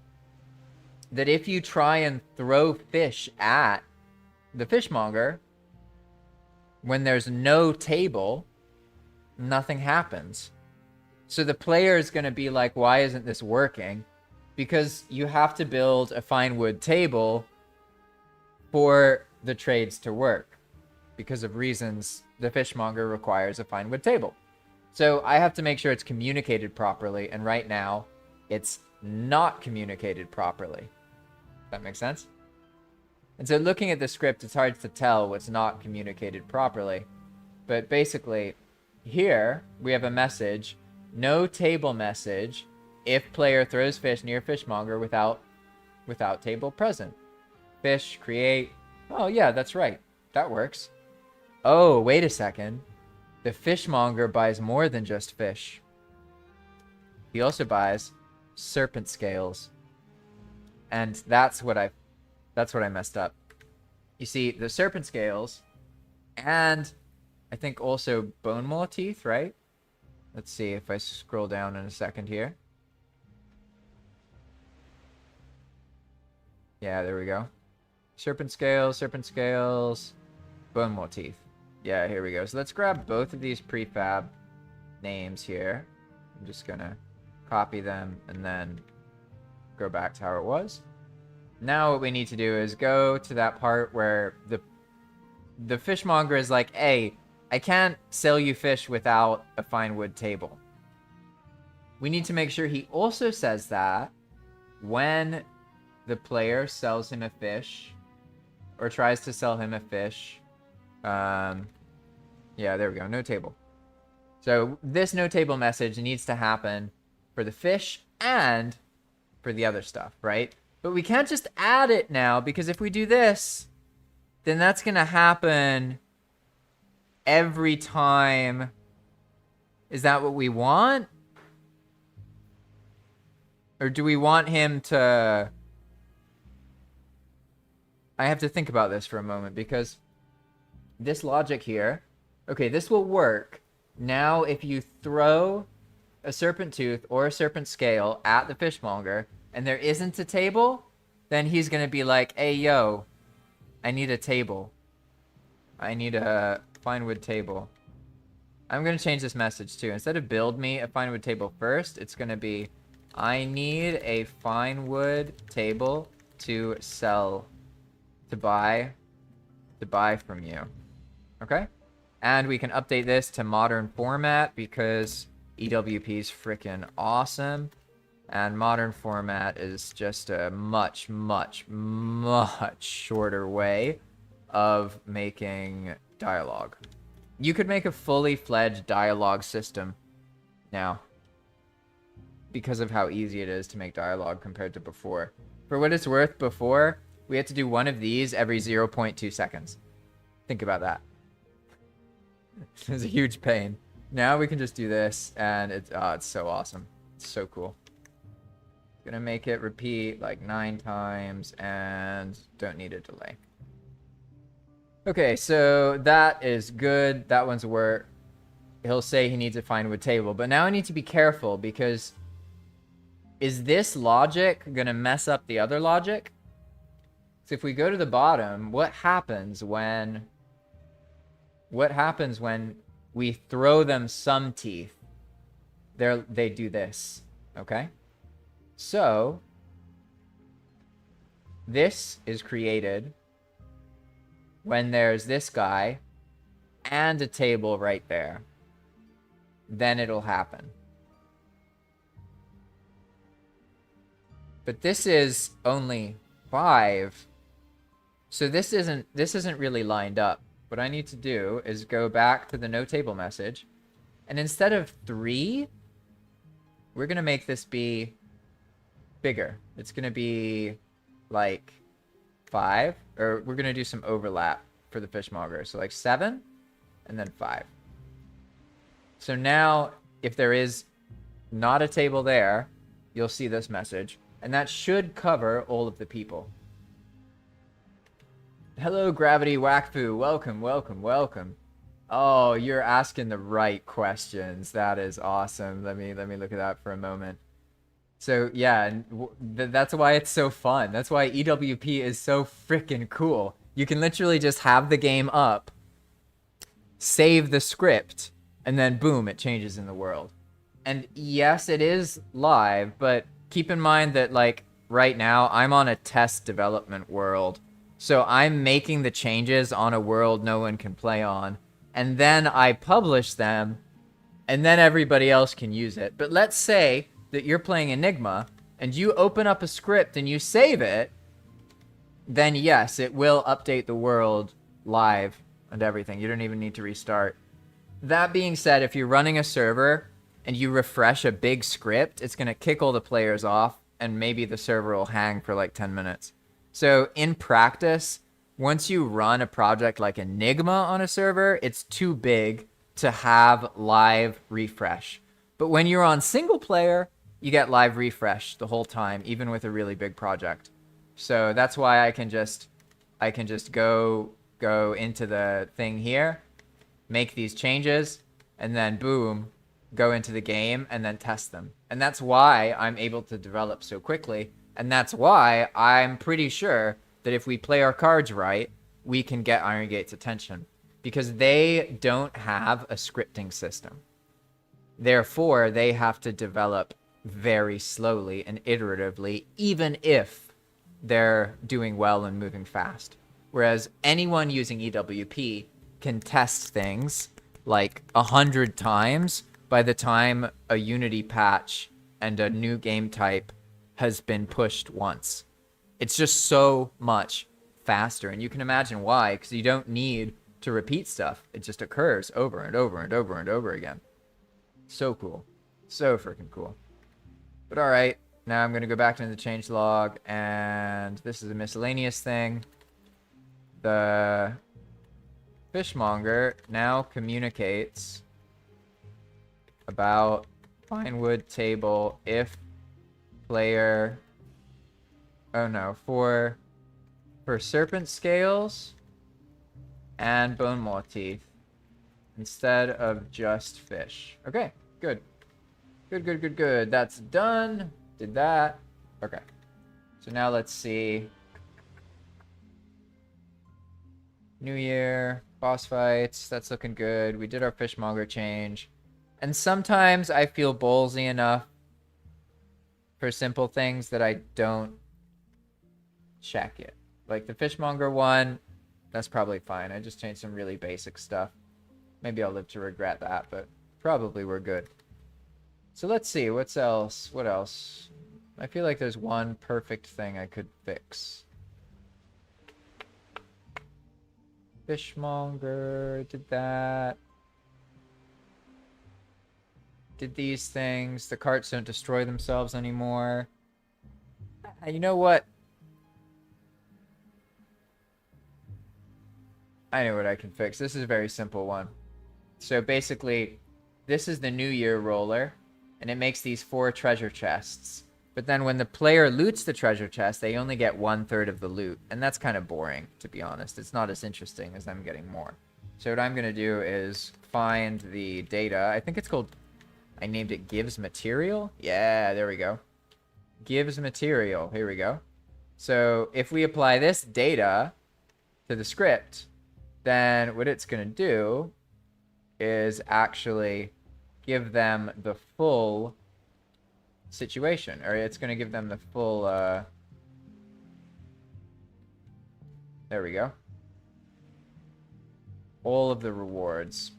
that if you try and throw fish at the fishmonger, when there's no table, nothing happens. So the player is going to be like, why isn't this working? Because you have to build a fine wood table for the trades to work. Because of reasons, the fishmonger requires a fine wood table. So I have to make sure it's communicated properly, and right now, it's not communicated properly. That makes sense? And so looking at the script, it's hard to tell what's not communicated properly. But basically, here, we have a message, no table message, if player throws fish near fishmonger without table present. Fish, create. Oh yeah, that's right. That works. Oh, wait a second. The fishmonger buys more than just fish. He also buys serpent scales. And that's what I messed up. You see, the serpent scales, and I think also bone maw teeth, right? Let's see if I scroll down in a second here. Yeah, there we go. Serpent scales, bone maw teeth. Yeah, here we go. So let's grab both of these prefab names here. I'm just gonna copy them and then go back to how it was. Now what we need to do is go to that part where the fishmonger is like, hey, I can't sell you fish without a fine wood table. We need to make sure he also says that when the player sells him a fish or tries to sell him a fish. Yeah, there we go. No table. So this no table message needs to happen for the fish and for the other stuff, right? But we can't just add it now, because if we do this, then that's going to happen every time. Is that what we want? Or do we want him to... I have to think about this for a moment, because this logic here... Okay, this will work. Now, if you throw a serpent tooth or a serpent scale at the fishmonger, and there isn't a table, then he's going to be like, hey, yo, I need a table. I need a fine wood table. I'm going to change this message, too. Instead of build me a fine wood table first, it's going to be, I need a fine wood table to sell, to buy from you. Okay? And we can update this to modern format because EWP is freaking awesome. And modern format is just a much, much, much shorter way of making dialogue. You could make a fully fledged dialogue system now because of how easy it is to make dialogue compared to before. For what it's worth, before, we had to do one of these every 0.2 seconds. Think about that. It's a huge pain. Now we can just do this, and it's so awesome. It's so cool. Gonna make it repeat like 9 times, and don't need a delay. Okay, so that is good. That one's where he'll say he needs to find wood table. But now I need to be careful, because is this logic gonna mess up the other logic? So if we go to the bottom, what happens when we throw them some teeth? They do this, okay? So this is created when there's this guy and a table right there. Then it'll happen. But this is only 5. So this isn't really lined up. What I need to do is go back to the no table message, and instead of 3, we're gonna make this be bigger. It's gonna be like 5, or we're gonna do some overlap for the fishmonger. So like 7 and then 5. So now if there is not a table there, you'll see this message, and that should cover all of the people. Hello, Gravity Wakfu. Welcome, welcome, welcome. Oh, you're asking the right questions. That is awesome. Let me look at that for a moment. So yeah, that's why it's so fun. That's why EWP is so freaking cool. You can literally just have the game up, save the script, and then boom, it changes in the world. And yes, it is live, but keep in mind that like right now I'm on a test development world. So I'm making the changes on a world no one can play on, and then I publish them, and then everybody else can use it. But let's say that you're playing Enigma, and you open up a script and you save it, then yes, it will update the world live and everything. You don't even need to restart. That being said, if you're running a server and you refresh a big script, it's going to kick all the players off, and maybe the server will hang for like 10 minutes. So in practice, once you run a project like Enigma on a server, it's too big to have live refresh. But when you're on single player, you get live refresh the whole time, even with a really big project. So that's why I can just go into the thing here, make these changes, and then boom, go into the game and then test them. And that's why I'm able to develop so quickly. And that's why I'm pretty sure that if we play our cards right, we can get Iron Gate's attention, because they don't have a scripting system. Therefore, they have to develop very slowly and iteratively, even if they're doing well and moving fast. Whereas anyone using EWP can test things like 100 times by the time a Unity patch and a new game type has been pushed once. It's just so much faster, and you can imagine why, because you don't need to repeat stuff. It just occurs over and over and over and over again. So cool. So freaking cool. But alright, now I'm going to go back into the changelog, and this is a miscellaneous thing. The fishmonger now communicates about find wood table if player, oh no, for serpent scales and bone maw teeth instead of just fish. Okay, good. Good. That's done. Did that. Okay. So now let's see. New year, boss fights. That's looking good. We did our fishmonger change. And sometimes I feel ballsy enough for simple things that I don't check it. Like the fishmonger one, that's probably fine. I just changed some really basic stuff. Maybe I'll live to regret that, but probably we're good. So let's see, what's else? What else? I feel like there's one perfect thing I could fix. Fishmonger, did that. did these things. The carts don't destroy themselves anymore. You know what? I know what I can fix. This is a very simple one. So basically, this is the New Year roller, and it makes these 4 treasure chests. But then when the player loots the treasure chest, they only get 1/3 of the loot. And that's kind of boring, to be honest. It's not as interesting as them getting more. So what I'm going to do is find the data. I think it's called... I named it gives material. Yeah, there we go. Gives material. Here we go. So if we apply this data to the script, then what it's going to do is actually give them the full situation, or it's going to give them the full there we go, all of the rewards.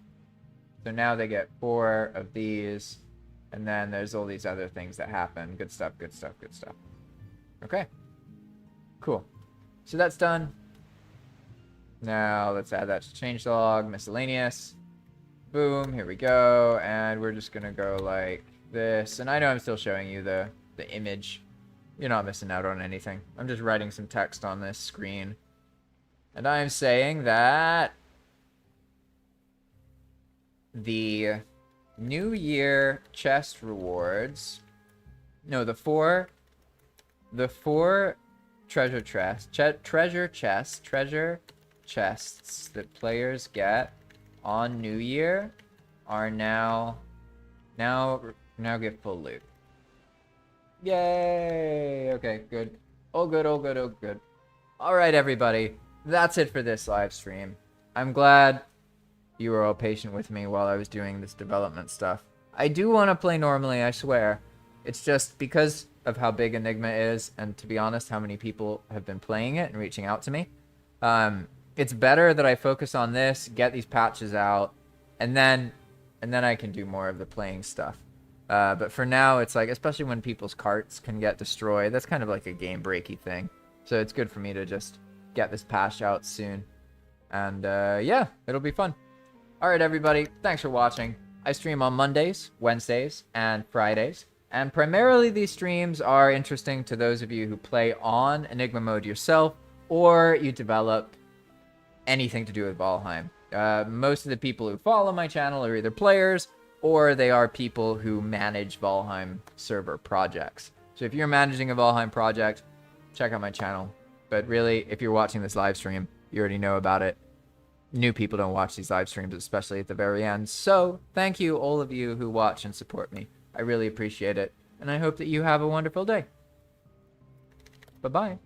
So now they get 4 of these, and then there's all these other things that happen. Good stuff, good stuff, good stuff. Okay, cool. So that's done. Now let's add that to changelog, miscellaneous. Boom, here we go. And we're just gonna go like this. And I know I'm still showing you the image. You're not missing out on anything. I'm just writing some text on this screen. And I'm saying that the New Year chest rewards, no, the four treasure chests that players get on New Year are now get full loot. Yay! Okay, good. Oh good, oh good, oh good. Alright everybody, that's it for this live stream. I'm glad you were all patient with me while I was doing this development stuff. I do want to play normally, I swear. It's just because of how big Enigma is, and to be honest, how many people have been playing it and reaching out to me. It's better that I focus on this, get these patches out, and then I can do more of the playing stuff. But for now, it's like, especially when people's carts can get destroyed, that's kind of like a game breaky thing. So it's good for me to just get this patch out soon. And yeah, it'll be fun. Alright everybody, thanks for watching. I stream on Mondays, Wednesdays, and Fridays. And primarily these streams are interesting to those of you who play on Enigma Mode yourself, or you develop anything to do with Valheim. Most of the people who follow my channel are either players, or they are people who manage Valheim server projects. So if you're managing a Valheim project, check out my channel. But really, if you're watching this live stream, you already know about it. New people don't watch these live streams, especially at the very end. So thank you, all of you who watch and support me. I really appreciate it. And I hope that you have a wonderful day. Bye-bye.